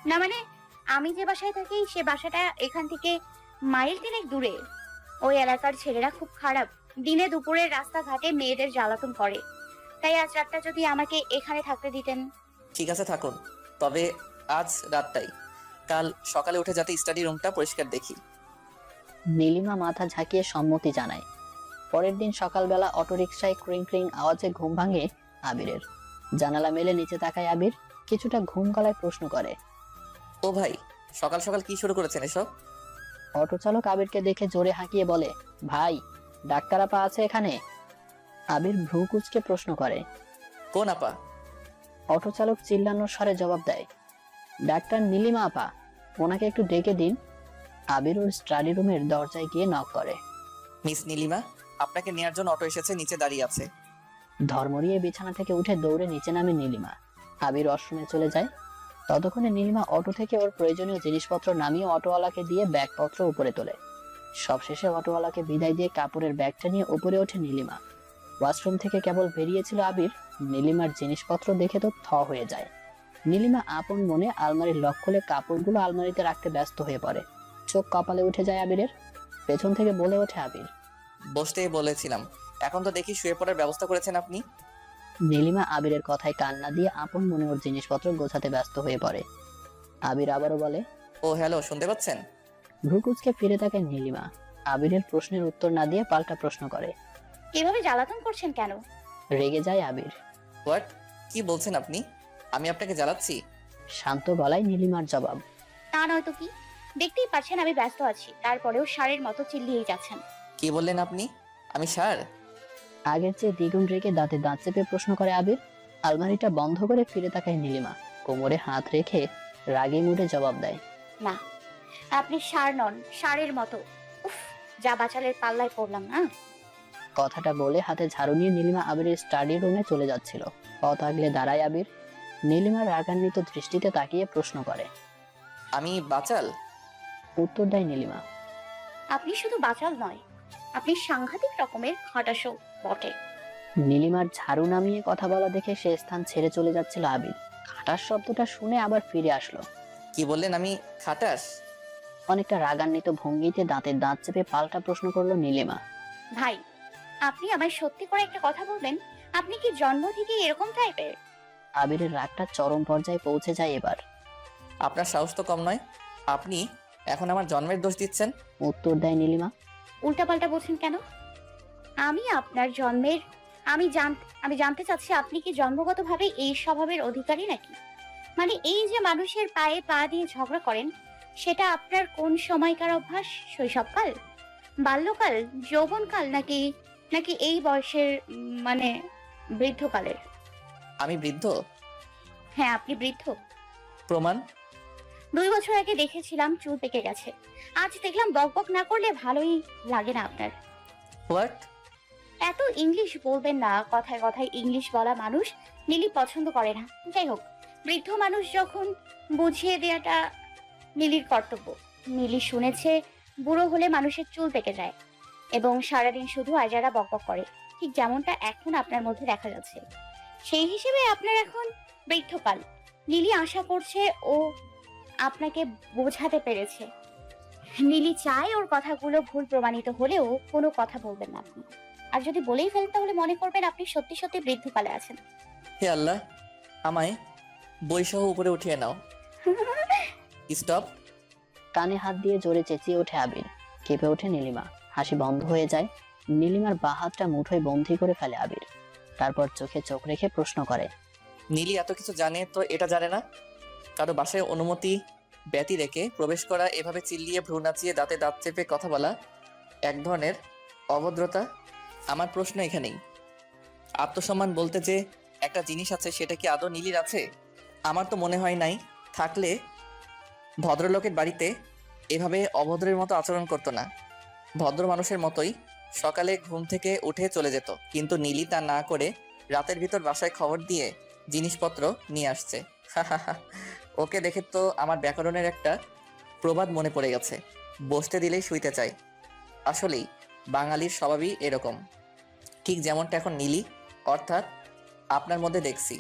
না মানে আমি যে বাসায় থাকি সে বাসাটা এখান থেকে মাইল 3 দূরে। ওই এলাকার ছেলেরা খুব খারাপ, দিনে দুপুরে রাস্তাঘাটে মেয়েদের জ্বালাতন করে। তাই আজ রাতটা যদি আমাকে এখানে থাকতে দিতেন। ঠিক আছে থাকুন, তবে আজ রাতটাই, কাল সকালে উঠে যাতে স্টাডি রুমটা পরিষ্কার দেখি। নীলিমা মাথা ঝাঁকিয়ে সম্মতি জানায়। পরের দিন সকালবেলা অটোরিকশায় ক্রিং ক্রিং আওয়াজে ঘুম ভাঙে আবিরের। জানালা মেলে নিচে তাকায় আবির, কিছুটা ঘুম গলায় প্রশ্ন করে, ও ভাই, সকাল সকাল কি শুরু করেছেন এসব? অটো চালক আবিরকে দেখে জোরে হাঁকিয়ে বলে, ভাই, ডাক্তার আপা আছে এখানে? আবির ভ্রু কুঁচকে প্রশ্ন করে, কোন আপা? অটো চালক চিল্লানোর স্বরে জবাব দেয়, ডাক্তার নীলিমা আপা, ওনাকে একটু ডেকে দিন। আবির ওর স্টাডি রুমের দরজায় গিয়ে নক করে। মিস নীলিমা, আপনাকে নেয়ার জন্য অটো এসেছে, নিচে দাঁড়িয়ে আছে। ধর্মরিয়ে বিছানা থেকে উঠে দৌড়ে নিচে নামে নীলিমা। আবির ওয়াশরুমে চলে যায়। ততক্ষণে নীলিমা অটো থেকে ওর প্রয়োজনীয় জিনিসপত্র নামিয়ে অটোওয়ালাকে দিয়ে ব্যাগপত্র উপরে তোলে। সবশেষে অটোওয়ালাকে বিদায় দিয়ে কাপড়ের ব্যাগটা নিয়ে উপরে ওঠে নীলিমা। ওয়াশরুম থেকে কেবল বেরিয়েছিল আবির, নীলিমার জিনিসপত্র দেখে তো থ হয়ে যায়। নীলিমা আপন মনে আলমারির লক খুলে কাপড়গুলো আলমারিতে রাখতে ব্যস্ত হয়ে পড়ে। চোখ কপালে উঠে যায় আবিরের। পেছন থেকে বলে ওঠে আবির, বসতে বলেছিলাম, এখন তো দেখি শুয়ে পড়ার ব্যবস্থা করেছেন আপনি। নীলিমা আবিরের কথায় কান্না দিয়ে আপন মনে ওর জিনিসপত্র গোছাতে ব্যস্ত হয়ে পড়ে। আবির আবারও বলে, ও হ্যালো, শুনতে পাচ্ছেন? ভ্রুকুচকে ফিরে তাকায় নীলিমা। আবিরের প্রশ্নের উত্তর না দিয়ে পাল্টা প্রশ্ন করে। এভাবে জ্বালাতন করছেন কেন? রেগে যায় আবির। হোয়াট? কি বলছেন আপনি? আমি আপনাকে জ্বালাচ্ছি? শান্ত গলায় নীলিমার জবাব। তা নয়তো কি? দেখতেই পাচ্ছেন আমি ব্যস্ত আছি, তারপরেও ষাঁড়ের মতো চিল্লিয়েই যাচ্ছেন। কি বললেন আপনি? আমি ষাঁড়? আগের চেয়ে দ্বিগুণ রেগে দাঁতে দাঁত চেপে প্রশ্ন করে আবির। আলমারিটা বন্ধ করে ফিরে তাকায় নীলিমা। কোমরে হাত রেখে রাগে মুডে জবাব দেয়, না, আপনি ষাঁড় নন, ষাঁড়ের মতো। উফ, যা বাচালের পাল্লায় পড়লাম না। কথাটা বলে হাতে ঝাড়ু নিয়ে নীলিমা আবিরের স্টাডি রুমে চলে যাচ্ছিল। পথ আগলে দাঁড়ায় আবির। নীলিমার রাগান্বিত দৃষ্টিতে তাকিয়ে প্রশ্ন করে, আমি বাচাল? উত্তর দেয় নীলিমা, আপনি শুধু বাচাল নয়, আপনি সাংঘাতিক রকমের খাটাসও বটে। নীলিমার ঝাড়ু নামিয়ে কথা বলা দেখে সে স্থান ছেড়ে চলে যাচ্ছিল আবির। খাটাস শব্দটা শুনে আবার ফিরে আসলো। কি বললেন, আমি খাটাস? অনেকটা রাগান্বিত ভঙ্গিতে দাঁতের দাঁত চেপে পাল্টা প্রশ্ন করলো নীলিমা। ভাই, আপনি আমায় সত্যি করে একটা কথা বলবেন, আপনি কি জন্ম থেকে এরকম টাইপের? আবিরের রাগটা চরম পর্যায়ে পৌঁছে যায় এবার। আপনার সাহস তো কম নয়, আপনি এখন আমার জন্মের দোষ দিচ্ছেন। উত্তর দেয় নীলিমা, উল্টাপাল্টা বলছেন কেন? আমি আপনার জন্মের আমি জানতে চাচ্ছি, আপনি কি জন্মগতভাবে এই স্বভাবের অধিকারী নাকি? মানে এই যে মানুষের পায়ে পা দিয়ে ঝগড়া করেন, সেটা আপনার কোন সময়কার অভ্যাস? শৈশবকাল, বাল্যকাল, যৌবনকাল, নাকি নাকি এই বয়সের মানে বৃদ্ধকালের? আমি বৃদ্ধ? হ্যাঁ, আপনি বৃদ্ধ। প্রমাণ? 2 বছর আগে দেখেছিলাম চুল পেকে গেছে, আজ দেখলাম বকবক না করলে ভালোই লাগে না আপনার। হোয়াট? এত ইংলিশ বলবেন না, কথায় কথায় ইংলিশ বলা মানুষ নীলি পছন্দ করে না। যাই হোক, বৃদ্ধ মানুষ যখন বুঝিয়ে দেওয়াটা নীলির কর্তব্য। নীলি শুনেছে বুড়ো হলে মানুষের চুল পেকে যায় এবং সারাদিন শুধু আজারা বকবক করে, ঠিক যেমনটা এখন আপনার মধ্যে দেখা যাচ্ছে। সেই হিসেবে আপনার এখন বৃদ্ধকাল। নীলি আশা করছে ও আপনাকে বোঝাতে পেরেছে। নীলি চায় ওর কথাগুলো ভুল প্রমাণিত হলেও কোনো কথা বলবেন না আপনি। আর যদি বলেই ফেলেন তাহলে মনে করবেন আপনি সত্যি সত্যি বৃদ্ধকালে আছেন। হে আল্লাহ, আমায় বইসহ উপরে উঠিয়ে নাও। স্টপ। কানে হাত দিয়ে জোরে চেঁচিয়ে ওঠে আবির। কেঁপে ওঠে নীলিমা। হাসি বন্ধ হয়ে যায়। নীলিমার বাঁ হাতটা মুঠোয় বন্ধি করে ফেলে আবির। তারপর চোখে চোখ রেখে প্রশ্ন করে, নীলি এত কিছু জানে তো এটা জানে না? কারো বাসায় অনুমতি ব্যতি রেখে প্রবেশ করা, এভাবে চিল্লিয়ে ভ্রু নাচিয়ে দাঁতে দাঁত চেপে কথা বলা এক ধরনের অভদ্রতা। আমার প্রশ্ন এখানেই, আত্মসম্মান বলতে যে একটা জিনিস আছে, সেটা কি আদৌ নীলির আছে? আমার তো মনে হয় নাই। থাকলে ভদ্রলোকের বাড়িতে এভাবে অভদ্রের মতো আচরণ করতো না। ভদ্র মানুষের মতোই সকালে ঘুম থেকে উঠে চলে যেত। কিন্তু নীলি তা না করে রাতের ভিতর বাসায় খবর দিয়ে জিনিসপত্র নিয়ে আসছে। ওকে দেখে তো আমার ব্যাকরণের একটা প্রবাদ মনে পড়ে গেছে, বসতে দিলেই শুইতে চাই। আসলেই বাঙালির স্বভাবই এরকম, ঠিক যেমনটা এখন নীলি অর্থাৎ আপনার মধ্যে দেখছি।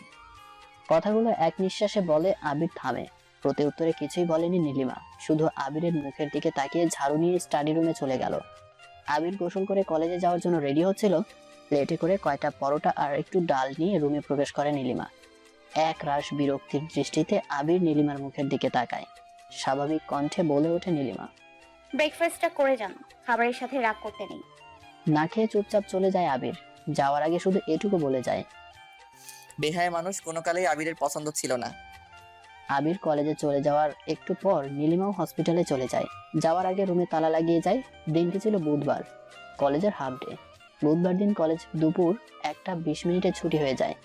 কথাগুলো এক নিঃশ্বাসে বলে আবির থামে। প্রতি উত্তরে কিছুই বলেনি নীলিমা, শুধু আবিরের মুখের দিকে তাকিয়ে ঝাড়ু নিয়ে স্টাডি রুমে চলে গেল। আবির গোসল করে কলেজে যাওয়ার জন্য রেডি হচ্ছিল। প্লেটে করে কয়টা পরোটা আর একটু ডাল নিয়ে রুমে প্রবেশ করে নীলিমা। এক রাশ বিরক্তির দৃষ্টিতে আবির নীলিমার মুখের দিকে তাকায়। স্বাভাবিক কণ্ঠে বলে ওঠে নীলিমা, ব্রেকফাস্টটা করে যান, খাবারের সাথে রাগ করতে নেই। না খেয়ে চুপচাপ চলে যায় আবির। যাওয়ার আগে শুধু এটুকু বলে যায়, বেহায়া মানুষ কোনো কালেই আবিরের পছন্দ ছিল না। আবির কলেজে চলে যাওয়ার একটু পর নীলিমাও হসপিটালে চলে যায়। যাওয়ার আগে রুমে তালা লাগিয়ে যায়। দিনটি ছিল বুধবার, কলেজের হাফ ডে। বুধবার দিন কলেজ দুপুর 1:20 ছুটি হয়ে যায়।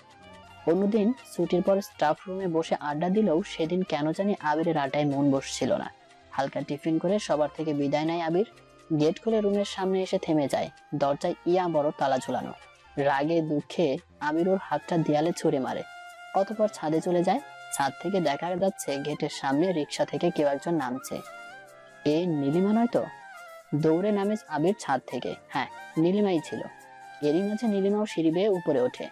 অন্যদিন ছুটির পর স্টাফ রুমে বসে আড্ডা দিলেও সেদিন কেন জানি আবিরের আড্ডায় মন বসছিল না। হালকা টিফিন করে সবার থেকে বিদায় নেয় আবির। গেট খুলে রুমের সামনে এসে থেমে যায়। দরজায় ইয়া বড় তালা ঝুলানো। রাগে দুঃখে আবির ওর হাতটা দেয়ালে ছুঁড়ে মারে। অতঃপর ছাদে চলে যায়। ছাদ থেকে দেখা যাচ্ছে গেটের সামনে রিক্সা থেকে কেউ একজন নামছে। এ নীলিমা নয় তো? দৌড়ে নামে আবির ছাদ থেকে। হ্যাঁ, নীলিমাই ছিল। এরই মাঝে নীলিমাও সিঁড়ি বেয়ে উপরে ওঠে।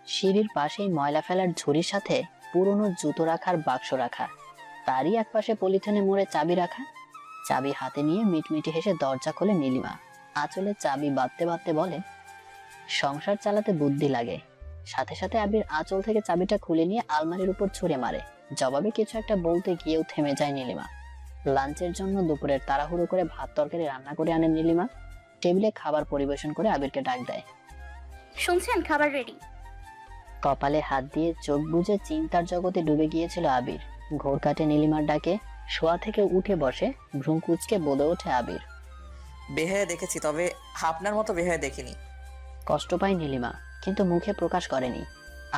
সিঁড়ির পাশেই ময়লা ফেলার ঝুড়ির সাথে পুরনো জুতো রাখার বাক্স রাখা, তারই এক পাশে পলিথিনে মুড়ে চাবি রাখা। চাবি হাতে নিয়ে মিটমিটি হেসে দরজা খোলে নীলিমা। আঁচলে চাবি বাঁধতে বাঁধতে বলে, সংসার চালাতে বুদ্ধি লাগে। সাথে সাথে আবির আঁচল থেকে চাবিটা খুলে নিয়ে আলমারির উপর ছুঁড়ে মারে। জবাবে কিছু একটা বলতে গিয়েও থেমে যায় নীলিমা। লাঞ্চের জন্য দুপুরের তাড়াহুড়ো করে ভাত তরকারি রান্না করে আনে নীলিমা। টেবিলে খাবার পরিবেশন করে আবিরকে ডাক দেয়। শুনছেন, খাবার রেডি। কপালে হাত দিয়ে চোখ বুজে চিন্তার জগতে ডুবে গিয়েছিল আবির। ঘোর কাটে নীলিমার ডাকে। শোয়া থেকে উঠে বসে, ভ্রু কুঁচকে বলে ওঠে আবির, বেহায়া দেখেছি, তবে আপনার মতো বেহায়া দেখিনি। কষ্ট পায় নীলিমা, কিন্তু মুখে প্রকাশ করেনি।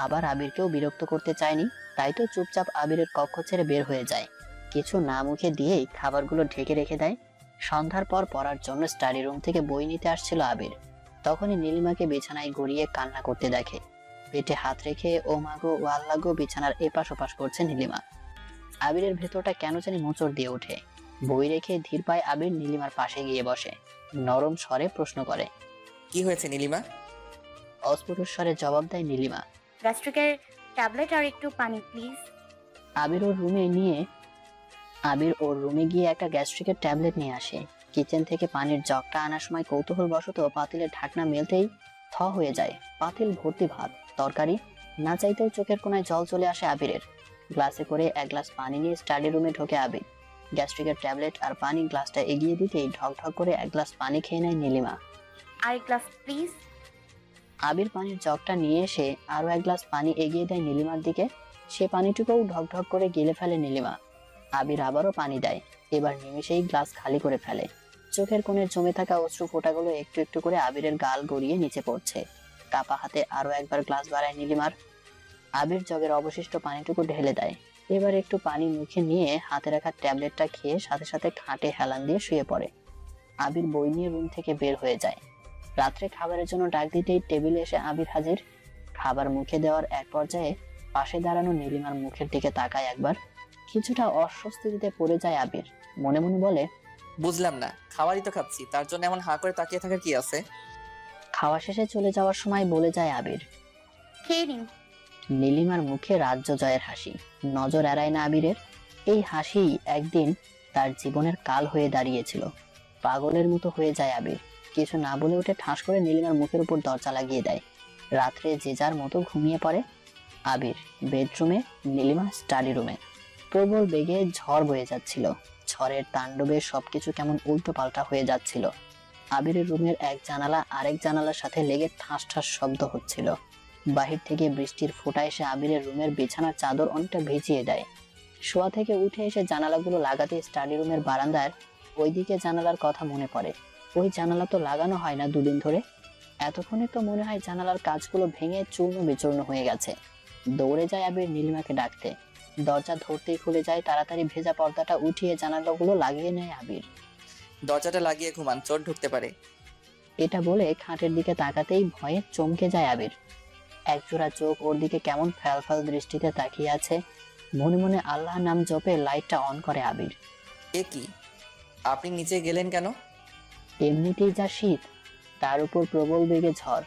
আবার আবিরকেও বিরক্ত করতে চায়নি, তাই তো চুপচাপ আবিরের কক্ষ ছেড়ে বের হয়ে যায়। কিছু না মুখে দিয়েই খাবারগুলো ঢেকে রেখে দেয়। সন্ধ্যার পর পড়ার জন্য স্টাডি রুম থেকে বই নিতে আসছিল আবির। তখনই নীলিমাকে বিছানায় গড়িয়ে কান্না করতে দেখে। পেটে হাত রেখে ও মাগো ও আল্লাগো বিছানার এপাশ ওপাশ করছে নীলিমা। আবিরের ভেতরটা কেন জানি মোচড় দিয়ে ওঠে। বই রেখে ধীর পায়ে আবির নীলিমার পাশে গিয়ে বসে। নরম স্বরে প্রশ্ন করে, কি হয়েছে নীলিমা? অস্ফুট স্বরে জবাব দেয় নীলিমা, গ্যাস্ট্রিকের ট্যাবলেট আর একটু পানি প্লিজ। আবির ওর রুমে গিয়ে একটা গ্যাস্ট্রিকের ট্যাবলেট নিয়ে আসে। কিচেন থেকে পানির জগটা আনার সময় কৌতূহলবশত পাতিলের ঢাকনা মেলতেই থ হয়ে যায়। পাতিল ভর্তি ভাত তরকারি। না চাইতেও চোখের কোনায় জল চলে আসে আবিরের। গ্লাসে করে এক গ্লাস পানি নিয়ে স্টাডি রুমে ঢোকে আবির। গ্যাস্ট্রিকের ট্যাবলেট আর পানি গ্লাসটা এগিয়ে দিতেই ঢক ঢক করে এক গ্লাস পানি খেয়ে নেয় নীলিমা। আর গ্লাস প্লিজ। আবির পানির জগটা নিয়ে এসে আরো এক গ্লাস পানি এগিয়ে দেয় নীলিমার দিকে। সে পানিটুকুও ঢক ঢক করে গিলে ফেলে নীলিমা। আবির আবারও পানি দেয়। এবার নিমেষেই গ্লাস খালি করে ফেলে। চোখের কোণে জমে থাকা অশ্রু ফোঁটাগুলো একটু একটু করে আবিরের গাল গড়িয়ে নিচে পড়ছে। কাপা হাতে আরো একবার গ্লাস বাড়ায় নীলিমার। আবির জগের অবশিষ্ট পানিটুকু ঢেলে দেয়। এবার একটু পানি মুখে নিয়ে হাতে রাখা ট্যাবলেটটা খেয়ে সাথে সাথে খাটে হেলান দিয়ে শুয়ে পড়ে। আবির বই নিয়ে রুম থেকে বের হয়ে যায়। রাত্রে খাবারের জন্য ডাক দিতেই টেবিলে এসে আবির হাজির। খাবার মুখে দেওয়ার এক পর্যায়ে পাশে দাঁড়ানো নীলিমার মুখের দিকে তাকায় একবার। কিছুটা অস্বস্তিতে পড়ে যায় আবির। মনে মনে বলে, বুঝলাম না, খাবারই তো খাচ্ছি, তার জন্য এমন হাঁ করে তাকিয়ে থাকার কি আছে? খাওয়া শেষে চলে যাওয়ার সময় বলে যায় আবির। খেয়ে নিন। নীলিমার মুখে রাজ্য জয়ের হাসি। নজর এড়ায় না আবিরের। এই হাসি একদিন তার জীবনের কাল হয়ে দাঁড়িয়েছিল। পাগলের মতো হয়ে যায় আবির। কিছু না বলে উঠে ঠাস করে নীলিমার মুখের উপর দরজা লাগিয়ে দেয়। রাত্রে যে যার মতো ঘুমিয়ে পড়ে। আবির বেডরুমে, নীলিমা স্টাডি রুমে। প্রবল বেগে ঝড় বয়ে যাচ্ছিল। ঝড়ের তাণ্ডবে সবকিছু কেমন উল্টো পাল্টা হয়ে যাচ্ছিল। আবিরের রুমের এক জানালা আরেক জানালার সাথে লেগে ঠাস ঠাস শব্দ হচ্ছিল। বাহির থেকে বৃষ্টির ফোঁটা এসে আবিরের রুমের বিছানার চাদর অনেকটা ভিজিয়ে দেয়। শোয়া থেকে উঠে এসে জানালাগুলো লাগাতে স্টাডি রুমের বারান্দার ওইদিকে জানালার কথা মনে পড়ে। ওই জানালা তো লাগানো হয় না দুদিন ধরে। এতক্ষণে তো মনে হয় জানালার কাজগুলো ভেঙে চূর্ণ বিচূর্ণ হয়ে গেছে। দৌড়ে যায় আবির নীলিমাকে ডাকতে। দরজা ধরতেই খুলে যায়। তাড়াতাড়ি ভেজা পর্দাটা উঠিয়ে জানালাগুলো লাগিয়ে নেয় আবির। দরজাটা লাগিয়ে ঘুমান, চোর ঢুকতে পারে। এটা বলে খাটের দিকে তাকাতেই ভয়ে চমকে যায় আবির। একজোড়া চোখ ওর দিকে কেমন ফ্যাল ফ্যাল দৃষ্টিতে তাকিয়ে আছে। মনে মনে আল্লাহর নাম জপে লাইটটা অন করে আবির। এ কি, আপনি নিচে গেলেন কেন? এমনিতেই যা শীত, তার উপর প্রবল বেগে ঝড়।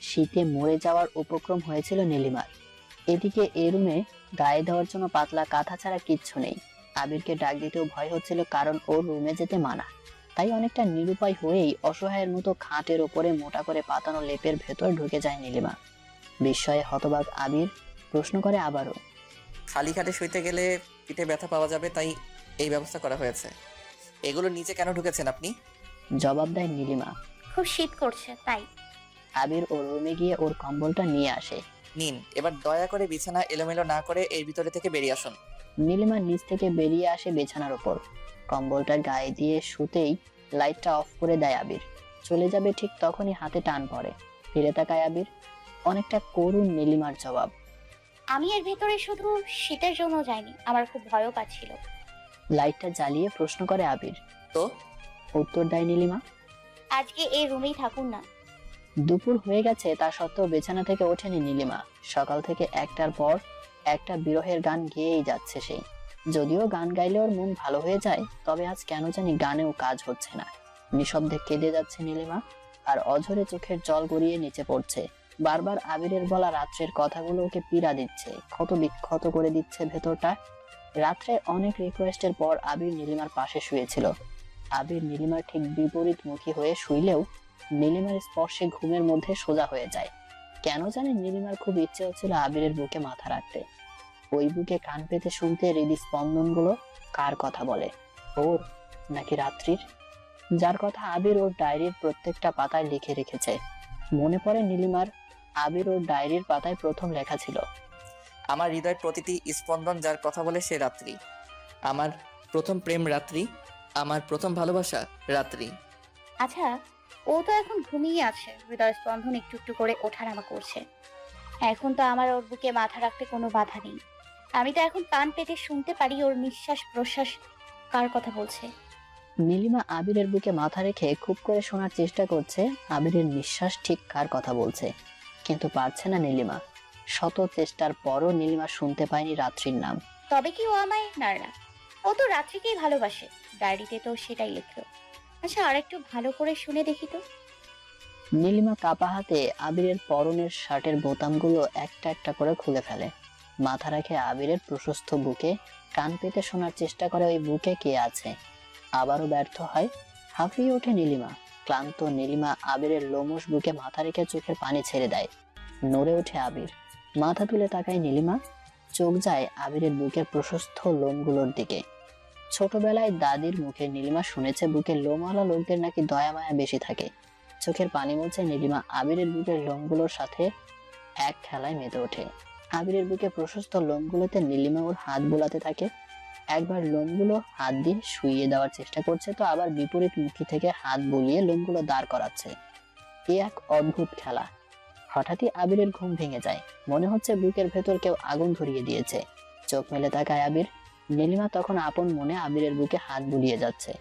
শীতে মরে যাওয়ার উপক্রম হয়েছিল নীলিমার। এদিকে এ রুমে গায়ে দেওয়ার জন্য পাতলা কাঁথা ছাড়া কিচ্ছু নেই। আবিরকে ডাক দিতেও ভয় হচ্ছিল, কারণ ওর রুমে যেতে মানা। তাই অনেকটা নিরুপায় হয়েই অসহায়ের মতো খাটের ওপরে মোটা করে পাতানো লেপের ভেতর ঢুকে যায় নীলিমা। বিস্ময়ে হতবাক আবির প্রশ্ন করে আবারও, খালি খাটে শুইতে গেলে পিঠে ব্যথা পাওয়া যাবে, তাই এই ব্যবস্থা করা হয়েছে। এগুলো নিচে কেন ঢুকেছেন আপনি? জবাব দেয় নীলিমা। খুব শীত করছে তাই। আবির ওর রুমে গিয়ে ওর কম্বলটা নিয়ে আসে। নিন, এবার দয়া করে বিছানা এলোমেলো না করে এর ভিতরে থেকে বেরিয়ে আসুন। নীলিমা নিচ থেকে বেরিয়ে আসে বিছানার উপর, কম্বলটা গায়ে দিয়ে শুতেই লাইটটা অফ করে দেয় আবির। চলে যাবে ঠিক তখনই হাতে টান পড়ে, ফিরে তাকায় আবির। অনেকটা করুণ নীলিমার জবাব। আমি এর ভেতরে শুধু শীতের জন্য যাইনি, আমার খুব ভয়ও পাচ্ছিল। লাইটটা জ্বালিয়ে প্রশ্ন করে আবির। তো উত্তর দেয় নীলিমা। আজকে এই রুমেই থাকুন না। দুপুর হয়ে গেছে তা সত্ত্বেও বিছানা থেকে ওঠেনি নীলিমা। সকাল থেকে একটার পর একটা বিরহের গান গেয়েই যাচ্ছে সেই। যদিও গান গাইলে ওর মন ভালো হয়ে যায়, তবে আজ কেন জানি গানেও কাজ হচ্ছে না। নিঃশব্দে কেঁদে যাচ্ছে নীলিমা, আর অঝরে চোখের জল গড়িয়ে নিচে পড়ছে। বারবার আবিরের বলা রাত্রের কথাগুলো ওকে পীড়া দিচ্ছে, ক্ষত বিক্ষত করে দিচ্ছে ভেতরটা। রাত্রে অনেক রিকোয়েস্টের পর আবির নীলিমার পাশে শুয়েছিল। আবির নীলিমার ঠিক বিপরীত মুখী হয়ে শুইলেও নীলিমার স্পর্শে ঘুমের মধ্যে সোজা হয়ে যায়। কেন জানি নীলিমার খুব ইচ্ছে হচ্ছিল আবিরের বুকে মাথা রাখতে, ওই বুকে কান পেতে শুনতে হৃদস্পন্দনগুলো কার কথা বলে, ওর নাকি রাত্রির, যার কথা আবির ওর ডায়েরির প্রত্যেকটা পাতায় লিখে রেখেছে। মনে পড়ে নীলিমার আবির ওর ডায়েরির পাতায় প্রথম লেখা ছিল, আমার হৃদয়ের প্রতিটি স্পন্দন যার কথা বলে সে রাত্রি, আমার প্রথম প্রেম রাত্রি, আমার প্রথম ভালোবাসা রাত্রি। আচ্ছা, ও তো এখন ঘুমিয়ে আছে, হৃদয় স্পন্দন একটু একটু করে ওঠানামা করছে। এখন তো আমার ওর বুকে মাথা রাখতে কোনো বাধা নেই। আমি তো এখন কান পেতে শুনতে পারি ওর নিঃশ্বাস প্রশ্বাস কার কথা বলছে। নীলিমা আবিরের বুকে মাথা রেখে খুব করে শোনার চেষ্টা করছে আবিরের নিঃশ্বাস ঠিক কার কথা বলছে, কিন্তু পারছে না নীলিমা। শত চেষ্টার পরও নীলিমা শুনতে পায়নি রাত্রির নাম। তবে কি ও আমায় না, ও তো রাত্রিকেই ভালোবাসে, ডায়েরিতে তো সেটাই লিখলো। আচ্ছা, আর একটু ভালো করে শুনে দেখি তো। নীলিমা কাপা হাতে আবিরের পরনের শার্টের বোতামগুলো একটা একটা করে খুলে ফেলে, মাথা রাখে আবিরের প্রশস্ত বুকে, কান পেতে শোনার চেষ্টা করে ওই বুকে কে আছে। আবারও ব্যর্থ হয়, হাঁপিয়ে ওঠে নীলিমা। ক্লান্ত নীলিমা আবিরের লোমশ বুকে মাথা রেখে চোখের পানি ছেড়ে দেয়। নড়ে ওঠে আবির, মাথা তুলে তাকায় নীলিমা, চোখ যায় আবিরের বুকের প্রশস্ত লোমগুলোর দিকে। ছোটবেলায় দাদির মুখে নীলিমা শুনেছে বুকের লোমওয়ালা লোকদের নাকি দয়া মায়া বেশি থাকে। চোখের পানি মুছে নীলিমা আবিরের বুকের লোমগুলোর সাথে এক খেলায় মেতে ওঠে। আবিরের বুকে প্রশস্ত লোমগুলোতে নীলিমা ওর হাত বোলাতে থাকে। একবার লোমগুলো হাত দিয়ে শুইয়ে দেওয়ার চেষ্টা করছে, তো আবার বিপরীত মুখী থেকে হাত বুলিয়ে লোমগুলো দাঁড় করাচ্ছে। এ এক অদ্ভুত খেলা। হঠাৎই আবিরের ঘুম ভেঙে যায়, মনে হচ্ছে বুকের ভেতর কেউ আগুন ধরিয়ে দিয়েছে। চোখ মেলে তাকায় আবির, নীলিমা তখন আপন মনে আবিরের বুকে হাত বুলিয়ে যাচ্ছে।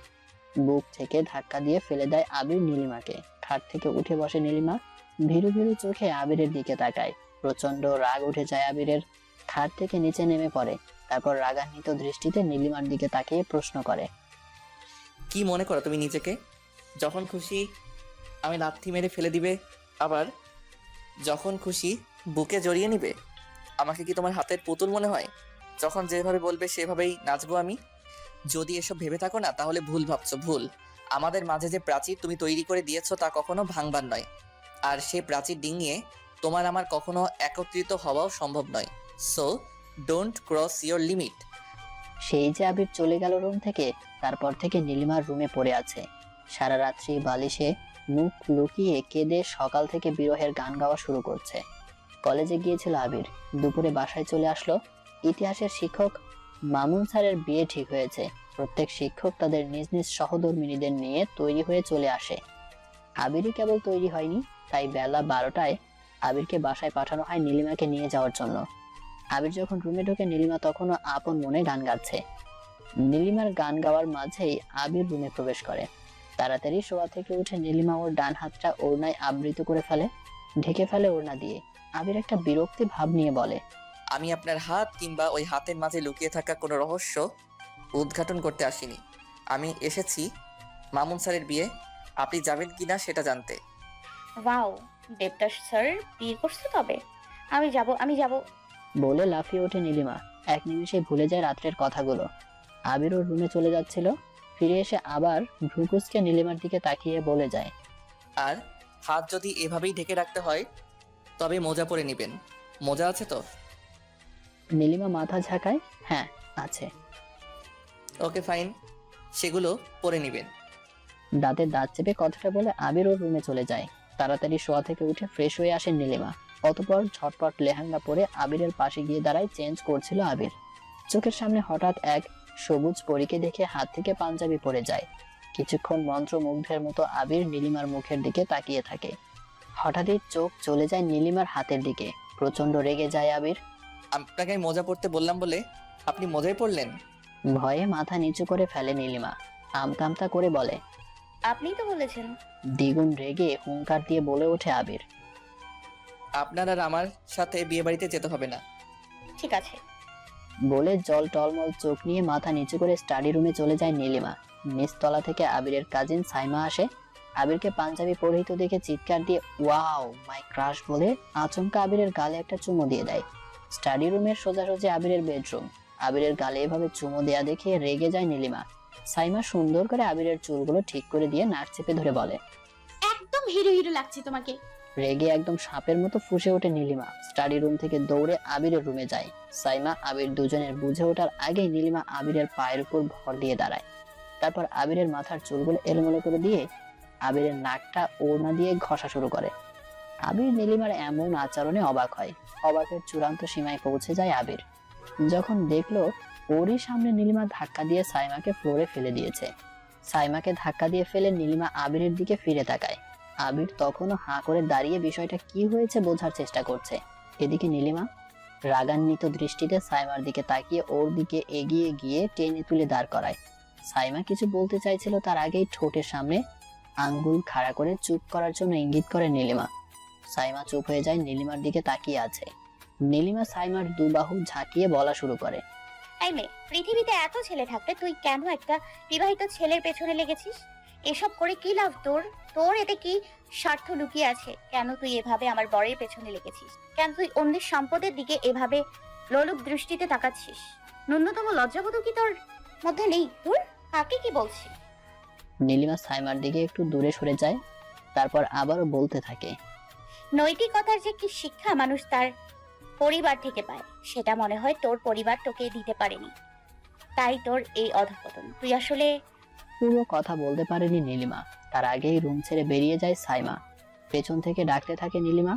বুক থেকে ধাক্কা দিয়ে ফেলে দেয় আবির নীলিমাকে। খাট থেকে উঠে বসে নীলিমা, ভীরু ভীরু চোখে আবিরের দিকে তাকায়। প্রচন্ড রাগ উঠে যায় আবিরের, খাট থেকে নিচে নেমে পড়ে। তারপর রাগান্বিত দৃষ্টিতে নীলিমার দিকে তাকিয়ে প্রশ্ন করে, কি মনে করো তুমি নিজেকে? যখন খুশি আমি লাথি মেরে ফেলে দিবে, আবার যখন খুশি বুকে জড়িয়ে নিবে? আমাকে কি তোমার হাতের পুতুল মনে হয়? যখন যেভাবে বলবে সেভাবেই নাচবো আমি? যদি এসব ভেবে থাকো না, তাহলে ভুল ভাবছো, ভুল। আমাদের মাঝে যে প্রাচীর তুমি তৈরি করে দিয়েছো তা কখনো ভাঙবার নয়, আর সে প্রাচীর ডিঙিয়ে তোমার আমার কখনো একত্রিত হওয়াও সম্ভব নয়। So don't cross your limit. সেই যে আবির চলে গেল রুম থেকে, তারপর থেকে নীলিমার রুমে পড়ে আছে। সারা রাত্রি বালিশে মুখ লুকিয়ে কেঁদে সকাল থেকে বিরহের গান গাওয়া শুরু করছে। কলেজে গিয়েছিল আবির, দুপুরে বাসায় চলে আসলো। ইতিহাসের শিক্ষক মামুন স্যারের বিয়ে ঠিক হয়েছে। প্রত্যেক শিক্ষক তাদের নিজ নিজ সহধর্মিনীদের নিয়ে তৈরি হয়ে চলে আসে। আবিরই কেবল তৈরি হয়নি, তাই বেলা 12টায় আবিরকে বাসায় পাঠানো হয় নীলিমাকে নিয়ে যাওয়ার জন্য। আবির যখন রুমে ঢোকে, নীলিমা তখনও আপন মনে গান গাচ্ছে। নীলিমার গান গাওয়ার মাঝেই আবির রুমে প্রবেশ করে। তাড়াতাড়ি শোয়া থেকে উঠে নীলিমা ওর ডান হাতটা ওড়নায় আবৃত করে ফেলে, ঢেকে ফেলে ওড়না দিয়ে। আবির একটা বিরক্তি ভাব নিয়ে বলে, আমি আপনার হাত কিংবা ওই হাতের মাঝে লুকিয়ে থাকা কোনো রহস্য উদ্ঘাটন করতে আসিনি। আমি এসেছি মামুন স্যারের বিয়ে, আপনি যাবেন কিনা সেটা জানতে। ওয়াও, দেবদাস স্যার বিয়ে করছে? তবে আমি যাব। বলে লাফিয়ে ওঠে নীলিমা। এক নিমিষে ভুলে যায় রাত্রের কথাগুলো। আবির ওর রুমে চলে যাচ্ছিল, ফিরে এসে আবার ভ্রুকুচকে নীলিমার দিকে তাকিয়ে বলে যায়, আর হাত যদি এভাবেই ঢেকে রাখতে হয় তবে মোজা পরে নেবেন। মোজা আছে তো? নীলিমা মাথা ঝাঁকায়, হ্যাঁ আছে। ওকে ফাইন, সেগুলো পরে নেবেন। দাঁতে দাঁত চেপে কথাটা বলে আবির ওর রুমে চলে যায়। তাড়াতাড়ি শোয়া থেকে উঠে ফ্রেশ হয়ে আসে নীলিমা। অতঃপর ঝটপট লেহেঙ্গা পরে আবিরের পাশে গিয়ে দাঁড়ায়। চেঞ্জ করছিল আবির। চোখের সামনে হঠাৎ এক সবুজ পরীকে দেখে হাত থেকে পাঞ্জাবি পড়ে যায়। কিছুক্ষণ মন্ত্রমুগ্ধের মতো আবির নীলিমার মুখের দিকে তাকিয়ে থাকে। হঠাৎই চোখ চলে যায় নীলিমার হাতের দিকে। প্রচন্ড রেগে যায় আবির। আপনাকে আমি মজা পড়তে বললাম বলে আপনি মজাই পড়লেন। ভয়ে মাথা নিচু করে ফেলে নীলিমা। আমতা আমতা করে বলে, আপনিই তো বলেছেন। দ্বিগুণ রেগে হুঙ্কার দিয়ে বলে ওঠে আবির। আপনার আর আমার সাথে বিয়ে বাড়িতে যেতে হবে না। ঠিক আছে। বলে জল টলমল চোখ নিয়ে মাথা নিচু করে স্টাডি রুমে চলে যায় নীলিমা। নিচতলা থেকে আবিরের কাজিন সাইমা আসে। আবিরকে পাঞ্জাবি পরিহিত দেখে চিৎকার দিয়ে ওয়াও মাই ক্রাশ বলে আচমকা আবিরের গালে একটা চুমো দিয়ে দেয়। স্টাডি রুমের সোজাসুজি আবিরের বেডরুম। আবিরের গালে এভাবে চুমো দেয়া দেখে রেগে যায় নীলিমা। সাইমা সুন্দর করে আবিরের চুলগুলো ঠিক করে দিয়ে নাক চেপে ধরে বলে, একদম হিরো হিরো লাগছে তোমাকে। রেগে একদম সাপের মতো ফুঁসে ওঠে নীলিমা। স্টাডি রুম থেকে দৌড়ে আবিরের রুমে যায়। সাইমা আবির দুজনের বুঝে ওঠার আগেই নীলিমা আবিরের পায়ের উপর ভর দিয়ে দাঁড়ায়। তারপর আবিরের মাথার চুলগুলো এলোমেলো করে দিয়ে আবিরের নাকটা ওড়না দিয়ে ঘষা শুরু করে। আবির নীলিমার এমন আচরণে অবাক হয়। অবাকের চূড়ান্ত সীমায় পৌঁছে যায় আবির যখন দেখলো ওরই সামনে নীলিমা ধাক্কা দিয়ে সাইমাকে ফ্লোরে ফেলে দিয়েছে। সাইমাকে ধাক্কা দিয়ে ফেলে নীলিমা আবিরের দিকে ফিরে তাকায়। আবির তখনও হাঁ করে দাঁড়িয়ে বিষয়টা কি হয়েছে বোঝার চেষ্টা করছে। এদিকে নীলিমা রাগান্বিত দৃষ্টিতে সাইমার দিকে তাকিয়ে ওর দিকে এগিয়ে গিয়ে টেনে তুলে দাঁড় করায়। সাইমা কিছু বলতে চাইছিল, তার আগেই ঠোঁটের সামনে আঙ্গুল খাড়া করে চুপ করার জন্য ইঙ্গিত করে নীলিমা। সাইমা চুপ হয়ে যায়, নীলিমার দিকে তাকিয়ে আছে। নীলিমা সাইমার দুবাহু ঝাঁকিয়ে বলা শুরু করে, এই মেয়ে, পৃথিবীতে এত ছেলে থাকতে তুই কেন একটা বিবাহিত ছেলের পেছনে লেগেছিস? এসব করে কি লাভ তোর? তোর এতে কি স্বার্থ লুকিয়ে আছে? কেন তুই এভাবে আমার বরের পেছনে লেগেছিস? কেন তুই অন্যের সম্পদের দিকে এভাবে লোলুপ দৃষ্টিতে তাকাচ্ছিস? ন্যূনতম লজ্জাবোধ কি তোর মধ্যে নেই? তোর কাকে কি বলছি? নীলিমা সাইমার দিকে একটু দূরে সরে যায়। তারপর আবারও বলতে থাকে, নৈতিকতার যে কি শিক্ষা মানুষ তার পরিবার থেকে পায়, সেটা মনে হয় তোর পরিবার তোকে দিতে পারেনি, তাই তোর এই অধঃপতন। তুই আসলে... পুরো কথা বলতে পারেনি নীলিমা। তার আগেই রুম ছেড়ে বেরিয়ে যায় সাইমা। পেছন থেকে ডাকতে থাকে নীলিমা,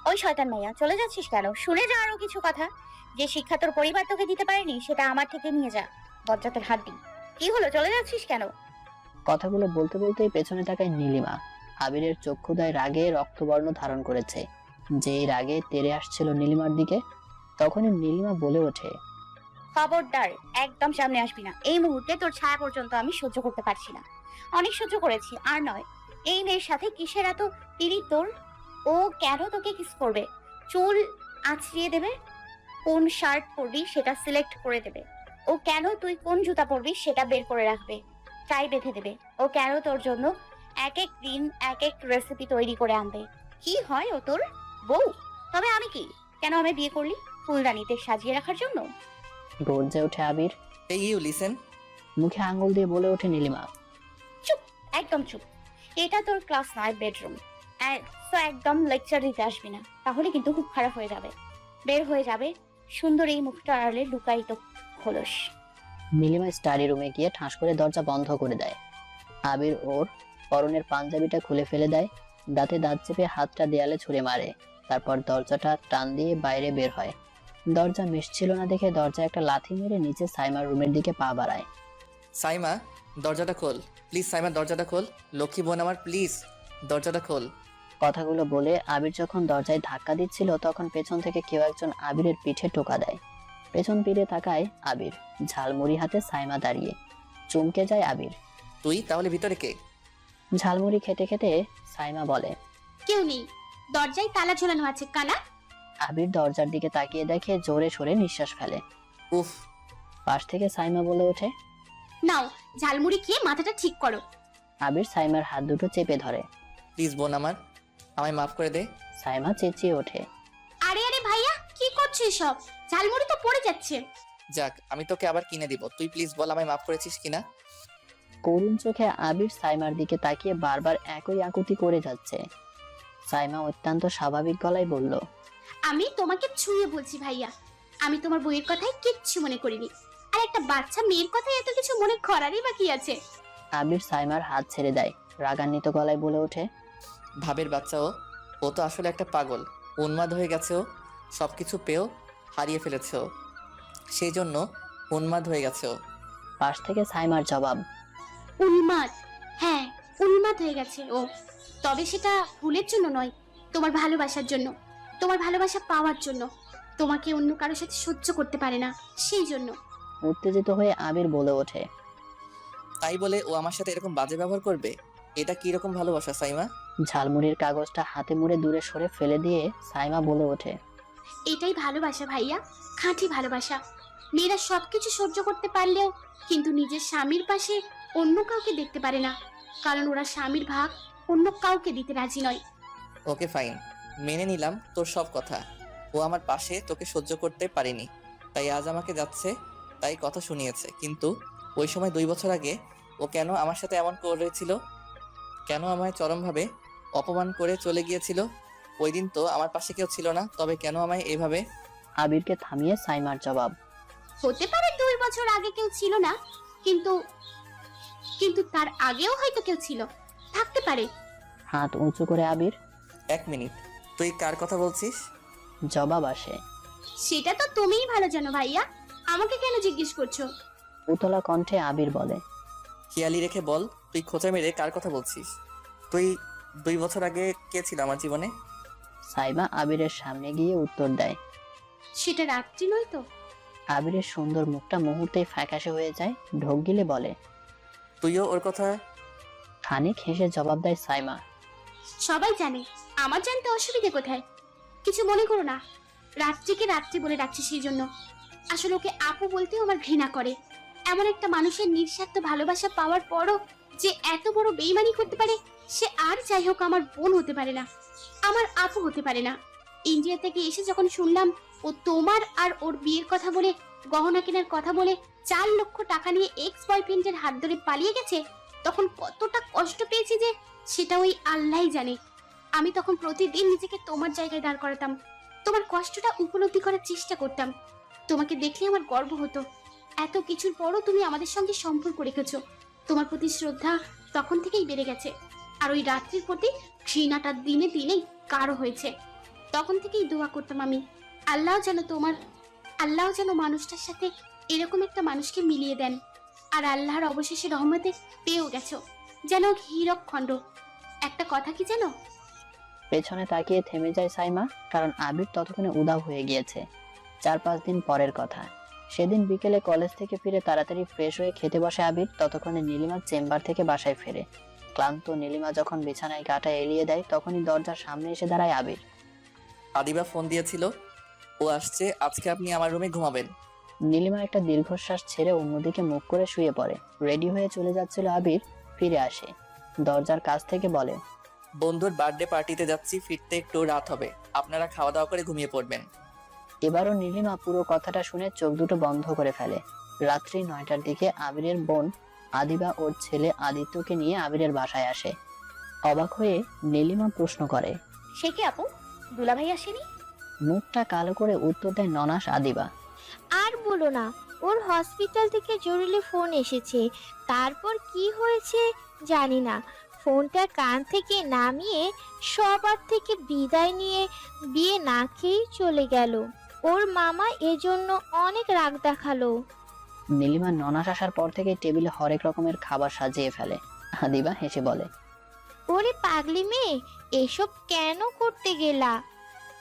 ওই শয়তান মাইয়া, চলে যাচ্ছিস কেন? শুনে যা আরো কিছু কথা। যে শিক্ষা তোর পরিবার তোকে দিতে পারেনি সেটা আমার থেকে নিয়ে যা, বজ্জাতের হাড্ডি। কি হলো, চলে যাচ্ছিস কেন? কথাগুলো বলতে বলতেই পেছনে তাকায় নীলিমা। আবিরের চক্ষুদায় রাগে রক্তবর্ণ ধারণ করেছে। যেই রাগে তেড়ে আসছিল নীলিমার দিকে, তখনই নীলিমা বলে ওঠে, খবরদার, একদম সামনে আসবি না। এই মুহূর্তে তোর ছায়া পর্যন্ত আমি সহ্য করতে পারছি না। অনেক সহ্য করেছি, আর নয়। এই মেয়ের সাথে কিসের এত পিড়ি তোর? ও কেন তোকে কিস করবে? চুল আঁচড়িয়ে দেবে, কোন শার্ট পরবি সেটা সিলেক্ট করে দেবে। ও কেন তুই কোন জুতা পরবি সেটা বের করে রাখবে, টাই বেঁধে দেবে। ও কেন তোর জন্য এক এক দিন এক এক রেসিপি তৈরি করে আনবে। কি হয় ও তোর বউ? তবে আমি কি? কেন আমি বিয়ে করলি? ফুলদানিতে সাজিয়ে রাখার জন্য? গর্জে ওঠে আবির। এই ইউ লিসেন। মুখে আঙ্গুল দিয়ে বলে ওঠে নীলিমা, চুপ, একদম চুপ। এটা তোর ক্লাস 9 বেডরুম। একদম লেকচার দিতে আসবি না, তাহলে কিন্তু খুব খারাপ হয়ে যাবে। বের হয়ে যাবে, সুন্দর এই মুখটা আড়ালে লুকাই তো খোলস। নীলিমা স্টাডি রুমে গিয়ে ঠাস করে দরজা বন্ধ করে দেয়। আবির ওর পরনের পাঞ্জাবিটা খুলে ফেলে দেয়। দাঁতে দাঁত চেপে হাতটা দেয়ালে ছুঁড়ে মারে। তারপর দরজাটা টান দিয়ে বাইরে বের হয়। দরজা মিশছিল না দেখে দরজা একটা লাথি মেরে নিচে সাইমার রুমের দিকে পা বাড়ায়। সাইমা, দরজাটা খোল প্লিজ। সাইমা, দরজাটা খোল। লক্ষ্মী বোন আমার, প্লিজ দরজাটা খোল। কথাগুলো বলে আবির যখন দরজায় ধাক্কা দিচ্ছিল, তখন পেছন থেকে কেউ একজন আবিরের পিঠে টোকা দেয়। পেছন ফিরে তাকায় আবির। ঝালমুড়ি হাতে সাইমা দাঁড়িয়ে। চমকে যায় আবির। তুই তাহলে ভিতরে কে? ঝালমুড়ি খেতে খেতে সাইমা বলে, কেউ নেই, দরজায় তালা ঝোলানো আছে। কানা। আবির দরজার দিকে তাকিয়ে দেখে জোরে সরে নিঃশ্বাস ফেলে। উফ। পাশ থেকে সাইমা বলে ওঠে, নাও ঝালমুড়ি খেয়ে মাথাটা ঠিক করো। আবির সাইমার হাত দুটো চেপে ধরে। প্লিজ বোন আমার, আমায় মাফ করে দে। সাইমা চেঁচিয়ে ওঠে, আরে আরে ভাইয়া, কি করছো এসব? ঝালমুড়ি তো পড়ে যাচ্ছে। যাক, আমি তোকে আবার কিনে দিব। তুই প্লিজ বল আমায় মাফ করেছিস কিনা। করুণ চোখে আবির সাইমার দিকে তাকিয়ে বারবার একই আকুতি করে যাচ্ছে। সাইমা অত্যন্ত স্বাভাবিক গলায় বলল, আমি তোমাকে ছুঁয়ে বলছি ভাইয়া, আমি তোমার বইয়ের কথাই কিচ্ছু মনে করিনি। আর একটা বাচ্চা মেয়ের কথাই এত কিছু মনে করারই বাকি আছে। আবির সাইমার হাত ছেড়ে দেয়, রাগান্বিত গলায় বলে ওঠে, ভাবের বাচ্চা ও তো আসলে একটা পাগল, উন্মাদ হয়ে গেছে ও, সব কিছু পেয়েও হারিয়ে ফেলেছে ও, সেই জন্য উন্মাদ হয়ে গেছে ও। পাশ থেকে সাইমার জবাব, উন্মাদ? হ্যাঁ, উন্মাদ হয়ে গেছে ও, তবে সেটা ভুলের জন্য নয়, তোমার ভালোবাসার জন্য, তোমার ভালোবাসা পাওয়ার জন্য। তোমাকে অন্য কারোর সাথে সহ্য করতে পারে না, সেই জন্য। উত্তেজিত হয়ে আবির বলে ওঠে, তাই বলে ও আমার সাথে এরকম বাজে ব্যবহার করবে? এটা কি রকম ভালোবাসা সাইমা? ঝালমুড়ির কাগজটা হাতে মুড়ে দূরে সরে ফেলে দিয়ে সাইমা বলে ওঠে, এটাই ভালোবাসা ভাইয়া, খাঁটি ভালোবাসা। মেয়েরা সবকিছু সহ্য করতে পারলেও কিন্তু নিজের স্বামীর পাশে অন্য কাউকে দেখতে পারে না, কারণ ওরা স্বামীর ভাগ অন্য কাউকে দিতে রাজি নয়। ওকে ফাইন, মেনে নিলাম তোর সব কথা। ও আমার পাশে তোকে সহ্য করতে পারিনি, তাই আজ আমাকে যাচ্ছে, তাই কথা শুনিয়েছে। কিন্তু ওই সময় 2 বছর আগে ও কেন আমার সাথে এমন করেছিল? কেন আমায় চরমভাবে অপমান করে চলে গিয়েছিল? ওই দিন তো আমার পাশে কেউ ছিল না, তবে কেন আমায় এইভাবে? আবিরকে থামিয়ে সাইমার জবাব, হতে পারে 2 বছর আগে কেউ ছিল না, কিন্তু কিন্তু তার আগেও হয়তো কেউ ছিল, থাকতে পারে। হাত উঁচু করে আবির, 1 মিনিট, তুই কার কথা বলছিস? জবাব আসে, সেটা তো তুমিই ভালো জানো ভাইয়া, আমাকে কেন জিজ্ঞেস করছো? উতলা কণ্ঠে আবির বলে, খেয়ালি রেখে বল, তুই খোঁচা মেরে কার কথা বলছিস? তুই 2 বছর আগে কে ছিল আমার জীবনে? সাইমা আবিরের সামনে গিয়ে উত্তর দেয়। সেটা রাত্রি নয় তো? আবিরের সুন্দর মুখটা মুহূর্তেই ফ্যাকাশে হয়ে যায়, ঢোক গিলে বলে, তুইও ওর কথা? খানিক হেসে জবাব দেয় সাইমা। সবাই জানে, আমার জানতে অসুবিধে কোথায়? কিছু মনে করো না, রাত্রিকে রাত্রি বলে ডাকছি সেই জন্য। আসলে ওকে আপু বলতেও আমার ঘৃণা করে। এমন একটা মানুষের নিঃস্বার্থ ভালোবাসা পাওয়ার পরও যে এত বড় বেইমানি করতে পারে, সে আর যাই হোক আমার বোন হতে পারে না, আমার আপু হতে পারে না। ইন্ডিয়া থেকে এসে যখন শুনলাম ও তোমার আর ওর বিয়ের কথা বলে, গহনা কেনার কথা বলে 4 লক্ষ টাকা নিয়ে এক্স বয়ফ্রেন্ডের হাত ধরে পালিয়ে গেছে, তখন কতটা কষ্ট পেয়েছি যে সেটা ওই আল্লাহই জানে। আমি তখন প্রতিদিন নিজেকে তোমার জায়গায় দাঁড় করাতাম, তোমার কষ্টটা উপলব্ধি করার চেষ্টা করতাম। তোমাকে দেখলে আমার গর্ব হতো। এত কিছুর পরও তুমি আমাদের সঙ্গে সম্পর্ক রেখেছো। তোমার প্রতি শ্রদ্ধা তখন থেকেই বেড়ে গেছে, আর ওই রাত্রির প্রতি ঘৃণাটা দিনে দিনেই গাঢ় হয়েছে। তখন থেকেই দোয়া করতাম আমি, আল্লাহ যেন মানুষটার সাথে এরকম একটা মানুষকে মিলিয়ে দেন। আর আল্লাহর অবশেষে রহমতে পেয়েও গেছো, যেন হীরক খণ্ড। একটা কথা কি জানো? পেছনে তাকিয়ে থেমে যায় সাইমা, কারণ আবির ততক্ষণে উধাও হয়ে গিয়েছে। 4-5 দিন পরের কথা। সেদিন বিকেলে কলেজ থেকে ফিরে তাড়াতাড়ি ফ্রেশ হয়ে খেতে বসে আবির, ততক্ষণে নীলিমা চেম্বার থেকে বাসায় ফেরে। ক্লান্ত নীলিমা যখন বিছানায় গাটা এলিয়ে দেয়, তখনই দরজার সামনে এসে দাঁড়ায় আবির। আদিবা ফোন দিয়েছিল, ও আসছে, আজকে আপনি আমার রুমে ঘুমাবেন। নীলিমা একটা দীর্ঘশ্বাস ছেড়ে অন্যদিকে মুখ করে শুয়ে পড়ে। রেডি হয়ে চলে যাচ্ছিল আবির, ফিরে আসে, দরজার কাছ থেকে বলে, বন্ধুর বার্থডে পার্টিতে যাচ্ছি, ফিরতে একটু রাত হবে, আপনারা খাওয়া দাওয়া করে ঘুমিয়ে পড়বেন। এবারও নীলিমা পুরো কথাটা শুনে চোখ দুটো বন্ধ করে ফেলে। রাত্রি 9টার দিকে আবিরের বোন আদিবা ওর ছেলে আদিত্যকে নিয়ে আবিরের বাসায় আসে। অবাক হয়ে নীলিমা প্রশ্ন করে, সে কি আপু, দুলাভাই আসেনি? মুখটা কালো করে উত্তর দেয় ননাস আদিবা। আর বলো না, ওর হসপিটাল থেকে জরুরি ফোন এসেছে, তারপর কি হয়েছে জানি না, ফোনটা কান থেকে নামিয়ে সবার থেকে বিদায় নিয়ে বিয়ে না খেয়েই চলে গেল। ওর মামা এজন্য অনেক রাগ দেখালো। নীলিমা ননাস আসার পর থেকে টেবিলে হরেক রকমের খাবার সাজিয়ে ফেলে। আদিবা হেসে বলে, ওরে পাগলি মেয়ে, এসব কেন করতে গেলা?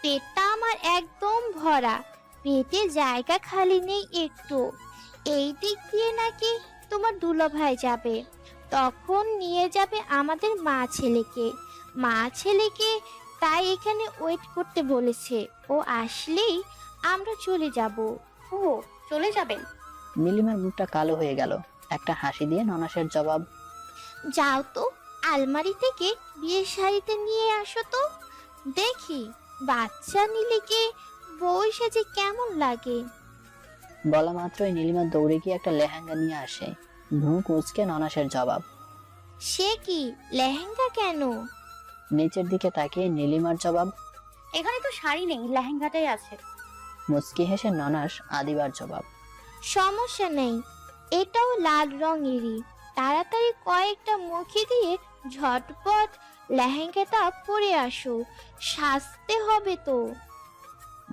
পেটটা আমার একদম ভরা, পেটে জায়গা খালি নেই একটু। এই দিক দিয়ে নাকি তোমার দুলাভাই যাবে, তখন নিয়ে যাবে আমাদের মা ছেলেকে, তাই এখানে ওয়েট করতে বলেছে। ও আসলেই আমরা চলে যাব। ও, চলে যাবেন? নীলিমার মুখটা কালো হয়ে গেল। একটা হাসি দিয়ে ননাসের জবাব, যাও তো, আলমারি থেকে বিয়ের শাড়িতে নিয়ে আসো তো, দেখি বাচ্চা নিলেকে বউ সেজে কেমন লাগে। বলা মাত্রই নীলিমা দৌড়ে গিয়ে একটা লেহেঙ্গা নিয়ে আসে। ভ্রু কুঁচকে ননাসের জবাব, সে কি, লেহেঙ্গা কেন? নিচের দিকে তাকিয়ে নীলিমার জবাব, এখানে তো শাড়ি নেই, লেহেঙ্গাটাই আছে। মুচকি হেসে ননাস আদিবার জবাব, সমস্যা নেই, এটাও লাল রঙেরই, তাড়াতাড়ি কয়েকটা মুখে দিয়ে ঝটপট লেহেঙ্গাটা পরে আসো, সাজতে হবে তো।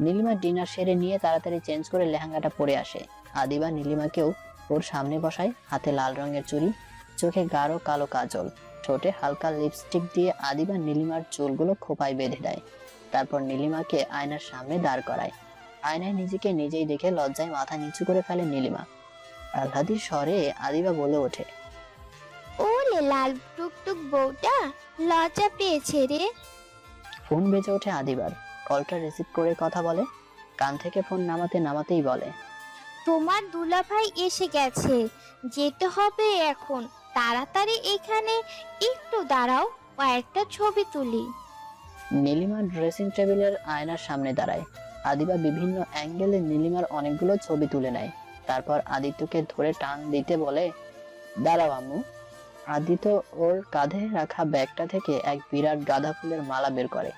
নীলিমা ডিনার সেরে নিয়ে তাড়াতাড়ি চেঞ্জ করে লেহেঙ্গাটা পরে আসে। আদিবা নীলিমাকেও ওর সামনে বসায়। হাতে লাল রঙের চুড়ি, চোখে গাঢ় কালো কাজল, ঠোঁটে হালকা লিপস্টিক দিয়ে আদিবা নীলিমার চুলগুলো খোঁপায় বেঁধে দেয়। তারপর নীলিমাকে আয়নার সামনে দাঁড় করায়। আয়নায় নিজেকে নিজেই দেখে লজ্জায় মাথা নিচু করে ফেলে নীলিমা। আহ্লাদির স্বরে আদিবা বলে ওঠে, ওলে লাল টুকটুক বউটা, লজ্জা পেয়েছে রে। ফোন বেজে ওঠে আদিবার। কলটা রিসিভ করে কথা বলে। কান থেকে ফোন নামাতে নামাতেই বলে, তোমার দুলাভাই এসে গেছে, যেতে হবে এখন। তাড়াতাড়ি এখানে একটু দাঁড়াও, কয়েকটা ছবি তুলি। নীলিমা ড্রেসিং টেবিলের আয়নার সামনে দাঁড়ায়। আদিবা বিভিন্ন অ্যাঙ্গেলে নীলিমার অনেকগুলো ছবি তুলে নেয়। তারপর আদিত্যকে ধরে টান দিতে বলে, দাঁড়াও আম্মু। আদিত্য ওর কাঁধে রাখা ব্যাগটা থেকে এক বিরাট গাঁদা ফুলের মালা বের করে।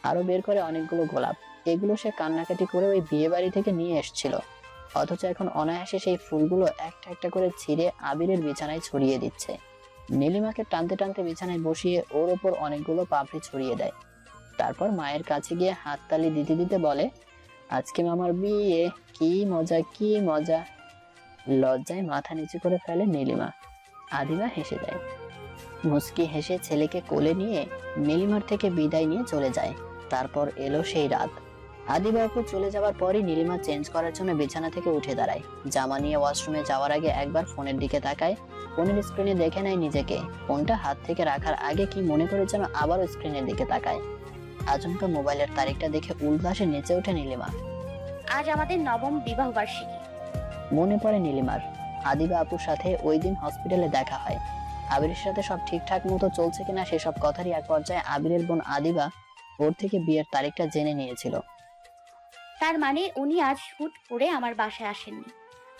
আরো বের করে অনেকগুলো গোলাপ। এগুলো সে কান্নাকাটি করে ওই বিয়ে বাড়ি থেকে নিয়ে এসেছিল, অথচ এখন অনায়াসে সেই ফুলগুলো একটা একটা করে ছিঁড়ে আবিরের বিছানায় ছড়িয়ে দিচ্ছে। নীলিমাকে টানতে টানতে বিছানায় বসিয়ে ওর ওপর অনেকগুলো পাপড়ি ছড়িয়ে দেয়। তারপর মায়ের কাছে গিয়ে হাততালি দিতে দিতে বলে, আজকে মামার বিয়ে, কি মজা কি মজা। লজ্জায় মাথা নিচু করে ফেলে নীলিমা। আদিবা হেসে দেয়। মুস্কি হেসে ছেলেকে কোলে নিয়ে নীলিমার থেকে বিদায় নিয়ে চলে যায়। তারপর এলো সেই রাত। আদিবা আপু চলে যাওয়ার পরই নীলিমা চেঞ্জ করার জন্য বিছানা থেকে উঠে দাঁড়ায়। জামা নিয়ে ওয়াশরুমে যাওয়ার আগে একবার ফোনের দিকে তাকায়। ফোনের স্ক্রিনে দেখে নেয় নিজেকে। ফোনটা হাত থেকে রাখার আগে কি মনে করে যেন আবারও স্ক্রিনের দিকে তাকায়। আচমকা মোবাইলের তারিখটা দেখে উল্লাসে নেচে ওঠে নীলিমা। আজ আমাদের নবম বিবাহ বার্ষিকী। মনে পড়ে নীলিমার আদিবা আপুর সাথে ওই দিন হসপিটালে দেখা হয়। আবিরের সাথে সব ঠিকঠাক মতো চলছে কিনা সেসব কথারই এক পর্যায়ে আবিরের বোন আদিবা ওর থেকে বিয়ের তারিখটা জেনে নিয়েছিল। তার মানে উনি আজ হুট করে আমার বাসায় আসেননি,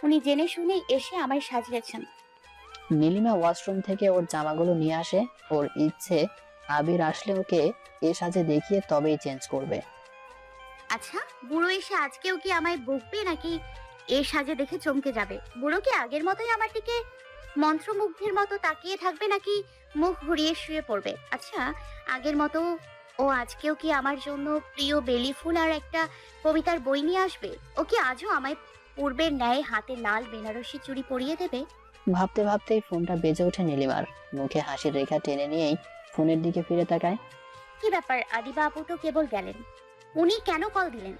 উনি জেনে শুনেই এসে আমায় সাজিয়েছেন। নীলিমা ওয়াশরুম থেকে ওর জামাগুলো নিয়ে আসে। ওর ইচ্ছে আবির আসলে ওকে এ সাজে দেখিয়ে তবেই চেঞ্জ করবে। আচ্ছা, বুড়ো এসে আজকেও কি আমায় বকবে নাকি এ সাজে দেখে চমকে যাবে? বুড়ো কি আগের মতোই আমার দিকে মন্ত্রমুগ্ধের মতো তাকিয়ে থাকবে নাকি মুখ ঘুরিয়ে শুয়ে পড়বে? আচ্ছা, আগের মতো ও আজকেও কি আমার জন্য প্রিয় বেলি ফুল আর একটা কবিতার বই নিয়ে আসবে? ও কি আজও আমায় পূর্বের ন্যায় হাতে লাল বেনারসি চুড়ি পরিয়ে দেবে? ভাবতে ভাবতেই ফোনটা বেজে ওঠে নীলিমার। মুখে হাসির রেখা টেনে নিয়েই ফোনের দিকে ফিরে তাকায়। কি ব্যাপার, আদিবা আপু তো কেবল গেলেন, উনি কেন কল দিলেন?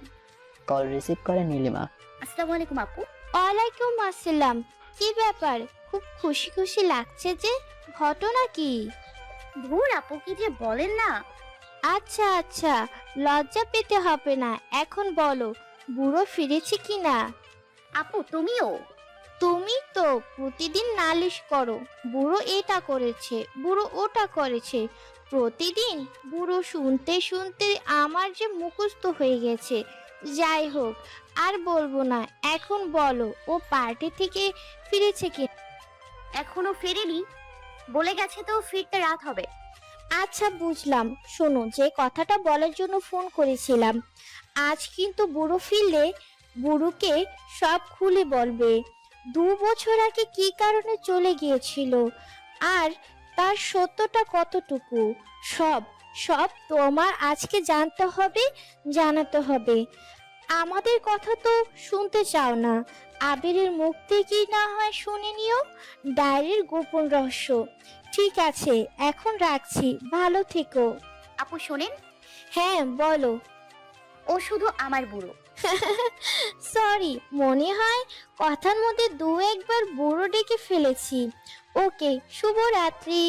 কল রিসিভ করে নীলিমা। আসসালামু আলাইকুম আপু। ওয়ালাইকুম আসসালাম। কি ব্যাপার, খুব খুশি খুশি লাগছে যে, ঘটনা কি? ধুর আপু, কি যে বলেন না। আচ্ছা আচ্ছা, লজ্জা পেতে হবে না, এখন বলো বুড়ো ফিরেছে কিনা। আপু তুমিও? তুমি তো প্রতিদিন নালিশ করো, বুড়ো এটা করেছে, বুড়ো ওটা করেছে। প্রতিদিন বুড়ো শুনতে শুনতে আমার যে মুখস্থ হয়ে গেছে। যাই হোক, আর বলবো না, এখন বলো ও পার্টি থেকে ফিরেছে কি? এখনো ফেরেনি, বলে গেছে তো ফিরতে রাত হবে। আচ্ছা বুঝলাম, শোনো, যে কথাটা বলার জন্য ফোন করেছিলাম, আজ কিন্তু বুড়ো ফিরলে বুড়োকে সব খুলে বলবে। 2 বছর আগে কি কারণে চলে গিয়েছিল আর তার সত্যটা কতটুকু, সব সব তোমার আজকে জানতে হবে, জানাতে হবে। আমাদের কথা তো শুনতে চাও না, আবিরের মুখ থেকেই না হয় শুনে নিও ডায়েরির গোপন রহস্য। ঠিক আছে, এখন রাখছি, ভালো থেকো। আপু শোনেন। হ্যাঁ বলো। ও শুধু আমার বুড়ো। সরি, মনে হয় কথার মধ্যে 2-1 বার বুড়ো ডেকে ফেলেছি। ওকে, শুভরাত্রি।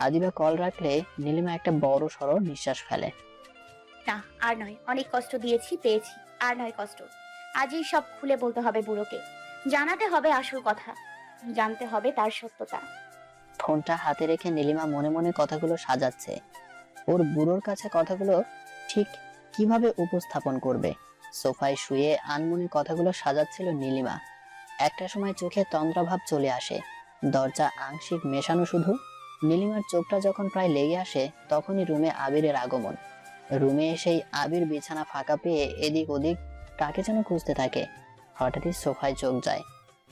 আদিবা কল রাখলে নীলিমা একটা বড় সড়ো নিঃশ্বাস ফেলে। না, আর নয়, অনেক কষ্ট দিয়েছি, পেয়েছি, আর নয় কষ্ট। আজই সব খুলে বলতে হবে বুড়োকে, জানাতে হবে আসল কথা, জানতে হবে তার সত্যতা। ফোনটা হাতে রেখে নীলিমা মনে মনে কথাগুলো সাজাচ্ছে। ওর বুড়োর কাছে কথাগুলো ঠিক কিভাবে উপস্থাপন করবে। সোফায় শুয়ে আনমনে কথাগুলো সাজাচ্ছিল নীলিমা। একটা সময় চোখে তন্দ্রাভাব চলে আসে, দরজা আংশিক মেশানো শুধু। নীলিমার চোখটা যখন প্রায় লেগে আসে তখনই রুমে আবিরের আগমন। রুমে এসেই আবির বিছানা ফাঁকা পেয়ে এদিক ওদিক কাকে যেন খুঁজতে থাকে। হঠাৎই সোফায় চোখ যায়।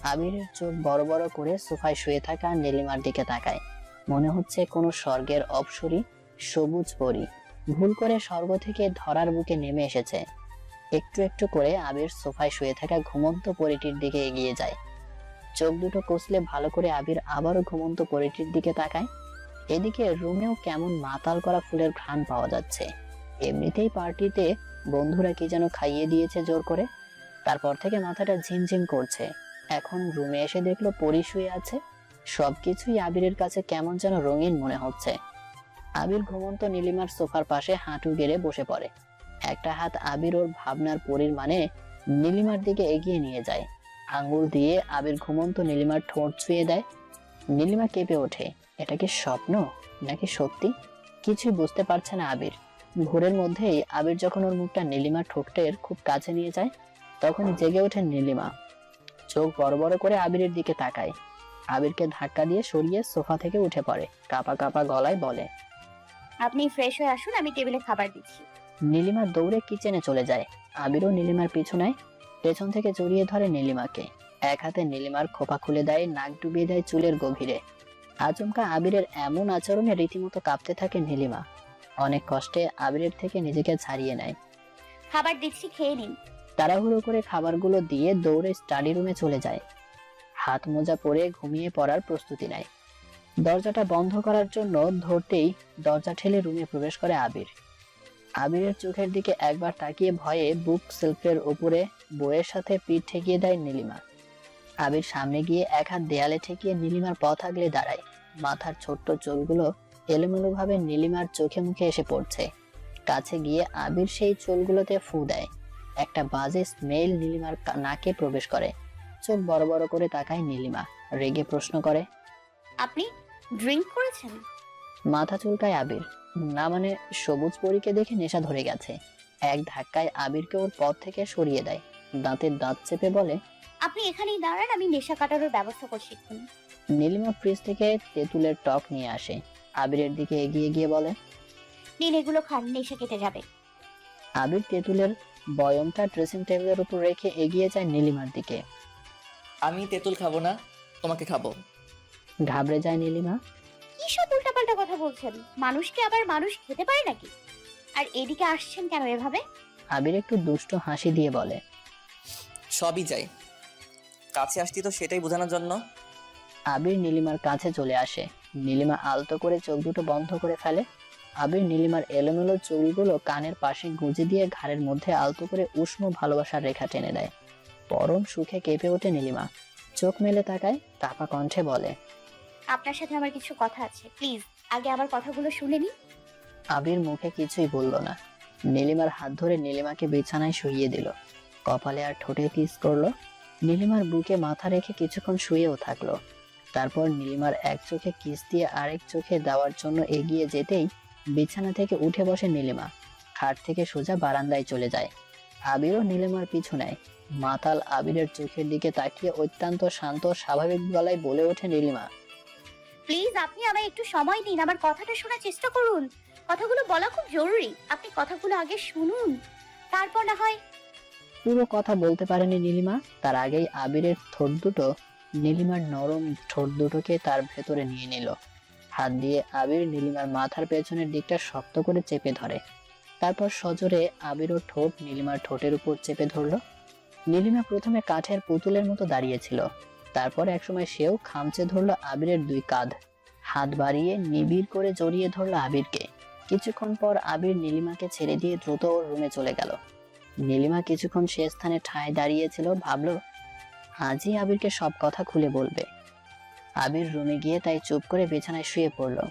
আবিরের চোখ বড় বড় করে সোফায় শুয়ে থাকা নীলিমার দিকে তাকায়। মনে হচ্ছে কোনো স্বর্গের অপ্সরী সবুজ পরী ভুল করে স্বর্গ থেকে ধরার বুকে নেমে এসেছে। একটু একটু করে আবির সোফায় শুয়ে থাকা ঘুমন্ত পরীটির দিকে এগিয়ে যায়। চোখ দুটো কষলে ভালো করে আবির আবারও ঘুমন্ত পরীটির দিকে তাকায়। এদিকে রুমেও কেমন মাতাল করা ফুলের ঘ্রাণ পাওয়া যাচ্ছে। এমনিতেই পার্টিতে বন্ধুরা কি যেন খাইয়ে দিয়েছে জোর করে, তারপর থেকে মাথাটা ঝিমঝিম করছে। এখন রুমে এসে দেখলো পরী শুয়ে আছে। সবকিছুই আবিরের কাছে কেমন যেন রঙিন মনে হচ্ছে। আবির ঘুমন্ত নীলিমার সোফার পাশে হাঁটু গেড়ে বসে পড়ে। একটা হাত আবির ওর ভাবনার পরীর মানে নীলিমার দিকে এগিয়ে নিয়ে যায়। আঙ্গুল দিয়ে আবির ঘুমন্ত নীলিমার ঠোঁট ছুঁয়ে দেয়। নীলিমা কেঁপে ওঠে। এটা কি স্বপ্ন নাকি সত্যি? কিছুই বুঝতে পারছে না আবির। ভোরের মধ্যেই আবির যখন ওর মুখটা নীলিমার ঠোঁটের খুব কাছে নিয়ে যায়, তখন জেগে ওঠে নীলিমা। চোখ বড় বড় করে আবিরের দিকে তাকায়। আবিরকে ধাক্কা দিয়ে সরিয়ে সোফা থেকে উঠে পড়ে। কাঁপা কাঁপা গলায় বলে, আপনি ফ্রেশ হয়ে আসুন, আমি টেবিলে খাবার দিচ্ছি। নীলিমা দৌড়ে কিচেনে চলে যায়। আবিরও নীলিমার পিছু নেয়। পেছন থেকে জড়িয়ে ধরে নীলিমাকে। এক হাতে নীলিমার খোপা খুলে দেয়, নাক ডুবিয়ে দেয় চুলের গভীরে। আচমকা আবিরের এমন আচরণে রীতিমতো কাঁপতে থাকে নীলিমা। অনেক কষ্টে আবিরের থেকে নিজেকে ছাড়িয়ে নেয়। খাবার দিচ্ছি, খেয়ে নিন। তাড়াহুড়ো করে খাবারগুলো দিয়ে দৌড়ে স্টাডি রুমে চলে যায়। হাত মোজা পরে ঘুমিয়ে পড়ার প্রস্তুতি নেয়। দরজাটা বন্ধ করার জন্য ধরতেই দরজা ঠেলে রুমে প্রবেশ করে আবির। আবিরের চোখের দিকে একবার তাকিয়ে ভয়ে বুক সেলফের উপরে বইয়ের সাথে পিঠ ঠেকিয়ে দেয় নীলিমা। আবির সামনে গিয়ে এক হাত দেয়ালে ঠেকিয়ে নীলিমার পথ আগলে দাঁড়ায়। মাথার ছোট্ট চুলগুলো এলোমেলো ভাবে নীলিমার চোখে মুখে এসে পড়ছে। কাছে গিয়ে আবির সেই চুলগুলোতে ফু দেয়। একটা বাজে স্মেল নীলিমার নাকে প্রবেশ করে। চোখ বড় বড় করে তাকায় নীলিমা। রেগে প্রশ্ন করে, আপনি ড্রিঙ্ক করেছেন? মাথা চুলকায় আবির। না মানে সবুজ পরীকে দেখে নেশা ধরে গেছে। এক ধাক্কায় আবিরকে ওর পথ থেকে সরিয়ে দেয়। দাঁতের দাঁত চেপে বলে, আপনি এখানেই দাঁড়ান, আমি নেশা কাটানোর ব্যবস্থা করছি। নীলিমা ফ্রিজ থেকে তেঁতুলের টক নিয়ে আসে। আবিরের দিকে এগিয়ে গিয়ে বলে, নিন এগুলো খান, নেশা কেটে যাবে। আবির তেঁতুলের বয়মটা ড্রেসিং টেবিলের উপর রেখে এগিয়ে যায় নীলিমার দিকে। আমি তেঁতুল খাবো না, তোমাকে খাবো। ঘাবড়ে যায় নীলিমা। কি সব উল্টাপাল্টা কথা বলছেন? মানুষকে আবার মানুষ খেতে পারে নাকি? আর এদিকে আসছেন কেন এভাবে? আবির একটু দুষ্ট হাসি দিয়ে বলে, সবই যাই, কাছে আসতি তো সেটাই বোঝানোর জন্য। আবির নীলিমার কাছে চলে আসে। নীলিমা আলতো করে চোখ দুটো বন্ধ করে ফেলে। আবির নীলিমার এলোমেলো চুলগুলো কানের পাশে গুঁজে দিয়ে ঘাড়ের মধ্যে আলতো করে উষ্ণ ভালোবাসার রেখা টেনে দেয়। পরম সুখে কেঁপে ওঠে নীলিমা। চোখ মেলে তাকায়, কাঁপা কণ্ঠে বলে, আপনার সাথে আমার কিছু কথা আছে, প্লিজ আগে আমার কথাগুলো শুনে নিন। আবির মুখে কিছুই বলল না। নীলিমার হাত ধরে নীলিমাকে বিছানায় শুইয়ে দিল। কপালে আর ঠোঁটে কিস করলো। নীলিমার বুকে মাথা রেখে কিছুক্ষণ শুয়েও থাকলো। তারপর নীলিমার এক চোখে কিস দিয়ে আরেক চোখে দেওয়ার জন্য এগিয়ে যেতেই বিছানা থেকে উঠে বসে নীলিমা। খাট থেকে সোজা বারান্দায় চলে যায়। আবিরও নীলিমার পিছু নেয়। মাতাল আবিরের চোখের দিকে তাকিয়ে অত্যন্ত শান্ত স্বাভাবিক গলায় বলে ওঠে নীলিমা, প্লিজ আপনি আমায় একটু সময় দিন, আমার কথাটা শোনার চেষ্টা করুন। কথাগুলো বলা খুব জরুরি, আপনি কথাগুলো আগে শুনুন, তারপর না হয়। পুরো কথা বলতে পারেনি নীলিমা। তার আগেই আবিরের ঠোঁট দুটো নীলিমার নরম ঠোঁট দুটোকে তার ভেতরে নিয়ে নিল। হাত দিয়ে আবির নীলিমার মাথার পেছনের দিকটা শক্ত করে চেপে ধরে। তারপর সজোরে আবির ও ঠোঁট নীলিমার ঠোঁটের উপর চেপে ধরলো। নীলিমা প্রথমে কাঠের পুতুলের মতো দাঁড়িয়েছিল। তারপর একসময় সেও খামচে ধরলো আবিরের দুই কাঁধ। হাত বাড়িয়ে নিবিড় করে জড়িয়ে ধরলো আবিরকে। কিছুক্ষণ পর আবির নীলিমাকে ছেড়ে দিয়ে দ্রুত ওর রুমে চলে গেল। নীলিমা কিছুক্ষণ সে স্থানে ঠায় দাঁড়িয়েছিল, ভাবলো আজই আবিরকে সব কথা খুলে বলবে। আবির রুমে গিয়ে তাই চুপ করে বিছানায় শুয়ে পড়লো।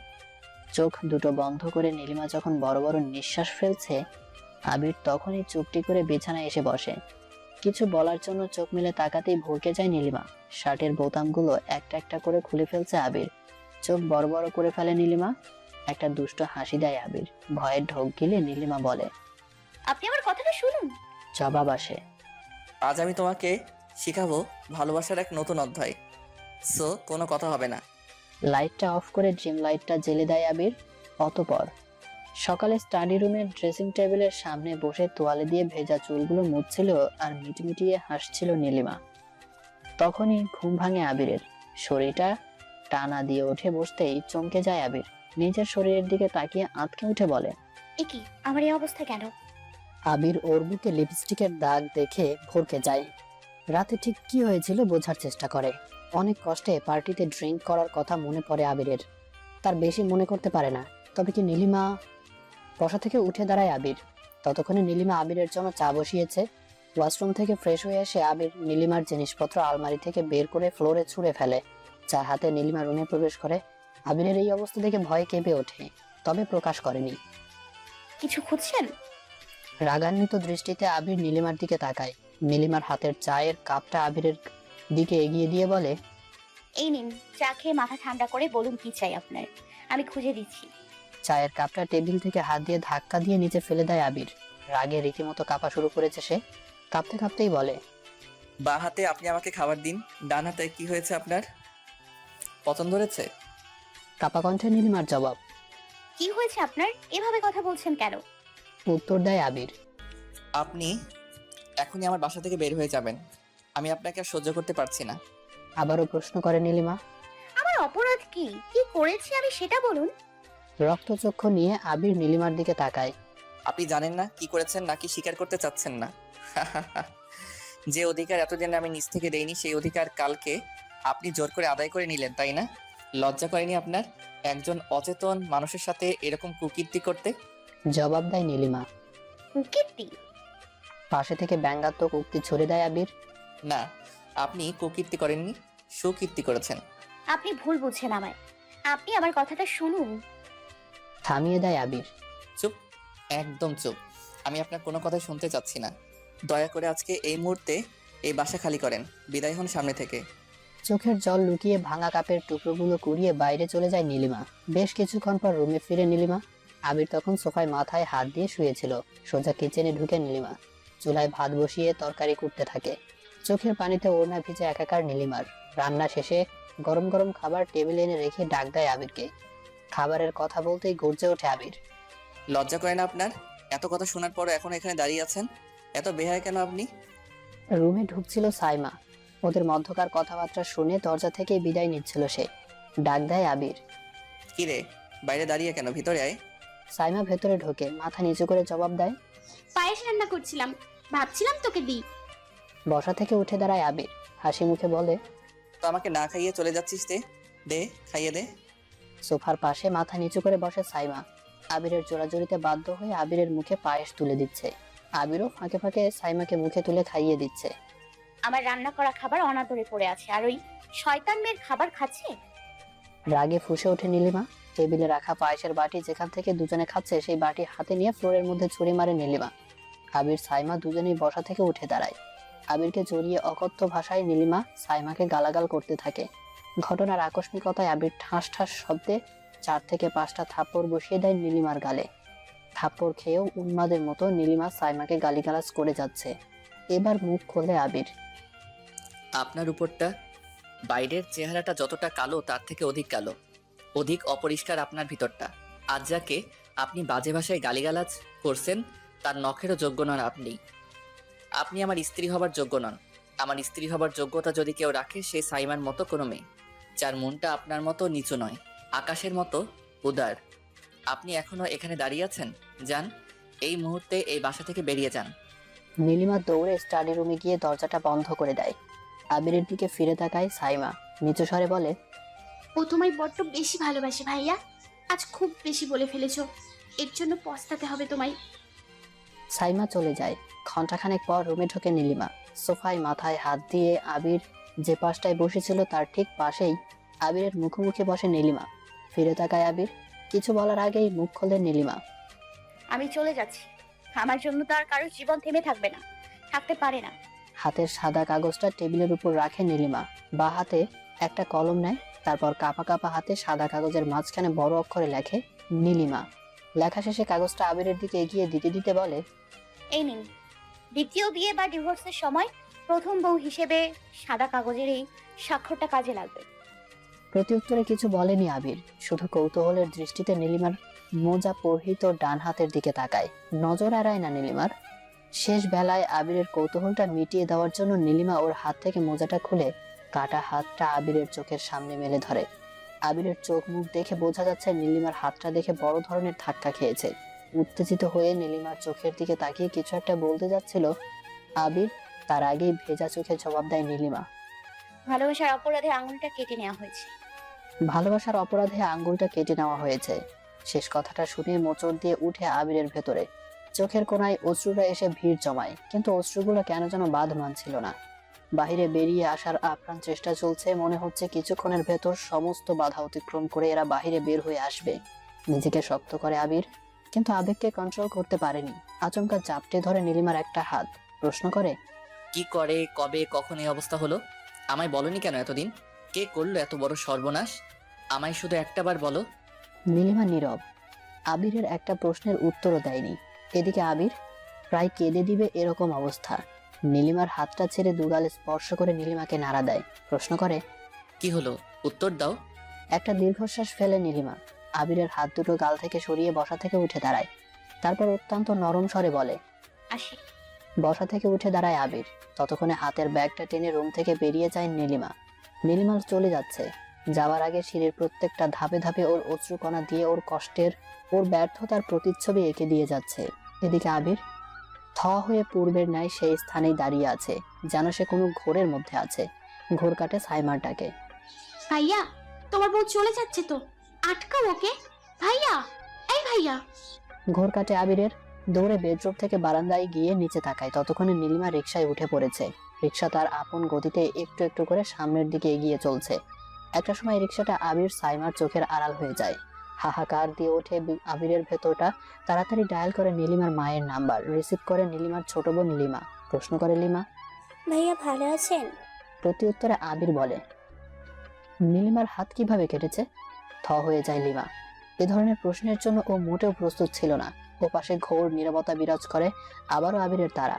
চোখ দুটো বন্ধ করে নীলিমা যখন বড় বড় নিঃশ্বাস ফেলছে, আবির তখনই চুপটি করে বিছানায় এসে বসে। কিছু বলার জন্য চোখ মেলে তাকাতেই ভরকে যায় নীলিমা। শার্টের বোতামগুলো একটা একটা করে খুলে ফেলছে আবির। চোখ বড় বড় করে ফেলে নীলিমা। একটা দুষ্ট হাসি দেয় আবির। ভয়ে ঢোক গিলে নীলিমা বলে, আপনি আমার কথাটা শুনুন। জবাব আসে, আজ আমি তোমাকে শিখাবো ভালোবাসার এক নতুন অধ্যায়। সো কোনো কথা হবে না। লাইটটা অফ করে ড্রিম লাইটটা জ্বেলে দেয় আবির। অতঃপর সকালে স্টাডি রুমের ড্রেসিং টেবিলের সামনে বসে তোয়ালে দিয়ে ভেজা চুলগুলো মুছছিল আর মিটমিটিয়ে হাসছিল নীলিমা। তখনই ঘুম ভাঙে আবিরের। শরীরটা টানা দিয়ে উঠে বসতেই চমকে যায় আবির। নিজের শরীরের দিকে তাকিয়ে আঁতকে উঠে বলে, এ কি, আমার এই অবস্থা কেন? আবির ওর বুকে লিপস্টিকের দাগ দেখে ভরকে যায়। রাতে ঠিক কি হয়েছিল বোঝার চেষ্টা করে। অনেক কষ্টে পার্টিতে ড্রিঙ্ক করার কথা মনে পড়ে আবিরের। তার বেশি মনে করতে পারে না। তবে কি নীলিমা? বসা থেকে উঠে দাঁড়ায় আবির। ততক্ষণে নীলিমা আবিরের জন্য চা বসিয়েছে। ওয়াশরুম থেকে ফ্রেশ হয়ে এসে আবির নীলিমার জিনিসপত্র আলমারি থেকে বের করে ফ্লোরে ছুঁড়ে ফেলে। চা হাতে নীলিমা রুমে প্রবেশ করে। আবিরের এই অবস্থা দেখে ভয় কেঁপে ওঠে, তবে প্রকাশ করেনি। কিছু খুঁজছেন? রাগান্বিত দৃষ্টিতে আবির নীলিমার দিকে তাকায়। নীলিমার হাতের চায়ের কাপটা আবিরের দিকে এগিয়ে দিয়ে বলে, এই নিন, চা খেয়ে মাথা ঠান্ডা করে বলুন কি চাই আপনার, আমি খুঁজে দিচ্ছি। চায়ের কাপটা টেবিল থেকে হাত দিয়ে ধাক্কা দিয়ে নিচে ফেলে দেয় আবির। রাগে রীতিমতো কাঁপা শুরু করেছে সে। কাঁপতে কাঁপতেই বলে, বা হাতে আপনি আমাকে খাবার দিন, ডান হাতে কি হয়েছে আপনার? পছন্দ হয়েছে? কাঁপা কণ্ঠে নীলিমার জবাব। কি হয়েছে আপনার? এভাবে কথা বলছেন কেন? উত্তর দেয় আবির, আপনি এখনই আমার বাসা থেকে বের হয়ে যাবেন, আমি আপনাকে আর সহ্য করতে পারছি না। আবারও প্রশ্ন করে নীলিমা। আমার অপরাধ কি? কি করেছি আমি সেটা বলুন। রক্তচক্ষু নিয়ে আবির নীলিমার দিকে তাকায়। আপনি জানেন না কি করেছেন, নাকি স্বীকার করতে চাচ্ছেন না? যে অধিকার এতদিন আমি নিজ থেকে দেইনি, সেই অধিকার কালকে আপনি জোর করে আদায় করে নিলেন, তাই না? লজ্জা করেনি আপনার একজন অচেতন মানুষের সাথে এরকম কুকীর্তি করতে? জবাব দেয় নীলিমা। কুকীর্তি? পাশে থেকে ব্যঙ্গাত্মক উক্তি ছড়ে দেয় আবির। না, আপনি কুকীর্তি করেননি, সুকীর্তি করেছেন। আপনি ভুল বুঝছেন আমায়, আপনি আমার কথাটা শুনুন। থামিয়ে দেয় আবির। চুপ, একদম চুপ। আমি আপনার কোনো কথা শুনতে চাচ্ছি না। দয়া করে আজকে এই মুহূর্তে এই বাসা খালি করেন, বিদায় হন সামনে থেকে। চোখের জল লুকিয়ে ভাঙা কাপের টুকরোগুলো কুড়িয়ে বাইরে চলে যায় নীলিমা। বেশ কিছুক্ষণ পর রুমে ফিরে নীলিমা। আবির তখন সোফায় মাথায় হাত দিয়ে শুয়েছিল। সোজা কিচেনে ঢুকে নীলিমা চুলায় ভাত বসিয়ে তরকারি কুটতে থাকে। চোখের পানিতে ওড়না ভিজে একাকার নীলিমার। রান্না শেষে গরম গরম খাবার টেবিলে এনে রেখে ডাক দেয় আবিরকে। খাবারের কথা বলতেই গর্জে ওঠে আবির। লজ্জা করে না আপনার? এত কথা শোনার পরও এখন এখানে দাঁড়িয়ে আছেন, এত বেহায়া কেন আপনি? রুমে ঢুকছিল সাইমা। ওদের মধ্যকার কথাবার্তা শুনে দরজা থেকে বিদায় নিচ্ছিল সে। ডাক দেয় আবির। কিরে, বাইরে দাঁড়িয়ে কেন, ভিতরে আয়। সাইমা ভেতরে ঢোকে, মাথা নিচু করে জবাব দেয়, পায়েস রান্না করছিলাম, ভাবছিলাম তোকে দিই। বসা থেকে উঠে দাঁড়ায় আবির, হাসি মুখে বলে, তো আমাকে না খাইয়ে চলে যাচ্ছিস? দে, খাইয়ে দে। সোফার পাশে মাথা নিচু করে বসে সাইমা। আবিরের জোরাজুরিতে বাধ্য হয়ে আবিরের মুখে পায়েস তুলে দিচ্ছে। আবিরও ফাঁকে ফাঁকে সাইমাকে মুখে তুলে খাইয়ে দিচ্ছে। আমার রান্না করা খাবার অনাদরে পড়ে আছে, আর ওই শয়তান মেয়ের খাবার খাচ্ছে। রাগে ফুঁসে ওঠে নীলিমা। টেবিলে রাখা পায়েসের বাটি যেখান থেকে দুজনে খাচ্ছে সেই বাটি হাতে নিয়ে ফ্লোরের মধ্যে ছুরি মারে নীলিমা। আবির সাইমা দুজনেই বসা থেকে উঠে দাঁড়ায়। আবিরকে জড়িয়ে অকথ্য ভাষায় নীলিমা সাইমাকে গালাগাল করতে থাকে। ঘটনার আকস্মিকতায় আবির ঠাস ঠাস শব্দে 4 থেকে 5টা থাপ্পড় বসিয়ে দেয় নীলিমার গালে। থাপ্পড় খেয়েও উন্মাদের মতো নীলিমা সাইমাকে গালিগালাজ করে যাচ্ছে। এবার মুখ খোলে আবির। আপনার উপরটা, বাইরের চেহারাটা যতটা কালো তার থেকে অধিক কালো, অধিক অপরিষ্কার আপনার ভিতরটা। আজ যাকে আপনি বাজে ভাষায় গালিগালাজ করছেন তার নখেরও যোগ্য নন আপনি। আপনি আমার স্ত্রী হবার যোগ্য নন। আমার স্ত্রী হবার যোগ্যতা যদি কেউ রাখে, সে সাইমার মতো কোনো মেয়ে, যার মনটা আপনার মতো নিচু নয়, আকাশের মতো উদার। আপনি এখনো এখানে দাঁড়িয়ে আছেন? যান, এই মুহূর্তে এই বাসা থেকে বেরিয়ে যান। নীলিমা দৌড়ে স্টাডি রুমে গিয়ে দরজাটা বন্ধ করে দেয়। আবিরের দিকে ফিরে তাকায় সাইমা, নিচু স্বরে বলে, ও তোমায় বড্ড বেশি ভালোবাসে ভাইয়া, আজ খুব বেশি বলে ফেলেছো, এর জন্য পস্তাতে হবে তোমায়। সাইমা চলে যায়। ঘন্টাখানেক পর রুমে ঢোকে নীলিমা। সোফায় মাথায় হাত দিয়ে আবির যে পাশটায় বসেছিল তার ঠিক পাশেই আবিরের মুখোমুখি বসে নীলিমা। ফিরে তাকায় আবির। কিছু বলার আগেই মুখ খোলে নীলিমা। আমি চলে যাচ্ছি, আমার জন্য তো আর কারোর জীবন থেমে থাকবে না, থাকতে পারে না। হাতের সাদা কাগজটা টেবিলের উপর রাখে নীলিমা। বা হাতে একটা কলম নেয়, তারপর কাপা কাপা হাতে সাদা কাগজের মাঝখানে বড় অক্ষরে লেখে নীলিমা। লেখা শেষে কাগজটা আবিরের দিকে এগিয়ে দিতে দিতে বলে, এই নিন, দ্বিতীয় বিয়ে বা ডিভোর্সের সময় প্রথম বউ হিসেবে সাদা কাগজের এই স্বাক্ষরটা কাজে লাগবে। প্রত্যুত্তরে কিছু বলেনি আবির, শুধু কৌতূহলের দৃষ্টিতে নীলিমার মোজা পরিহিত ডান হাতের দিকে তাকায়। নজর এড়ায় না নীলিমার। শেষ বেলায় আবিরের কৌতূহলটা মিটিয়ে দেওয়ার জন্য নীলিমা ওর হাত থেকে মোজাটা খুলে কাটা হাতটা আবিরের চোখের সামনে মেলে ধরে। আবিরের চোখ মুখ দেখে বোঝা যাচ্ছে নীলিমার হাতটা দেখে বড় ধরনের ধাক্কা খেয়েছে। উত্তেজিত হয়ে নীলিমার চোখের দিকে তাকিয়ে কিছু একটা বলতে যাচ্ছিল আবির, তার আগেই ভেজা চোখে জবাব দেয় নীলিমা। ভালোবাসার অপরাধে আঙুলটা কেটে নেওয়া হয়েছে। ভালোবাসার অপরাধে আঙ্গুলটা কেটে নেওয়া হয়েছে। শেষ কথাটা শুনে মোচড় দিয়ে উঠে আবিরের ভেতরে। চোখের কোণায় অশ্রুরা এসে ভিড় জমায়, কিন্তু অশ্রুগুলো কেন যেন বাঁধ মানছিল না। বাহিরে বেরিয়ে আসার আপ্রাণ চেষ্টা চলছে, মনে হচ্ছে কিছুক্ষণের ভেতর সমস্ত বাধা অতিক্রম করে এরা বাহিরে বের হয়ে আসবে। নিজেকে শক্ত করে আবির, কিন্তু আবেগকে কন্ট্রোল করতে পারেনি। আচমকা জাপটে ধরে নীলিমার একটা হাত, প্রশ্ন করে, কি করে, কবে, কখন এই অবস্থা হলো? আমায় বলনি কেন এতদিন? কে করলো এত বড় সর্বনাশ? আমায় শুধু একটাবার বলো। নীলিমা নীরব। আবিরের একটা প্রশ্নের উত্তরও দেয়নি। এদিকে আবির প্রায় কেঁদে দিবে এরকম অবস্থা। নীলিমার হাতটা ছেড়ে দুগালে স্পর্শ করে নীলিমাকে নাড়া দেয়, প্রশ্ন করে, কি হলো, উত্তর দাও। একটা দীর্ঘশ্বাস ফেলে নীলিমা আবিরের হাত দুটো গাল থেকে সরিয়ে বসা থেকে উঠে দাঁড়ায়। তারপর অত্যন্ত নরম স্বরে বলে, আসি। বসা থেকে উঠে দাঁড়ায় আবির। ততক্ষণে হাতের ব্যাগটা টেনে রুম থেকে বেরিয়ে যায় নীলিমা। নীলিমা চলে যাচ্ছে। যাওয়ার আগে সিঁড়ির প্রত্যেকটা ধাপে ধাপে ওর অশ্রুকণা দিয়ে ওর কষ্টের, ওর ব্যর্থতার প্রতিচ্ছবি এঁকে দিয়ে যাচ্ছে। এদিকে আবির থ হয়ে পূর্বের ন্যায় সেই স্থানেই দাঁড়িয়ে আছে, যেন সে কোনো ঘোরের মধ্যে আছে। ঘোর কাটে সাইমারটাকে। ভাইয়া, তোমার বউ চলে যাচ্ছে তো, আটকাও ওকে। ভাইয়া, এই ভাইয়া। ঘোর কাটে আবিরের। দৌড়ে বেডরুম থেকে বারান্দায় গিয়ে নিচে তাকায়। ততক্ষণে নীলিমা রিকশায় উঠে পড়েছে। রিকশা তার আপন গতিতে একটু একটু করে সামনের দিকে এগিয়ে চলছে। একটা সময় রিকশাটা আবির সাইমার চোখের আড়াল হয়ে যায়। হাহাকার দিয়ে ওঠে আবিরের ভেতরটা। তাড়াতাড়ি ডায়াল করে নীলিমার মায়ের নাম্বার। রিসিভ করে নীলিমার ছোট বোন লিমা। প্রশ্ন করে লিমা, ভাইয়া ভালো আছেন? প্রতি উত্তরে আবির বলে, নীলিমার হাত কিভাবে কেটেছে? থ হয়ে যায় লিমা। এ ধরনের প্রশ্নের জন্য ও মোটেও প্রস্তুত ছিল না। ও পাশে ঘোর নীরবতা বিরাজ করে। আবারও আবিরের তাড়া।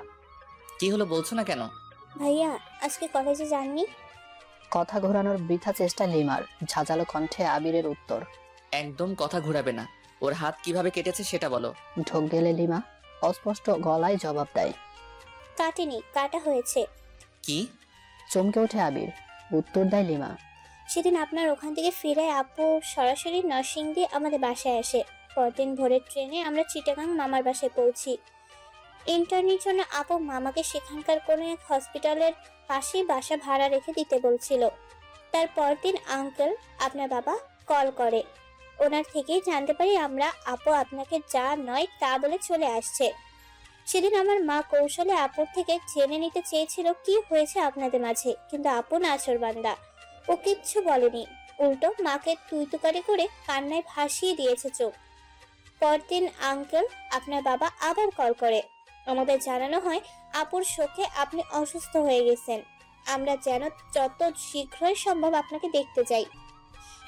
কি হলো, বলছো না কেন? ভাইয়া আজকে কলেজে যাননি? কথা ঘোরানোর বৃথা চেষ্টা লিমার। ঝাঁঝালো কণ্ঠে আবিরের উত্তর, একদম কথা ঘুরাবে না। ওর হাত কিভাবে কেটেছে সেটা বলো। ঢোক গেলে লিমা অস্পষ্ট গলায় জবাব দেয়, কাটেনি, কাটা হয়েছে। কি? চমকে ওঠে আবির। উত্তর দেয় লিমা, সেদিন আপনার ওখান থেকে ফিরে আপু সরাসরি নরসিং দিয়ে আমাদের বাসায় আসে। পরদিন ভোরের ট্রেনে আমরা চিটাগাং মামার বাসায় পৌঁছি। ইন্টার্নির জন্য আপু মামাকে সেখানকার কোনো এক হসপিটালের পাশেই বাসা ভাড়া রেখে দিতে বলছিল। তার পরদিন আঙ্কেল, আপনার বাবা, কল করে। ওনার থেকেই জানতে পারি আমরা আপু আপনাকে যা নয় তা বলে চলে আসছে। সেদিন আমার মা কৌশলে আপুর থেকে জেনে নিতে চেয়েছিল কি হয়েছে আপনাদের মাঝে, কিন্তু আপু নাছোড়বান্দা, ও কিচ্ছু বলেনি। উল্টো মাকে তুইতুকারি করে কান্নায় ভাসিয়ে দিয়েছে চোখ। পরদিন আঙ্কেল, আপনার বাবা আবার কল করে। আমাদের জানানো হয় আপুর শোকে আপনি অসুস্থ হয়ে গেছেন। আমরা যেন যত শীঘ্রই সম্ভব আপনাকে দেখতে যাই।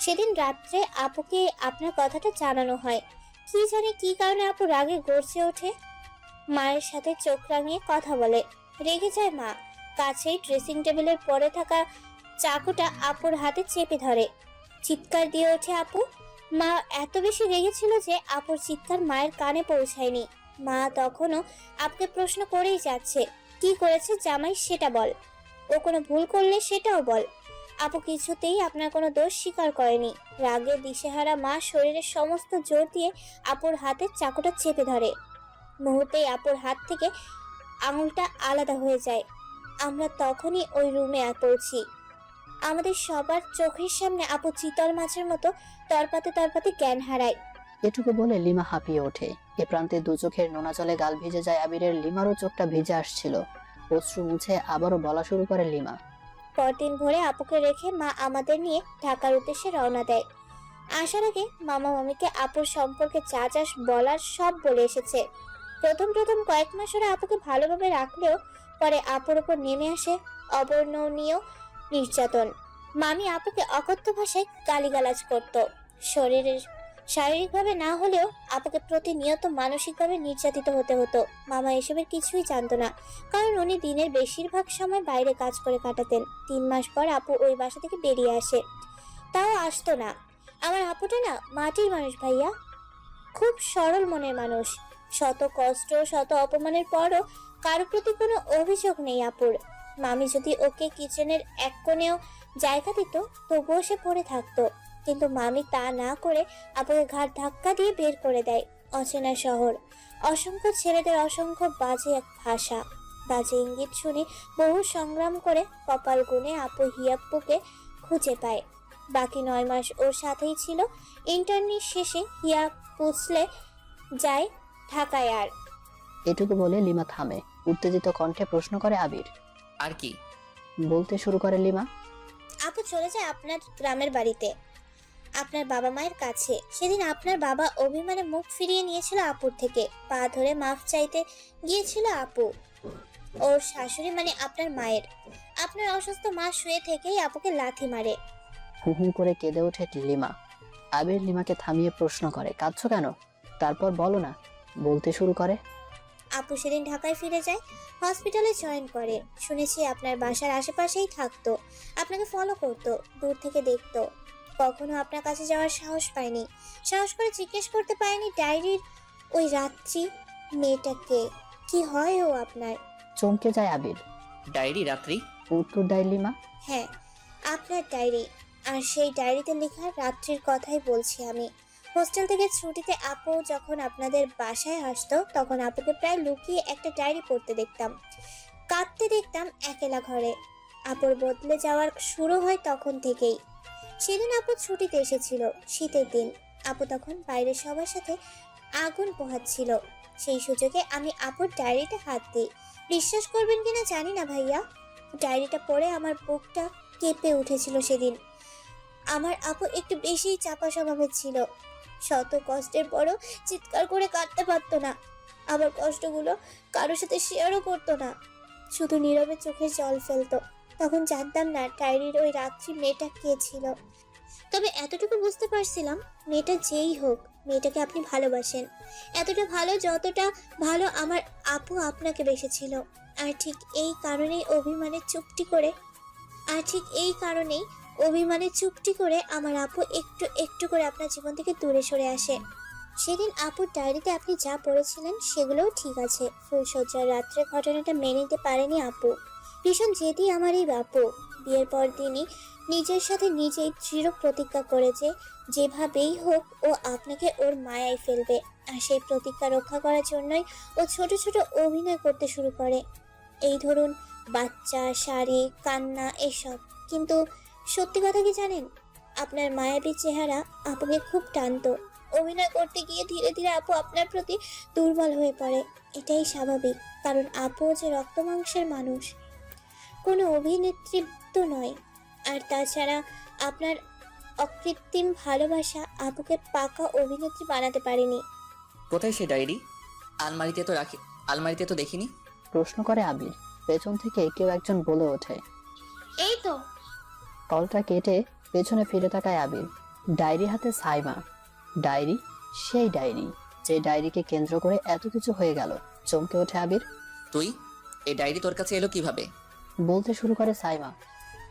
সেদিন রাত্রে আপুকে আপনার কথাটা জানানো হয়। কি জানি কি কারণে আপু রাগে গর্জে ওঠে। মায়ের সাথে চোখ রাঙিয়ে কথা বলে। রেগে যায় মা। কাছেই ড্রেসিং টেবিলের পরে থাকা চাকুটা আপুর হাতে চেপে ধরে। চিৎকার দিয়ে ওঠে আপু। মা এত বেশি রেগেছিল যে আপুর চিৎকার মায়ের কানে পৌঁছায়নি। মা তখনও আপুকে প্রশ্ন করেই যাচ্ছে, কি করেছে জামাই সেটা বল, ও কোনো ভুল করলে সেটাও বল। আপু কিছুতেই আপনার কোনো দোষ স্বীকার করেনি। রাগে দিশেহারা মা শরীরের সমস্ত জোর দিয়ে আপুর হাতের চাকুটা চেপে ধরে। মুহূর্তেই আপুর হাত থেকে আঙুলটা আলাদা হয়ে যায়। আমরা তখনই ওই রুমে পৌঁছি। আমাদের সবার চোখের সামনে আপু চিতল মাছের মতো তরপাতে তরপাতে জ্ঞান হারায়। এটুকু বলে লিমা হাঁপিয়ে ওঠে। এ প্রান্তে দু চোখের নোনা জলে গাল ভিজে যায় আবিরের। লিমারও চোখটা ভিজে আসছিল। অশ্রু মুছে আবারও বলা শুরু করে লিমা, পরদিন ভোরে আপুকে রেখে মা আমাদের নিয়ে ঢাকার উদ্দেশ্যে রওনা দেয়। আসার আগে মামা মামিকে আপুর সম্পর্কে যা যা বলার সব বলে এসেছে। প্রথম কয়েক মাস ওরা আপুকে ভালোভাবে রাখলেও পরে আপুর উপর নেমে আসে অবর্ণনীয় নির্যাতন। মামি আপুকে অকথ্য ভাষায় গালিগালাজ করত। শারীরিকভাবে না হলেও আপুকে প্রতিনিয়ত মানসিকভাবে নির্যাতিত হতে হতো। মামা এসবের কিছুই জানতো না, কারণ উনি দিনের বেশিরভাগ সময় বাইরে কাজ করে কাটাতেন। 3 মাস পর আপু ওই বাসা থেকে বেরিয়ে আসে, তাও আসতো না। আমার আপুটা না মাটির মানুষ ভাইয়া, খুব সরল মনের মানুষ। শত কষ্ট শত অপমানের পরও কারো প্রতি কোনো অভিযোগ নেই আপুর। মামি যদি ওকে কিচেনের এক কোণেও জায়গা দিত তবুও সে পড়ে থাকতো, কিন্তু মামি তা না করে আপুকে ঘাট ধাক্কা দিয়ে বের করে দেয়। অচেনা শহর, অসংখ্য ছেলেদের অসংখ্য বাজে এক ভাষা, বাজে ইঙ্গিত শুনে বহু সংগ্রাম করে কপাল গুনে আপু হিয়াপ্পুকে খুঁজে পায়। বাকি 9 মাস ওর সাথেই ছিল। ইন্টার্নি শেষে হিয়া পুছলে যায় ঢাকায়। আর এটুকু বলে লিমা থামে। উত্তেজিত কণ্ঠে প্রশ্ন করে আবির। আর কি? বলতে শুরু করে লিমা। আপু চলে যায় আপনার গ্রামের বাড়িতে, আপনার বাবা মায়ের কাছে। সেদিন আপনার বাবা অভিমানে মুখ ফিরিয়ে নিয়েছিল আপুর থেকে, পা ধরে মাফ চাইতে গিয়েছিল আপু। ওর শাশুড়ি মানে আপনার মায়ের, আপনার অসুস্থ মা শুয়ে থেকেই আপুকে লাথি মারে। হু হু করে কেঁদে ওঠে লিমা। আবির লিমাকে থামিয়ে প্রশ্ন করে, কাঁদছো কেন? তারপর বলো না। বলতে শুরু করে। আপু সেদিন ঢাকায় ফিরে যায়, হসপিটালে জয়েন করে। শুনেছি আপনার বাসার আশেপাশেই থাকতো, আপনাকে ফলো করতো, দূর থেকে দেখতো। কখনো আপনার কাছে যাওয়ার সাহস পায়নি, সাহস করে জিজ্ঞেস করতে পারেনি ডায়েরির ওই রাত্রি মেয়েটাকে, কি হয় ও আপনার। চমকে যায় আবির। ডায়েরি রাত্রি? উত্তর দেয় লিমা। হ্যাঁ, আপনার ডায়েরি। আর সেই ডায়েরিতে লেখা রাত্রির কথাই বলছি আমি। হোস্টেল থেকে ছুটিতে আপু যখন আপনাদের বাসায় আসতো তখন আপুকে প্রায় লুকিয়ে একটা ডায়েরি পড়তে দেখতাম, কাঁদতে দেখতাম একলা ঘরে। আপুর বদলে যাওয়ার শুরু হয় তখন থেকেই। সেদিন আপু ছুটিতে এসেছিল, শীতের দিন। আপু তখন বাইরে সবার সাথে আগুন পোহাচ্ছিল। সেই সুযোগে আমি আপুর ডায়েরিতে হাত দিই। বিশ্বাস করবেন কিনা জানি না ভাইয়া, ডায়েরিটা পড়ে আমার বুকটা কেঁপে উঠেছিল সেদিন। আমার আপু একটু বেশিই চাপা স্বভাবের ছিল। শত কষ্টের পরও চিৎকার করে কাঁদতে পারতো না, আবার কষ্টগুলো কারোর সাথে শেয়ারও করতো না, শুধু নীরবে চোখে জল ফেলতো। তখন জানতাম না ডায়েরির ওই রাত্রি মেয়েটা কে ছিল, তবে এতটুকু বুঝতে পারছিলাম মেয়েটা যেই হোক, মেয়েটাকে আপনি ভালোবাসেন, এতটা ভালো যতটা ভালো আমার আপু আপনাকে বেসেছিল। আর ঠিক এই কারণেই অভিমানে চুপটি করে আমার আপু একটু একটু করে আপনার জীবন থেকে দূরে সরে আসে। সেদিন আপুর ডায়েরিতে আপনি যা পড়েছিলেন সেগুলোও ঠিক আছে, ফুলসজ্জার রাত্রে ঘটনাটা মেনে নিতে পারেনি আপু। ভীষণ জেদি আমার এই বাপু। বিয়ের পর দিনই নিজের সাথে নিজেই দৃঢ় প্রতিজ্ঞা করেছে যেভাবেই হোক ও আপনাকে ওর মায়ায় ফেলবে। আর সেই প্রতিজ্ঞা রক্ষা করার জন্যই ও ছোট ছোট অভিনয় করতে শুরু করে, এই ধরুন বাচ্চা, শাড়ি, কান্না, এসব। কিন্তু সত্যি কথা কি জানেন, আপনার মায়াবী চেহারা আপুকে খুব টানতো। অভিনয় করতে গিয়ে ধীরে ধীরে আপু আপনার প্রতি দুর্বল হয়ে পড়ে। এটাই স্বাভাবিক, কারণ আপু যে রক্ত মাংসের মানুষ, কোনো অভিনেত্রী তো নয়। আর তাছাড়া আপনার অকৃত্রিম ভালোবাসা আপুকে পাকা অভিনেত্রী বানাতে পারেনি। কোথায় সে ডায়েরি? আলমারিতে তো দেখিনি। প্রশ্ন করে আবির। পেছন থেকে কেউ একজন বলে ওঠে, এই তো। কলটা কেটে পেছনে ফিরে তাকায় আবির। ডায়েরি হাতে সাইমা। ডায়েরি? সেই ডায়েরি যে ডায়েরিকে কেন্দ্র করে এত কিছু হয়ে গেল। চমকে ওঠে আবির। তুই? এই ডায়েরি তোর কাছে এলো কিভাবে? বলতে শুরু করে সাইমা।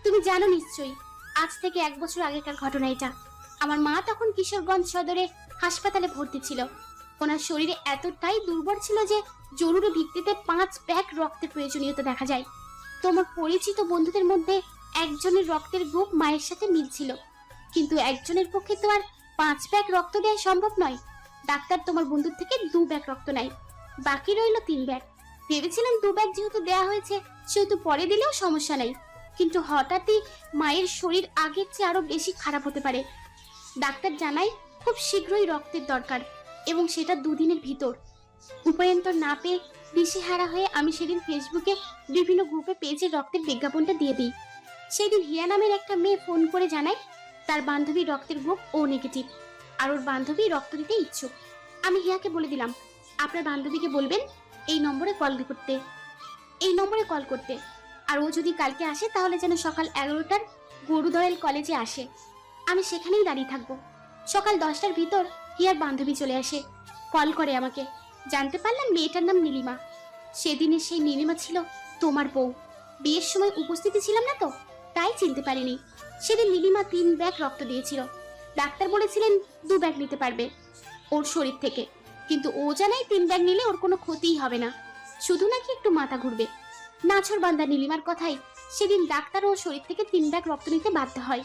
তুমি জানো নিশ্চয়ই, আজ থেকে 1 বছর আগেকার ঘটনা এটা। আমার মা তখন কিশোরগঞ্জ সদরে হাসপাতালে ভর্তি ছিল। ওনার শরীরে এতটাই দুর্বল ছিল যে জরুরি ভিত্তিতে 5 ব্যাগ রক্তের প্রয়োজনীয়তা দেখা যায়। তোমার পরিচিত বন্ধুদের মধ্যে একজনের রক্তের গ্রুপ মায়ের সাথে মিলছিল, কিন্তু একজনের পক্ষে তো আর 5 ব্যাগ রক্ত দেওয়া সম্ভব নয়। ডাক্তার তোমার বন্ধুর থেকে 2 ব্যাগ রক্ত নেয়, বাকি রইল 3 ব্যাগ। ভেবেছিলাম 2 ব্যাগ যেহেতু দেওয়া হয়েছে সেহেতু পরে দিলেও সমস্যা নেই, কিন্তু হঠাৎই মায়ের শরীর আগের চেয়ে আরো বেশি খারাপ হতে পারে। ডাক্তার জানায় খুব শীঘ্রই রক্তের দরকার, এবং সেটা 2 দিনের ভিতর। উপায়ন্তর না পেয়ে দিশেহারা হয়ে আমি সেদিন ফেসবুকে বিভিন্ন গ্রুপে পেজে রক্তের বিজ্ঞাপনটা দিয়ে দিই। সেদিন হিয়া নামের একটা মেয়ে ফোন করে জানায় তার বান্ধবী রক্তের গ্রুপ ও নেগেটিভ, আর ওর বান্ধবী রক্ত দিতে ইচ্ছুক। আমি হিয়াকে বলে দিলাম আপনার বান্ধবীকে বলবেন এই নম্বরে কল করতে, আর ও যদি কালকে আসে তাহলে যেন সকাল 11টার গরুদয়াল কলেজে আসে। আমি সেখানেই দাঁড়িয়ে থাকবো। সকাল 10টার ভিতর হিয়ার বান্ধবী চলে আসে, কল করে আমাকে। জানতে পারলাম মেয়েটার নাম নীলিমা। সেদিনে সেই নীলিমা ছিল তোমার বউ। বিয়ের সময় উপস্থিতি ছিলাম না তো, তাই চিনতে পারিনি। সেদিন নীলিমা 3 ব্যাগ রক্ত দিয়েছিল। ডাক্তার বলেছিলেন 2 ব্যাগ নিতে পারবে ওর শরীর থেকে, কিন্তু ও জানায় 3 ব্যাগ নিলে ওর কোনো ক্ষতিই হবে না, শুধু নাকি একটু মাথা ঘুরবে। নাছরবান্দা নীলিমার কথাই সেদিন ডাক্তার ও শরীর থেকে 3 ব্যাগ রক্ত নিতে বাধ্য হয়।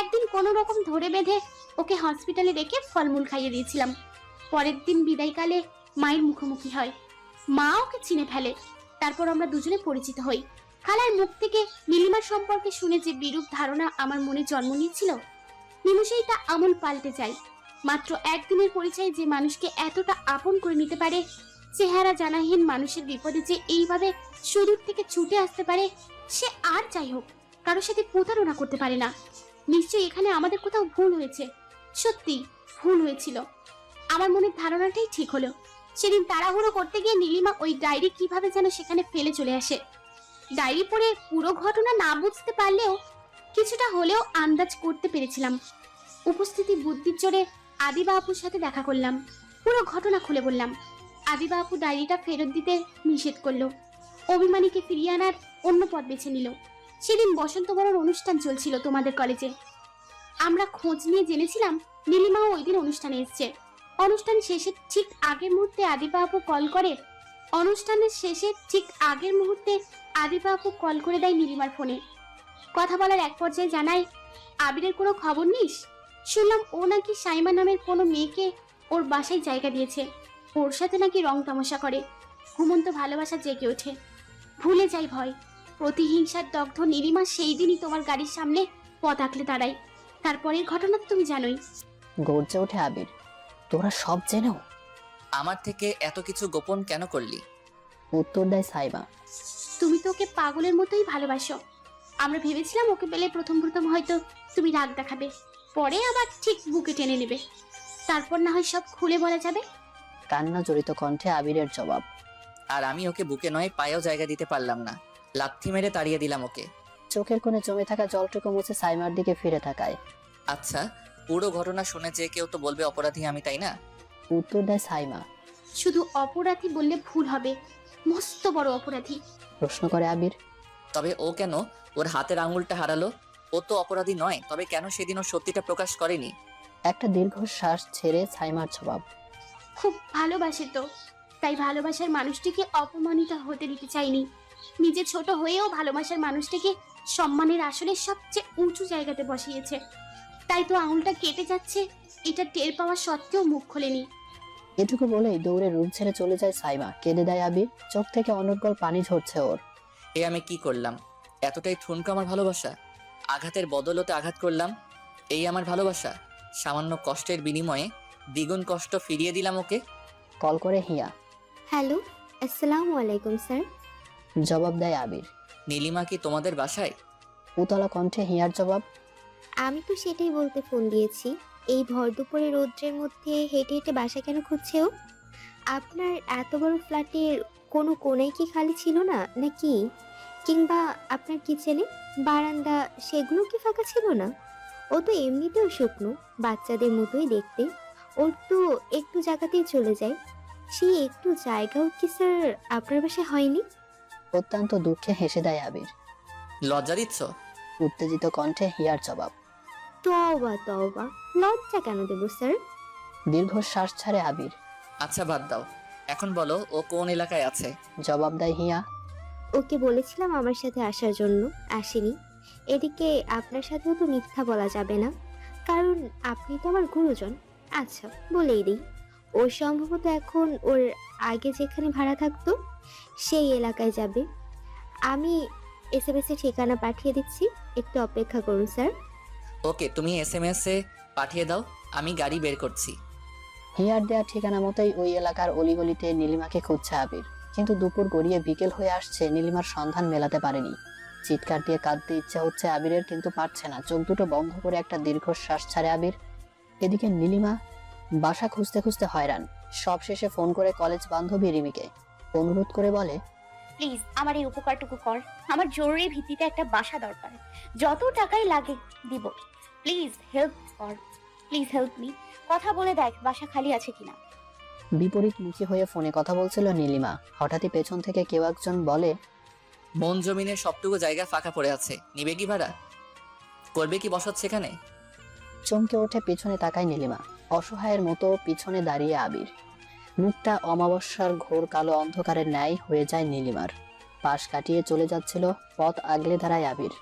একদিন কোনো রকম ধরে বেঁধে ওকে হসপিটালে রেখে ফলমূল খাইয়ে দিয়েছিলাম। পরের দিন বিদায়কালে মায়ের মুখোমুখি হয়, মা ওকে চিনে ফেলে। তারপর আমরা দুজনে পরিচিত হই। খালার মুখ থেকে নীলিমার সম্পর্কে শুনে যে বিরূপ ধারণা আমার মনে জন্ম নিয়েছিল, নিমেষেই তা আমূল পাল্টে যায়। মাত্র একদিনের পরিচয়ে যে মানুষকে এতটা আপন করে নিতে পারে, চেহারা জানাহীন মানুষের বিপদে যে এইভাবে সুদূর থেকে ছুটে আসতে পারে, সে আর যাই হোক কারোর সাথে প্রতারণা করতে পারে না। নিশ্চয়ই এখানে আমাদের কোথাও ভুল হয়েছে। সত্যি ভুল হয়েছিল। আমার মনের ধারণাটাই ঠিক হলো। সেদিন তাড়াহুড়ো করতে গিয়ে নীলিমা ওই ডায়েরি কিভাবে যেন সেখানে ফেলে চলে আসে। ডায়েরি পড়ে পুরো ঘটনা না বুঝতে পারলেও কিছুটা হলেও আন্দাজ করতে পেরেছিলাম। উপস্থিতি বুদ্ধির জোরে আদিবা আপুর সাথে দেখা করলাম, পুরো ঘটনা খুলে বললাম। আদিবা আপু ডায়েরিটা ফেরত দিতে নিষেধ করলো, অভিমানীকে ফিরিয়ে আনার অন্য পথ বেছে নিল। সেদিন বসন্ত বরণ অনুষ্ঠান চলছিল তোমাদের কলেজে। আমরা খোঁজ নিয়ে জেনেছিলাম নীলিমাও ওই দিন অনুষ্ঠানে এসছে। অনুষ্ঠান শেষের ঠিক আগের মুহূর্তে আদিবা আপু কল করে দেয় নীলিমার ফোনে। কথা বলার এক পর্যায়ে জানায়, আবিরের কোনো খবর নিস? শুনলাম ও নাকি সাইমা নামের কোনো মেয়েকে ওর বাসায় জায়গা দিয়েছে, ওর সাথে নাকি রং তামাশা করে। ঘুমন্ত ভালোবাসা জেগে ওঠে, ভুলে যাই ভয়। প্রতিহিংসার দগ্ধ নীলিমা সেই দিনই তোমার গাড়ির সামনে পথ আঁকলে দাঁড়াই। তারপরের ঘটনা তো তুমি জানোই। গর্জে ওঠে আবির, তোরা সব জেনেও আমার থেকে এত কিছু গোপন কেন করলি? উত্তর দেয় সাইমা, তুমি তো ওকে পাগলের মতোই ভালোবাসো। আমরা ভেবেছিলাম ওকে পেলে প্রথম হয়তো তুমি রাগ দেখাবে, পরে আবার ঠিক বুকে টেনে নেবে, তারপর না হয় সব খুলে বলা যাবে। কান্না জড়িত কণ্ঠে আবিরের জবাব, আর আমি ওকে বুকে নয় পায়েও জায়গা দিতে পারলাম না, লাথি মেরে তাড়িয়ে দিলাম ওকে। চোখের কোণে জমে থাকা জলটুকু মুছে সাইমার দিকে ফিরে তাকায়। আচ্ছা, পুরো ঘটনা শুনে যে কেউ তো বলবে অপরাধী আমি, তাই না? উত্তর দেয় সাইমা। শুধু অপরাধী বললে ভুল হবে, মস্ত বড় অপরাধী। প্রশ্ন করে আবির, তবে ও কেন ওর হাতের আঙুলটা হারালো? ও তো অপরাধী নয়, তবে কেন সেদিন ও সত্যিটা প্রকাশ করেনি? একটা দীর্ঘশ্বাস ছেড়ে সাইমার জবাব, খুব ভালোবাসে তো, তাই ভালোবাসার মানুষটিকে অপমানিত হতে দিতে চাইনি। নিজে ছোট হয়েও ভালোবাসার মানুষটিকে সম্মানের আসলে সবচেয়ে উঁচু জায়গাতে বসিয়েছে। তাই তো আঙুলটা কেটে যাচ্ছে, এটা টের পাওয়া সত্ত্বেও মুখ খোলেনি। এটুকু বলেই দৌড়ে রুম ছেড়ে চলে যায় সাইমা। কেঁদে দেয় আবির, চোখ থেকে অনর্গল পানি ঝরছে ওর। এ আমি কি করলাম? এতটাই ঠুনকো আমার ভালোবাসা? আঘাতের বদলতে আঘাত করলাম, এই আমার ভালোবাসা? সামান্য কষ্টের বিনিময়ে দ্বিগুণ কষ্ট ফিরিয়ে দিলাম ওকে। কল করে হিয়া। হ্যালো, আসসালামু আলাইকুম স্যার। জবাব দেয় আবির। নীলিমা কি তোমাদের বাসায়? উতলা কণ্ঠে হিয়ার জবাব, আমি তো সেটাই বলতে ফোন দিয়েছি। এই ভর দুপুরে রৌদ্রের মধ্যে হেঁটে হেঁটে বাসা কেন খুঁজছে ও? আপনার এত বড় ফ্ল্যাটের কোনো কোণাই কি খালি ছিল না নাকি? কিংবা আপনার কিচেনে, বারান্দা, সেগুলো কি ফাঁকা ছিল না? ও তো এমনিতেও শুকনো, বাচ্চাদের মতোই দেখতে। ওর তো একটু জায়গাতেই চলে যায়। সেই একটু জায়গাও কি স্যার আপনার বাসায় হয়নি? অত্যন্ত দুঃখে হেসে দেয় আবির। লজ্জা দিচ্ছ? উত্তেজিত কণ্ঠে হিয়ার জবাব। তওবা তওবা, লজ্জা কেন দেবো স্যার? দীর্ঘশ্বাস ছাড়ে আবির। আচ্ছা বাদ দাও, এখন বলো ও কোন এলাকায় আছে? জবাব দেয় হিয়া। ওকে বলেছিলাম আমার সাথে আসার জন্য, আসেনি। এদিকে আপনার সাথেও তো মিথ্যা বলা যাবে না, কারণ আপনি তো আমার গুরুজন। আচ্ছা বলেই দিই, ও সম্ভবত এখন ওর আগে যেখানে ভাড়া থাকতো সেই এলাকায় যাবে। আমি SMS এ ঠিকানা পাঠিয়ে দিচ্ছি, একটু অপেক্ষা করুন স্যার। ওকে, তুমি SMS এ পাঠিয়ে দাও, আমি গাড়ি বের করছি। হিয়ার দেয়া ঠিকানা মতোই ওই এলাকার অলিগলিতে নীলিমাকে খুঁজছে আবির। কিন্তু দুপুর গড়িয়ে বিকেল হয়ে আসছে, নীলিমার সন্ধান মেলাতে পারেনি। চিৎকার দিয়ে কাঁদতে ইচ্ছা হচ্ছে আবিরের, কিন্তু পারছে না। চোখ দুটো বন্ধ করে একটা দীর্ঘশ্বাস ছাড়ে আবির। এদিকে নীলিমা বাসা খুঁজতে খুঁজতে হয়রান। সব শেষে ফোন করে কলেজ বান্ধবী রিমিকে অনুরোধ করে বলে, প্লিজ আমার এই উপকারটুকু কর, আমার জরুরি ভিত্তিতে একটা বাসা দরকার, যত টাকাই লাগে দিব, প্লিজ হেল্প কর, প্লিজ হেল্প মি। কথা বলে দেখ বাসা খালি আছে কিনা। বিপরীতমুখী হয়ে ফোনে কথা বলছিল নীলিমা। হঠাৎই পেছন থেকে কেউ একজন বলে, বন জমিনের সবটুকু জায়গা ফাঁকা পড়ে আছে, নিবে কি ভাড়া? করবে কি বসত সেখানে? চমকে ওঠে পিছনে তাকায় নীলিমা। অসহায়ের মতো পিছনে দাঁড়িয়ে আবির। মুখটা অমাবস্যার ঘোর কালো অন্ধকারের ন্যায় হয়ে যায় নীলিমার। পাশ কাটিয়ে চলে যাচ্ছিল, পথ আগলে দাঁড়ায় আবির।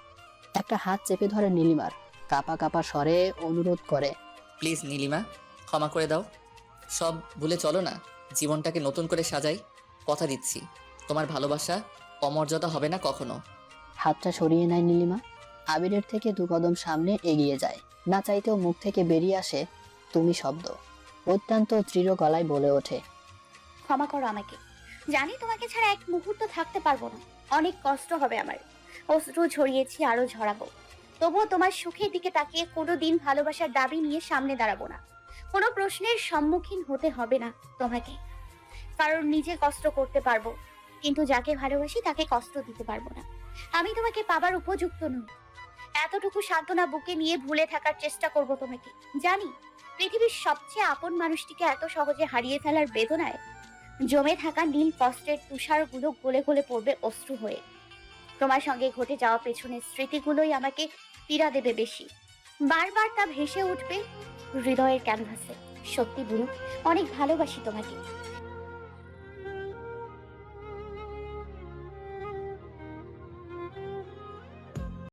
একটা হাত চেপে ধরে নীলিমার, কাপা কাপা স্বরে অনুরোধ করে। প্লিজ নীলিমা, ক্ষমা করে দাও। সব ভুলে চলো না, জীবনটাকে নতুন করে সাজাই। কথা দিচ্ছি, তোমার ভালোবাসা অমর্যাদা হবে না কখনো। হাতটা সরিয়ে নেয় নীলিমা, আবিরের থেকে 2 কদম সামনে এগিয়ে যায়। না চাইতেও মুখ থেকে বেরিয়ে আসে তুমি শব্দ। অত্যন্ত দৃঢ় গলায় বলে ওঠে, ক্ষমা করো আমাকে। জানি তোমাকে ছাড়া এক মুহূর্ত থাকতে পারবো না, অনেক কষ্ট হবে আমার। অশ্রু ঝরিয়েছি, আরো ঝরাবো। তবুও তোমার সুখের দিকে তাকিয়ে কোনোদিন ভালোবাসার দাবি নিয়ে সামনে দাঁড়াবো না। কোনো প্রশ্নের সম্মুখীন হতে হবে না তোমাকে, কারণ নিজে কষ্ট করতে পারবো, কিন্তু যাকে ভালোবাসি তাকে কষ্ট দিতে পারবো না। আমি তোমাকে পাবার উপযুক্ত নই। এতটুকু সান্ত্বনা বুকে নিয়ে ভুলে থাকার চেষ্টা করব তোমাকে। জানি পৃথিবীর সবচেয়ে আপন মানুষটিকে এত সহজে হারিয়ে ফেলার বেদনায় জমে থাকা নীল কষ্টের তুষারগুলো গলে গলে পড়বে অশ্রু হয়ে। তোমার সঙ্গে ঘটে যাওয়া পেছনের স্মৃতিগুলোই আমাকে পীড়া দেবে বেশি। বারবার তা ভেসে উঠবে হৃদয়ের ক্যানভাসে। সত্যি বুড়ো, অনেক ভালোবাসি তোমাকে।